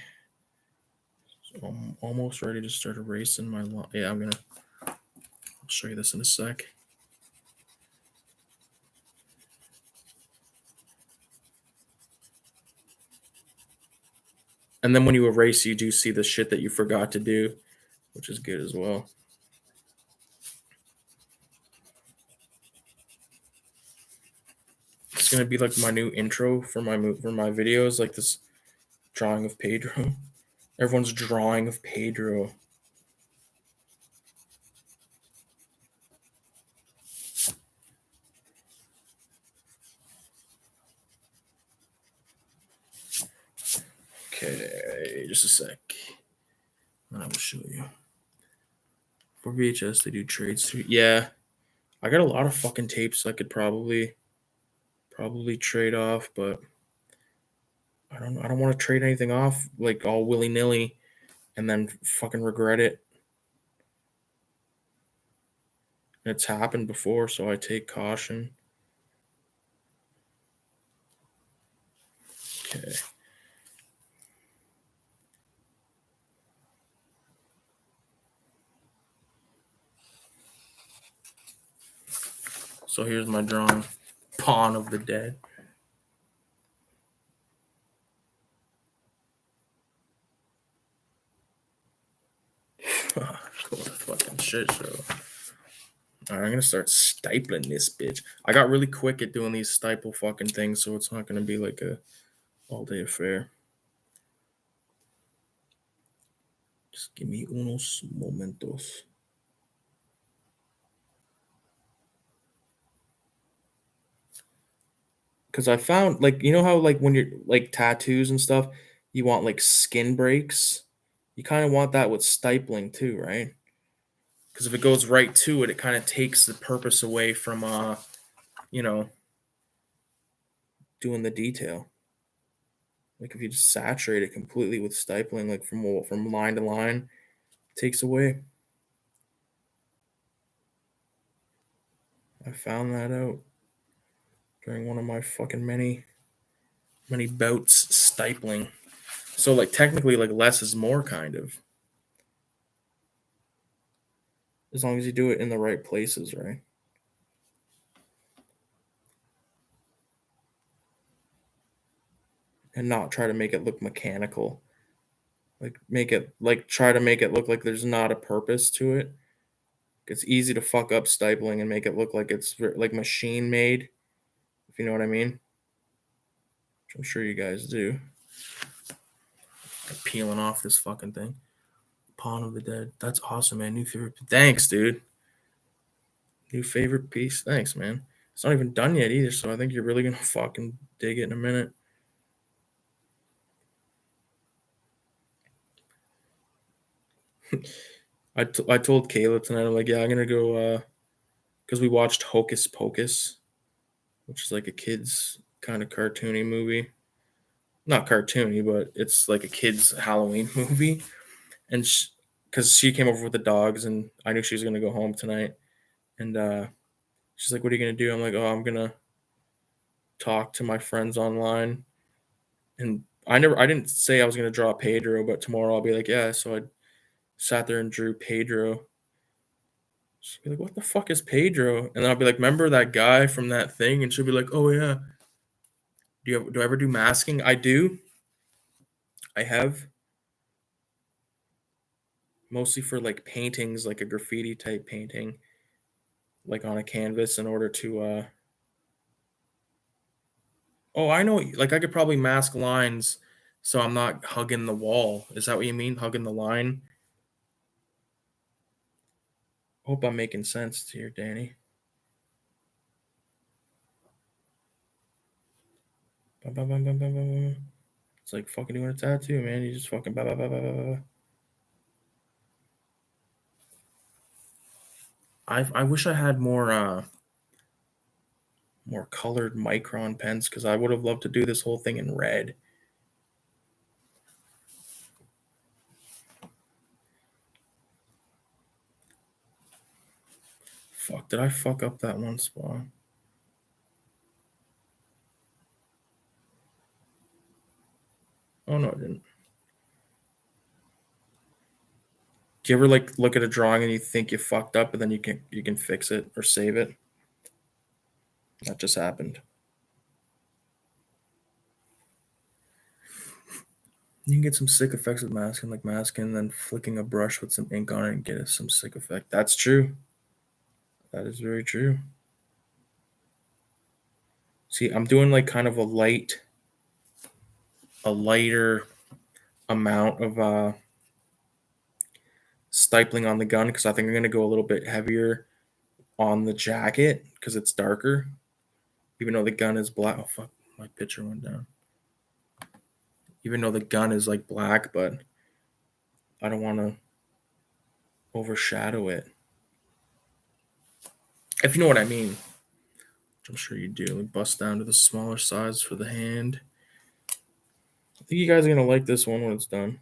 So I'm almost ready to start erasing my line. Yeah, I'll show you this in a sec. And then when you erase, you do see the shit that you forgot to do, which is good as well. It's gonna be like my new intro for my videos, like this drawing of Pedro. Everyone's drawing of Pedro. Okay, just a sec. And I will show you. For VHS, they do trades too. Yeah, I got a lot of fucking tapes I could probably trade off, but I don't want to trade anything off like all willy-nilly and then fucking regret it. It's happened before, so I take caution. Okay. So here's my drawing. Pawn of the Dead. What a fucking shit show. All right, I'm gonna start stipling this bitch. I got really quick at doing these staple fucking things, so it's not gonna be like a all-day affair. Just give me unos momentos. Because I found, like, you know how, like, when you're, like, tattoos and stuff, you want, like, skin breaks? You kind of want that with stipling, too, right? Because if it goes right to it, it kind of takes the purpose away from, doing the detail. Like, if you just saturate it completely with stipling, like, from line to line, it takes away. I found that out during one of my fucking many bouts stipling. So, like, technically, like, less is more, kind of. As long as you do it in the right places, right? And not try to make it look mechanical. Try to make it look like there's not a purpose to it. It's easy to fuck up stipling and make it look like it's like machine made, if you know what I mean. Which I'm sure you guys do. Peeling off this fucking thing. Pawn of the Dead. That's awesome, man. New favorite. Thanks, dude. New favorite piece. Thanks, man. It's not even done yet either, so I think you're really gonna fucking dig it in a minute. I told Kayla tonight, I'm like, yeah, I'm gonna go because we watched Hocus Pocus, which is like a kid's kind of cartoony movie. Not cartoony, but it's like a kid's Halloween movie. and because she came over with the dogs, and I knew she was gonna go home tonight, and she's like, "What are you gonna do?" I'm like, "Oh, I'm gonna talk to my friends online." And I didn't say I was gonna draw Pedro, but tomorrow I'll be like, "Yeah." So I sat there and drew Pedro. She'll be like, "What the fuck is Pedro?" And I'll be like, "Remember that guy from that thing?" And she'll be like, "Oh yeah." Do I ever do masking? I do. I have, mostly for like paintings, like a graffiti type painting, like on a canvas in order to oh, I know, like I could probably mask lines so I'm not hugging the wall. Is that what you mean? Hugging the line? Hope I'm making sense here, Danny. Bum, bum, bum, bum, bum, bum. It's like fucking doing a tattoo, man. You just fucking blah, blah, blah, blah, blah, blah. I wish I had more colored micron pens because I would have loved to do this whole thing in red. Fuck, did I fuck up that one spot? Oh no, I didn't. Do you ever like look at a drawing and you think you fucked up, and then you can fix it or save it? That just happened. You can get some sick effects with masking, like masking and then flicking a brush with some ink on it and get some sick effect. That's true. That is very true. See, I'm doing like kind of a lighter amount of stipling on the gun because I think I'm gonna go a little bit heavier on the jacket because it's darker. Even though the gun is black. Oh fuck, my picture went down. Even though the gun is like black, but I don't want to overshadow it. If you know what I mean. Which I'm sure you do. Like bust down to the smaller size for the hand. I think you guys are gonna like this one when it's done.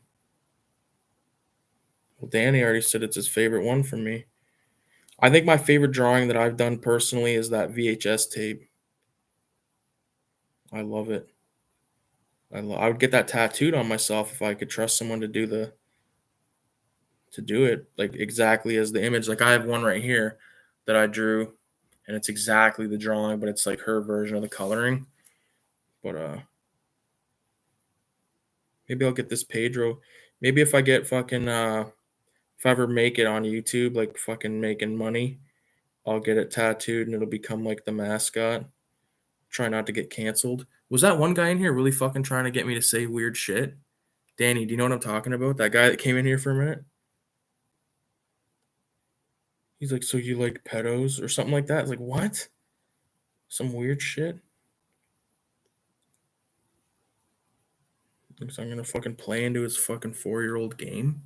Well, Danny already said it's his favorite one for me. I think my favorite drawing that I've done personally is that VHS tape. I love it. I would get that tattooed on myself if I could trust someone to do it like exactly as the image. Like I have one right here that I drew, and it's exactly the drawing, but it's like her version of the coloring. But maybe I'll get this Pedro. Maybe if I get fucking if I ever make it on YouTube, like fucking making money, I'll get it tattooed and it'll become like the mascot. Try not to get canceled. Was that one guy in here really fucking trying to get me to say weird shit? Danny, do you know what I'm talking about? That guy that came in here for a minute? He's like, "So you like pedos or something like that?" It's like, what? Some weird shit? Thinks I'm gonna fucking play into his fucking 4-year-old game.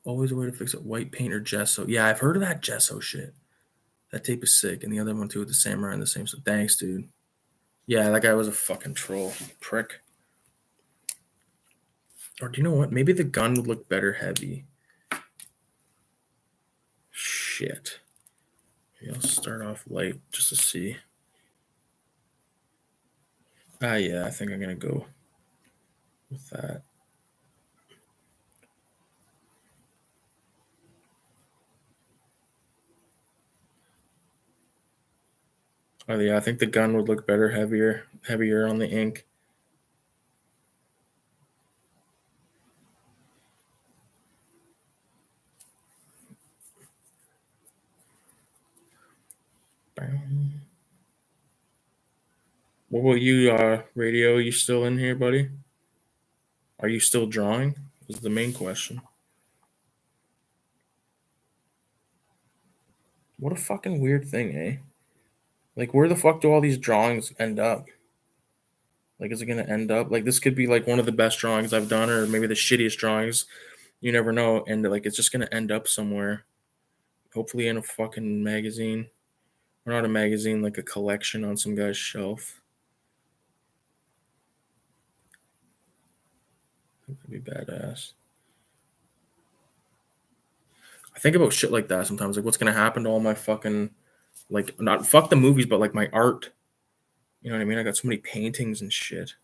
Always a way to fix it. White paint or gesso. Yeah, I've heard of that gesso shit. That tape is sick. And the other one too with the samurai and the same. So thanks, dude. Yeah, that guy was a fucking troll. Prick. Or do you know what? Maybe the gun would look better heavy. Shit. Maybe I'll start off light just to see. Yeah, I think I'm gonna go with that. Oh yeah, I think the gun would look better heavier on the ink. What about you, Radio? You still in here, buddy? Are you still drawing? Is the main question. What a fucking weird thing, eh? Like, where the fuck do all these drawings end up? Like, is it gonna end up like this? Could be like one of the best drawings I've done, or maybe the shittiest drawings. You never know, and like it's just gonna end up somewhere. Hopefully, in a fucking magazine, or not a magazine, like a collection on some guy's shelf. That'd be badass. I think about shit like that sometimes. Like, what's gonna happen to all my fucking, like, not fuck the movies, but like my art. You know what I mean? I got so many paintings and shit.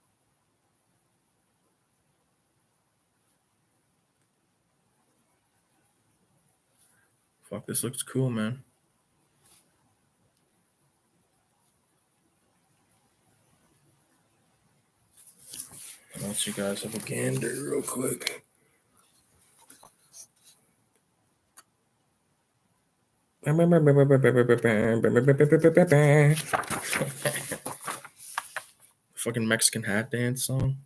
Fuck, this looks cool, man. I'll let you guys have a gander real quick. Fucking Mexican hat dance song.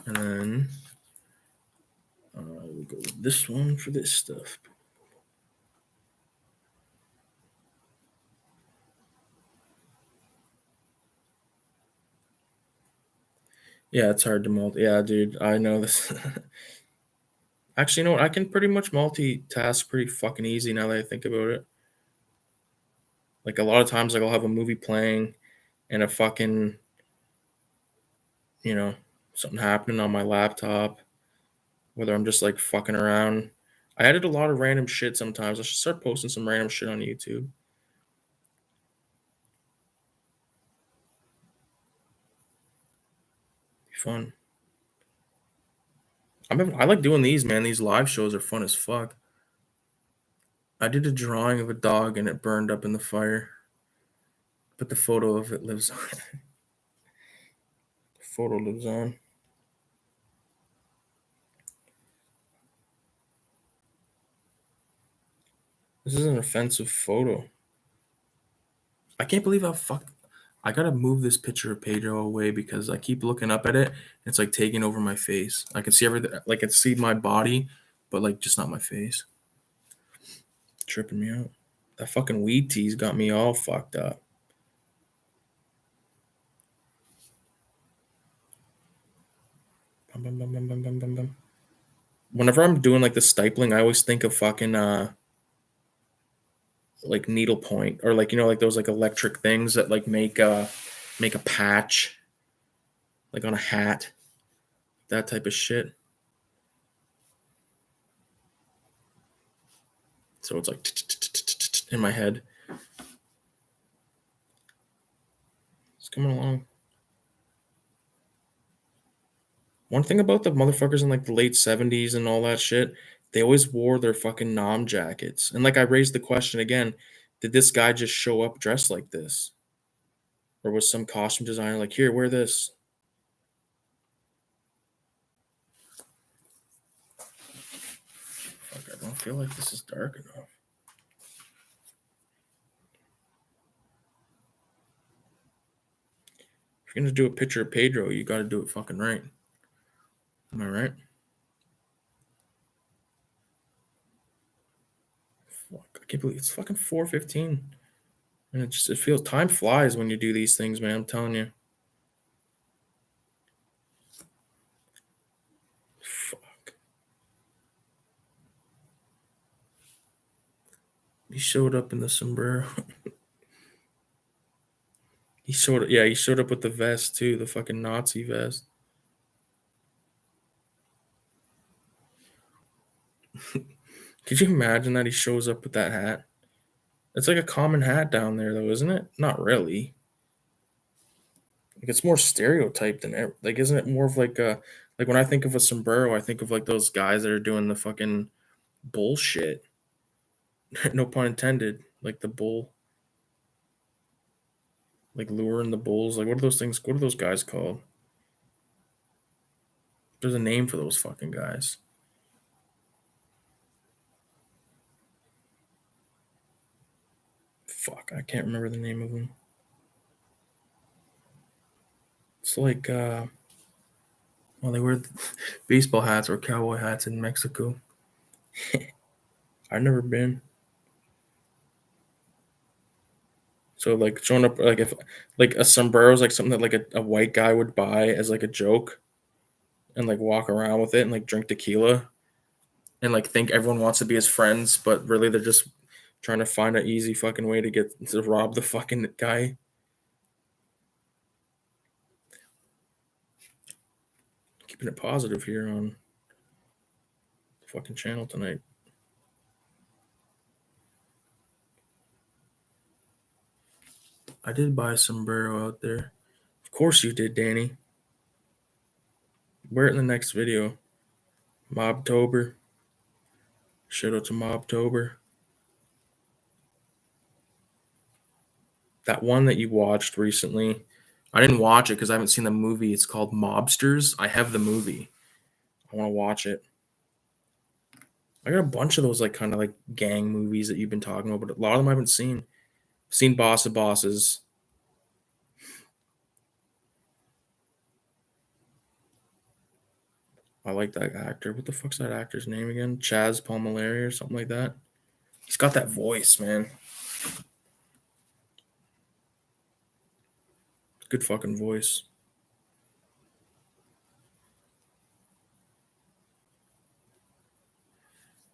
And then we'll go with this one for this stuff. Yeah, it's hard to multi. Yeah, dude, I know this. Actually, you know what? I can pretty much multitask pretty fucking easy now that I think about it. Like a lot of times, like I'll have a movie playing and a fucking, you know, something happening on my laptop, whether I'm just like fucking around. I edit a lot of random shit sometimes. I should start posting some random shit on YouTube. Be fun. I like doing these, man. These live shows are fun as fuck. I did a drawing of a dog and it burned up in the fire, but the photo of it lives on. The photo lives on. This is an offensive photo. I can't believe how fucked. I gotta move this picture of Pedro away because I keep looking up at it. And it's like taking over my face. I can see everything. Like I can see my body, but like just not my face. Tripping me out. That fucking weed tease got me all fucked up. Bum, bum, bum, bum, bum, bum, bum, bum. Whenever I'm doing like the stipling, I always think of fucking like needlepoint or like, you know, like those like electric things that like make a patch like on a hat, that type of shit. So it's like in my head. It's coming along. One thing about the motherfuckers in like the late 70s and all that shit, they always wore their fucking nom jackets. And like I raised the question again, did this guy just show up dressed like this? Or was some costume designer like, here, wear this? Fuck, I don't feel like this is dark enough. If you're gonna do a picture of Pedro, you gotta do it fucking right. Am I right? Fuck, I can't believe it's fucking 4:15. And it feels time flies when you do these things, man. I'm telling you. Fuck. He showed up in the sombrero. He showed up with the vest too, the fucking Nazi vest. Could you imagine that he shows up with that hat? It's like a common hat down there, though, isn't it? Not really. Like it's more stereotyped than like, isn't it more of like a like when I think of a sombrero, I think of like those guys that are doing the fucking bullshit. No pun intended. Like the bull, like luring the bulls. Like what are those things? What are those guys called? There's a name for those fucking guys. Fuck, I can't remember the name of them. It's like well, they wear baseball hats or cowboy hats in Mexico. I've never been. So like showing up like if like a sombrero is like something that like a white guy would buy as like a joke and like walk around with it and like drink tequila and like think everyone wants to be his friends, but really they're just trying to find an easy fucking way to get to rob the fucking guy. Keeping it positive here on the fucking channel tonight. I did buy a sombrero out there. Of course you did, Danny. Wear it in the next video. Mobtober. Shout out to Mobtober. That one that you watched recently, I didn't watch it because I haven't seen the movie. It's called Mobsters. I have the movie. I want to watch it. I got a bunch of those like kind of like gang movies that you've been talking about, but a lot of them I haven't seen. I've seen Boss of Bosses. I like that actor. What the fuck's that actor's name again? Chaz Palminteri or something like that. He's got that voice, man. Good fucking voice.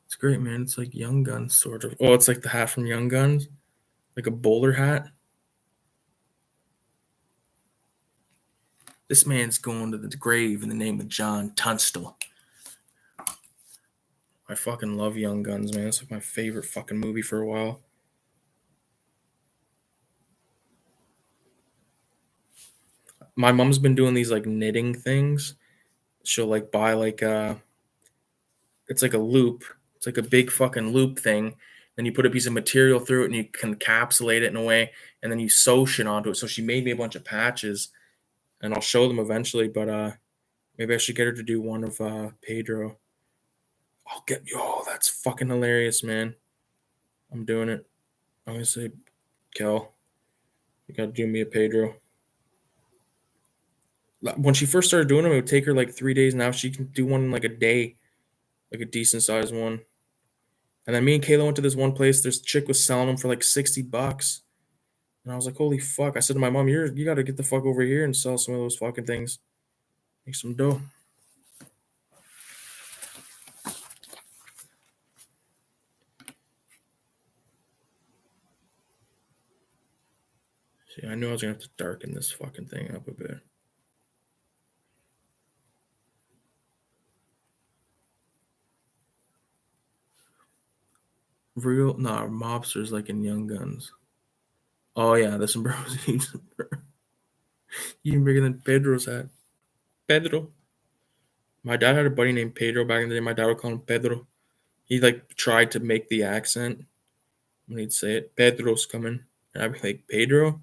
It's great, man. It's like Young Guns, sort of. Oh, it's like the hat from Young Guns, like a bowler hat. This man's going to the grave in the name of John Tunstall. I fucking love Young Guns, man. It's like my favorite fucking movie for a while. My mom's been doing these like knitting things. She'll like buy like it's like a loop. It's like a big fucking loop thing. Then you put a piece of material through it and you can encapsulate it in a way, and then you sew shit onto it. So she made me a bunch of patches, and I'll show them eventually. But maybe I should get her to do one of Pedro. I'll get you. Oh, that's fucking hilarious, man. I'm doing it. I'm gonna say, Kel, you gotta do me a Pedro. When she first started doing them, it would take her like 3 days. Now she can do one in like a day, like a decent sized one. And then me and Kayla went to this one place. This chick was selling them for like $60. And I was like, holy fuck. I said to my mom, you got to get the fuck over here and sell some of those fucking things. Make some dough. See, I knew I was going to have to darken this fucking thing up a bit. Mobsters like in Young Guns. Oh, yeah, the sombrero's even bigger than Pedro's hat. Pedro. My dad had a buddy named Pedro back in the day. My dad would call him Pedro. He like tried to make the accent when he'd say it. Pedro's coming. And I'd be like, Pedro?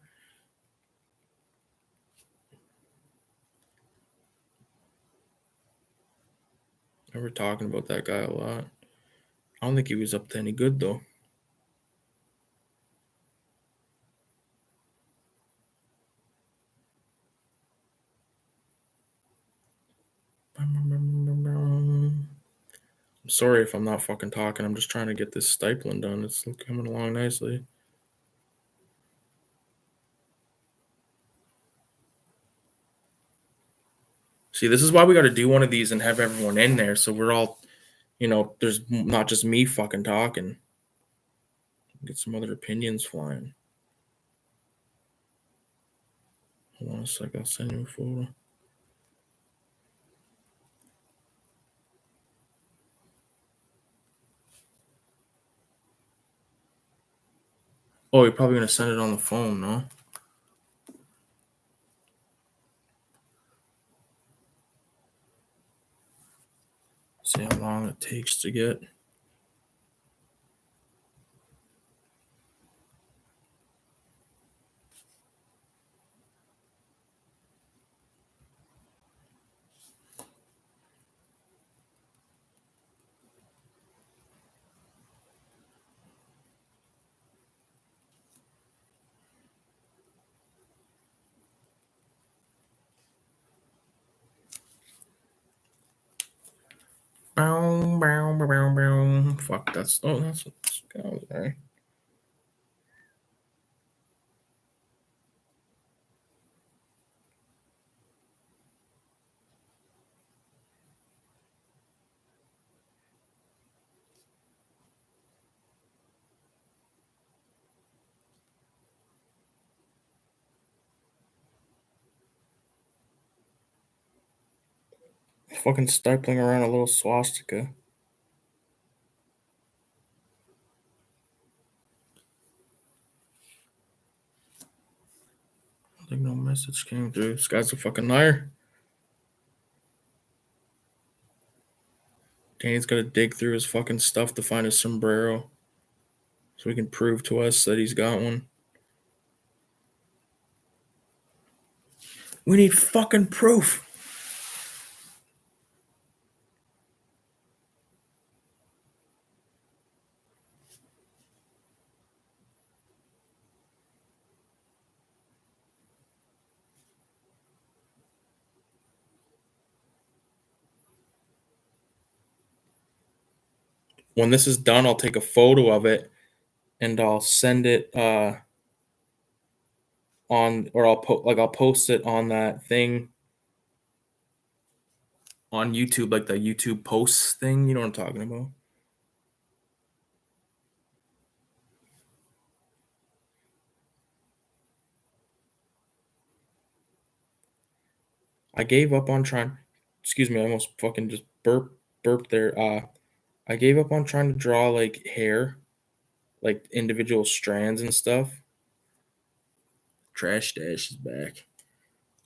I remember talking about that guy a lot. I don't think he was up to any good, though. I'm sorry if I'm not fucking talking. I'm just trying to get this stipling done. It's coming along nicely. See, this is why we got to do one of these and have everyone in there so we're all, there's not just me fucking talking. Get some other opinions flying. Hold on a sec. I'll send you a photo. Oh, you're probably going to send it on the phone, no? See how long it takes to get. Bow, bow, bow, bow, bow. Fuck, that's what all right. Fucking stipling around a little swastika. I think no message came through. This guy's a fucking liar. Danny's got to dig through his fucking stuff to find his sombrero so he can prove to us that he's got one. We need fucking proof. When this is done, I'll take a photo of it and I'll send it on, or I'll post it on that thing on YouTube, like the YouTube posts thing. You know what I'm talking about? I gave up on trying. Excuse me, I almost fucking just burped there. I gave up on trying to draw like hair, like individual strands and stuff. Trash Dash is back.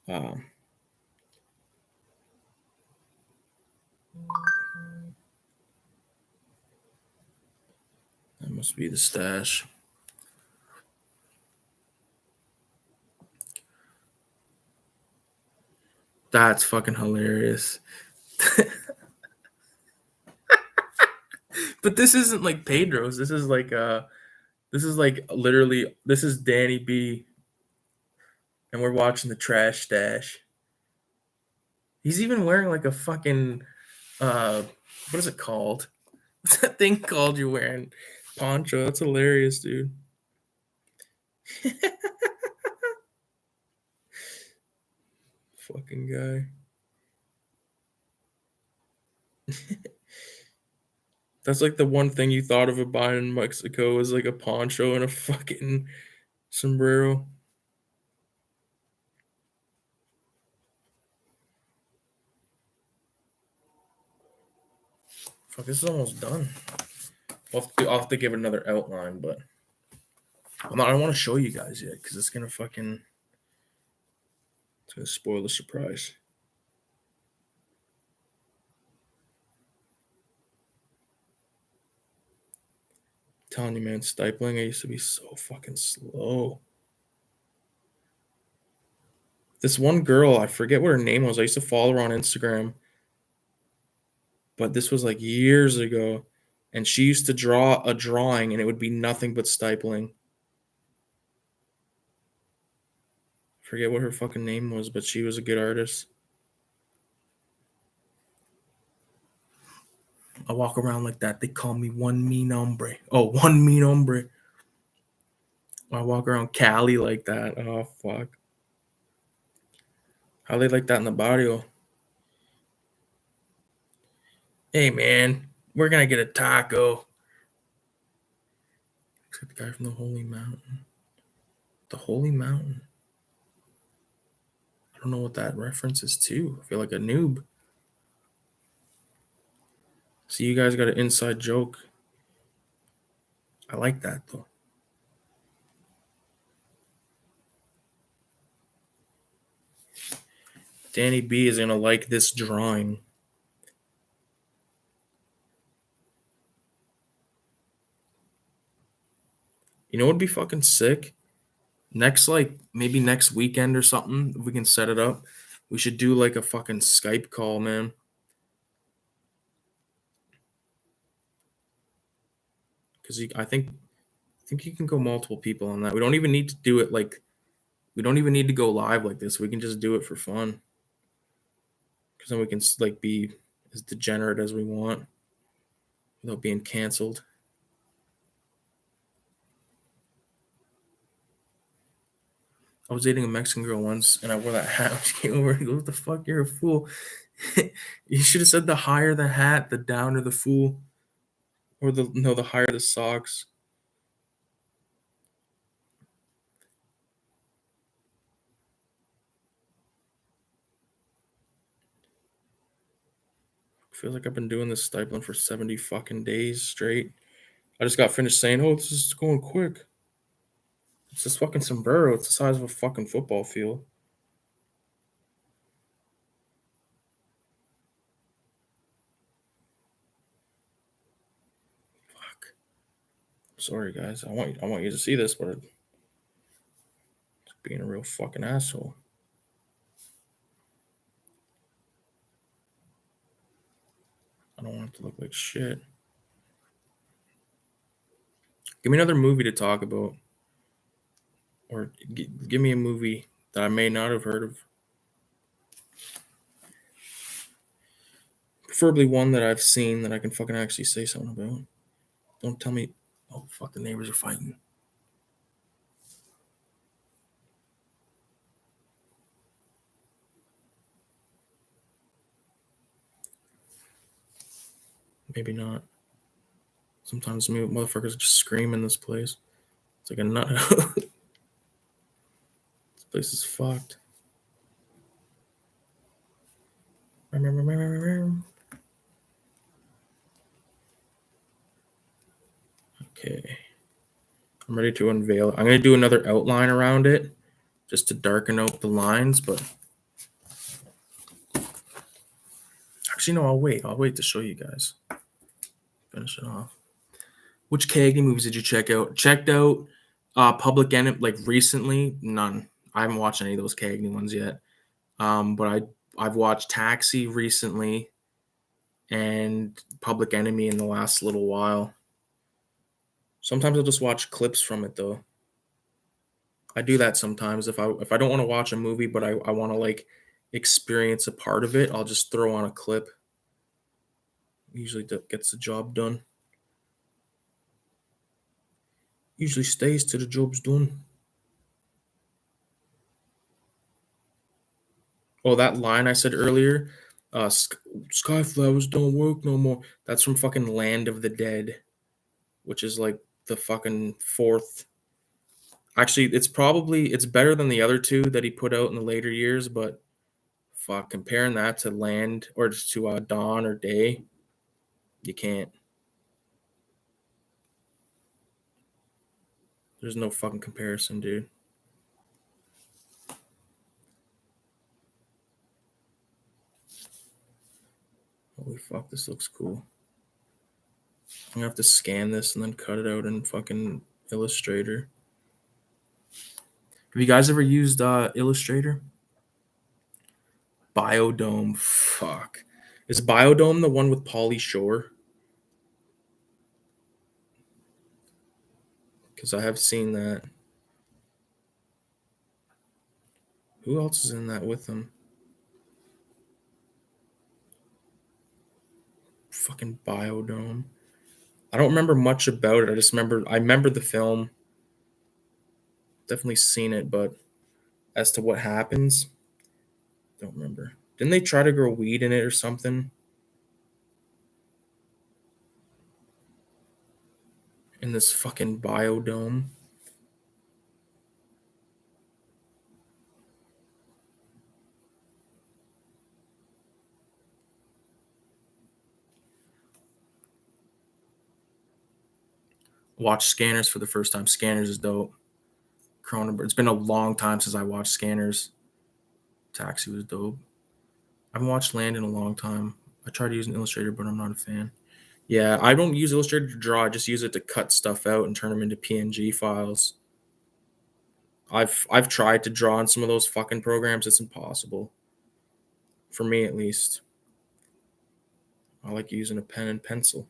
That must be the stash. That's fucking hilarious. But this isn't like Pedro's. This is like literally, this is Danny B. And we're watching the Trash Stash. He's even wearing like a fucking what is it called? What's that thing called you're wearing? Poncho. That's hilarious, dude. Fucking guy. That's like the one thing you thought of buying in Mexico is like a poncho and a fucking sombrero. Fuck, this is almost done. I'll have to give it another outline, but I don't want to show you guys yet because it's gonna spoil the surprise. I'm telling you, man, stipling, I used to be so fucking slow. This one girl, I forget what her name was. I used to follow her on Instagram, but this was like years ago, and she used to draw a drawing, and it would be nothing but stipling. Forget what her fucking name was, but she was a good artist. I walk around like that. They call me one mean hombre. Oh, one mean hombre. I walk around Cali like that. Oh, fuck. How they like that in the barrio? Hey, man, we're going to get a taco. Except the guy from the Holy Mountain. The Holy Mountain. I don't know what that reference is to. I feel like a noob. See, you guys got an inside joke. I like that, though. Danny B is going to like this drawing. You know what would be fucking sick? Maybe next weekend or something, if we can set it up, we should do like a fucking Skype call, man. Because I think you can go multiple people on that. We don't even need to do it we don't even need to go live like this. We can just do it for fun. Because then we can like be as degenerate as we want without being canceled. I was dating a Mexican girl once, and I wore that hat. She came over and goes, "What the fuck? You're a fool." You should have said the higher the hat, the downer the fool. Or the higher the socks. Feels like I've been doing this stipling for 70 fucking days straight. I just got finished saying, oh, this is going quick. It's this fucking sombrero. It's the size of a fucking football field. Fuck. Sorry, guys. I want you to see this, but it's being a real fucking asshole. I don't want it to look like shit. Give me another movie to talk about. Or give me a movie that I may not have heard of. Preferably one that I've seen that I can fucking actually say something about. Don't tell me, oh, fuck, the neighbors are fighting. Maybe not. Sometimes motherfuckers just scream in this place. It's like a nut. This place is fucked. Okay. I'm ready to unveil it. I'm going to do another outline around it just to darken out the lines, but actually, no, I'll wait. I'll wait to show you guys. Finish it off. Which Cagney movies did you check out? Checked out Public Enemy, like recently? None. I haven't watched any of those Cagney ones yet. But I've watched Taxi recently and Public Enemy in the last little while. Sometimes I'll just watch clips from it though. I do that sometimes. If I don't want to watch a movie, but I want to like experience a part of it, I'll just throw on a clip. Usually that gets the job done. Usually stays till the job's done. Oh, that line I said earlier, Skyflowers don't work no more. That's from fucking Land of the Dead, which is like the fucking fourth. Actually, it's better than the other two that he put out in the later years, but fuck, comparing that to Land or to Dawn or Day, you can't. There's no fucking comparison, dude. Holy fuck, this looks cool. I'm gonna have to scan this and then cut it out in fucking Illustrator. Have you guys ever used Illustrator? Biodome, fuck. Is Biodome the one with Pauly Shore? Because I have seen that. Who else is in that with him? Fucking Biodome. I don't remember much about it. I remember the film. Definitely seen it, but as to what happens, don't remember. Didn't they try to grow weed in it or something? In this fucking Biodome. Watch Scanners for the first time. Scanners is dope. Cronenberg. It's been a long time since I watched Scanners. Taxi was dope. I haven't watched Land in a long time. I tried to use an Illustrator, but I'm not a fan. Yeah, I don't use Illustrator to draw. I just use it to cut stuff out and turn them into PNG files. I've tried to draw in some of those fucking programs. It's impossible. For me, at least. I like using a pen and pencil.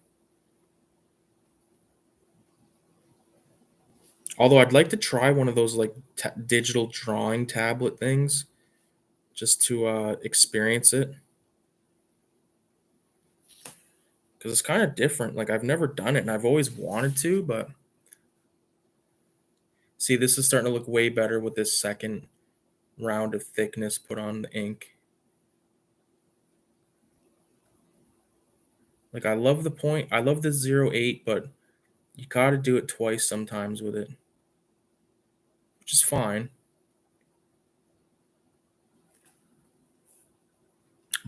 Although I'd like to try one of those like digital drawing tablet things just to experience it. Because it's kind of different. Like I've never done it and I've always wanted to, but see, this is starting to look way better with this second round of thickness put on the ink. Like I love the point. I love the 0.8, but you gotta do it twice sometimes with it, which is fine.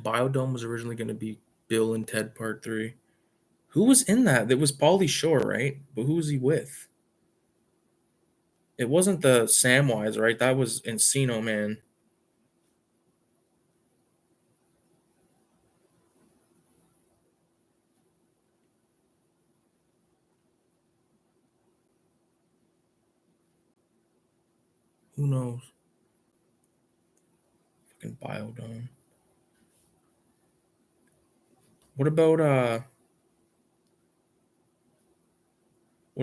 Biodome was originally going to be Bill and Ted Part 3. Who was in that? It was Pauly Shore, right? But who was he with? It wasn't the Samwise, right? That was Encino Man. Who knows? Fucking Biodome. What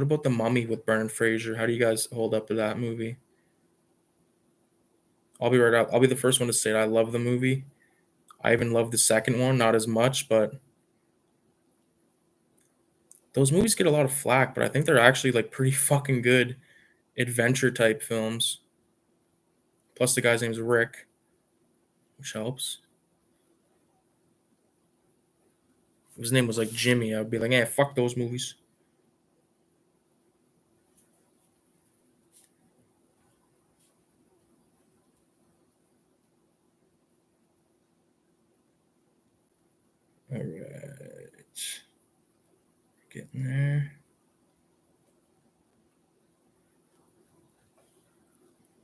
about The Mummy with Brendan Fraser? How do you guys hold up to that movie? I'll be right up. I'll be the first one to say it. I love the movie. I even love the second one, not as much, but those movies get a lot of flack, but I think they're actually like pretty fucking good adventure type films. Plus the guy's name's Rick, which helps. If his name was like Jimmy, I'd be like, eh, fuck those movies. All right. Getting there.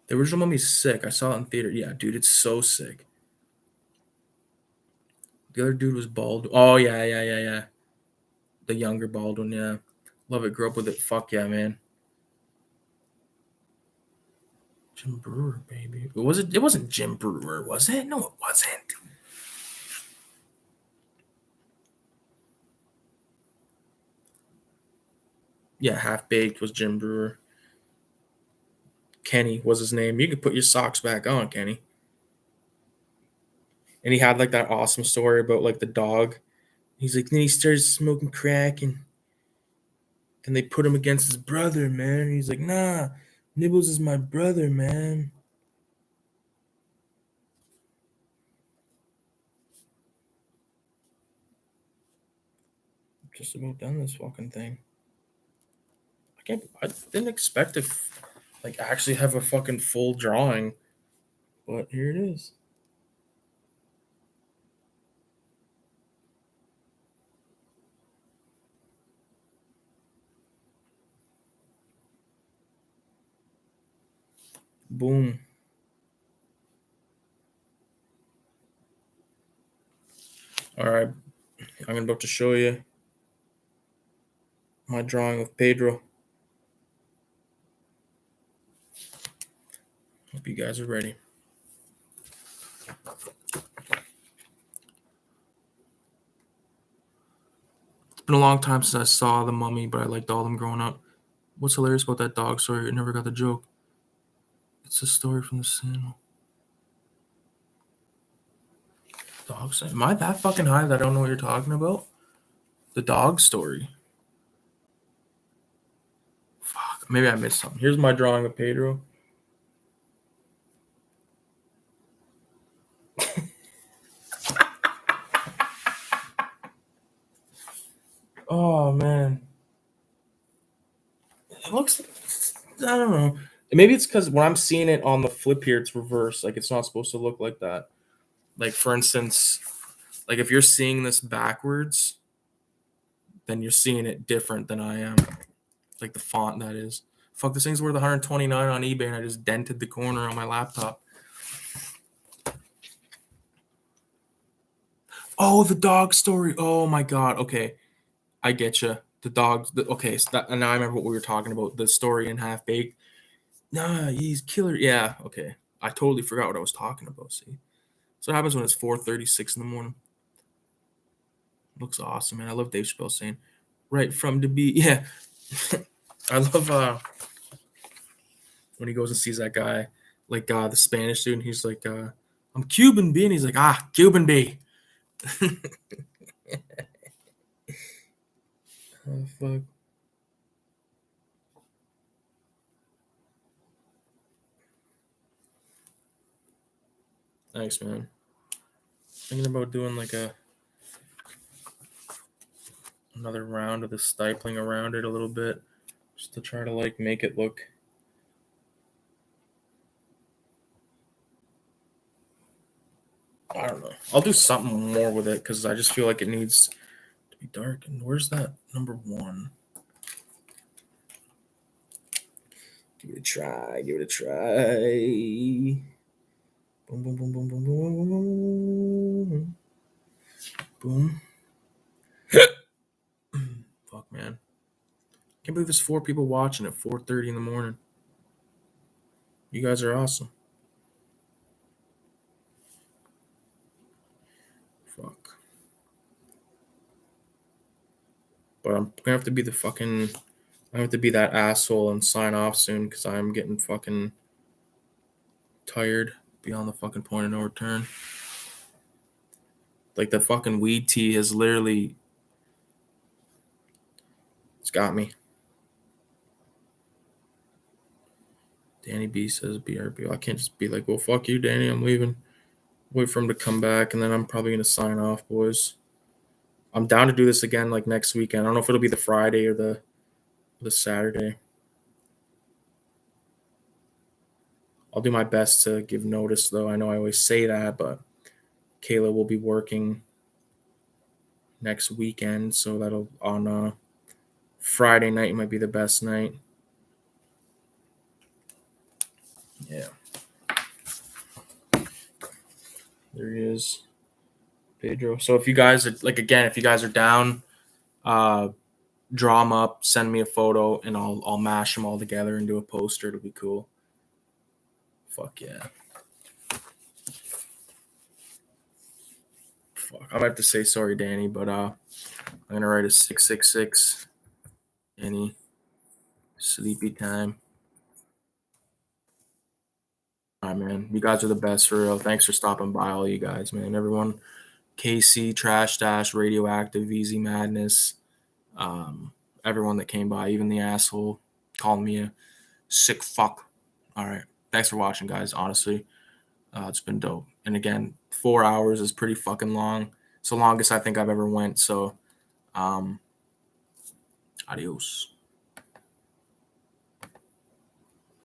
The original Mummy's sick. I saw it in theater. Yeah, dude, it's so sick. The other dude was bald. Oh, yeah. The younger bald one, yeah. Love it. Grew up with it. Fuck yeah, man. Jim Brewer, baby. It wasn't Jim Brewer, was it? No, it wasn't. Yeah, Half Baked was Jim Brewer. Kenny was his name. You could put your socks back on, Kenny. And he had like that awesome story about like the dog. He's like, then he started smoking crack and then they put him against his brother, man. And he's like, nah, Nibbles is my brother, man. Just about done this fucking thing. I didn't expect to like actually have a fucking full drawing, but here it is. Boom. All right, I'm about to show you my drawing of Pedro. Hope you guys are ready. It's been a long time since I saw The Mummy, but I liked all of them growing up. What's hilarious about that dog story? I never got the joke. It's a story from the cinema. Dog story. Am I that fucking high that I don't know what you're talking about? The dog story. Fuck. Maybe I missed something. Here's my drawing of Pedro. Oh man. It looks, I don't know. Maybe it's because when I'm seeing it on the flip here, it's reversed. Like it's not supposed to look like that. Like for instance, like if you're seeing this backwards, then you're seeing it different than I am. Like the font, that is. Fuck, this thing's worth 129 on eBay, and I just dented the corner on my laptop. Oh, the dog story. Oh my god. Okay, I get you. The dogs. Okay, so and now I remember what we were talking about. The story in Half Baked. Nah, he's killer. Yeah. Okay, I totally forgot what I was talking about. See, so what happens when it's 4:36 in the morning. Looks awesome, man. I love Dave Chappelle saying, "Right from to be." Yeah, I love when he goes and sees that guy, like the Spanish dude, and he's like, "I'm Cuban, B," and he's like, "Ah, Cuban, B." Oh fuck. Thanks, man. Thinking about doing like another round of the stippling around it a little bit, just to try to like make it look. I don't know. I'll do something more with it because I just feel like it needs to be darkened. Where's that number 1? Give it a try. Give it a try. Boom, boom, boom, boom, boom, boom, boom, boom. Fuck, man. Can't believe there's 4 people watching at 4:30 in the morning. You guys are awesome. Fuck. But I'm gonna have to be I have to be that asshole and sign off soon because I'm getting fucking tired beyond the fucking point of no return. Like the fucking weed tea has literally, it's got me. Danny B says BRB. I can't just be like, well, fuck you, Danny, I'm leaving. Wait for him to come back, and then I'm probably gonna sign off, boys. I'm down to do this again like next weekend. I don't know if it'll be the Friday or the Saturday. I'll do my best to give notice, though. I know I always say that, but Kayla will be working next weekend, so that'll on Friday night might be the best night. Yeah. There he is, Pedro. So if you guys are if you guys are down, draw them up, send me a photo, and I'll mash them all together and do a poster. It'll be cool. Fuck yeah. Fuck. I might have to say sorry, Danny, but I'm gonna write a 666. Any sleepy time. All right, man. You guys are the best for real. Thanks for stopping by, all you guys, man. Everyone, KC, Trash Dash, Radioactive, Easy Madness, everyone that came by, even the asshole calling me a sick fuck. All right. Thanks for watching, guys. Honestly, it's been dope. And again, 4 hours is pretty fucking long. It's the longest I think I've ever went. So, adios.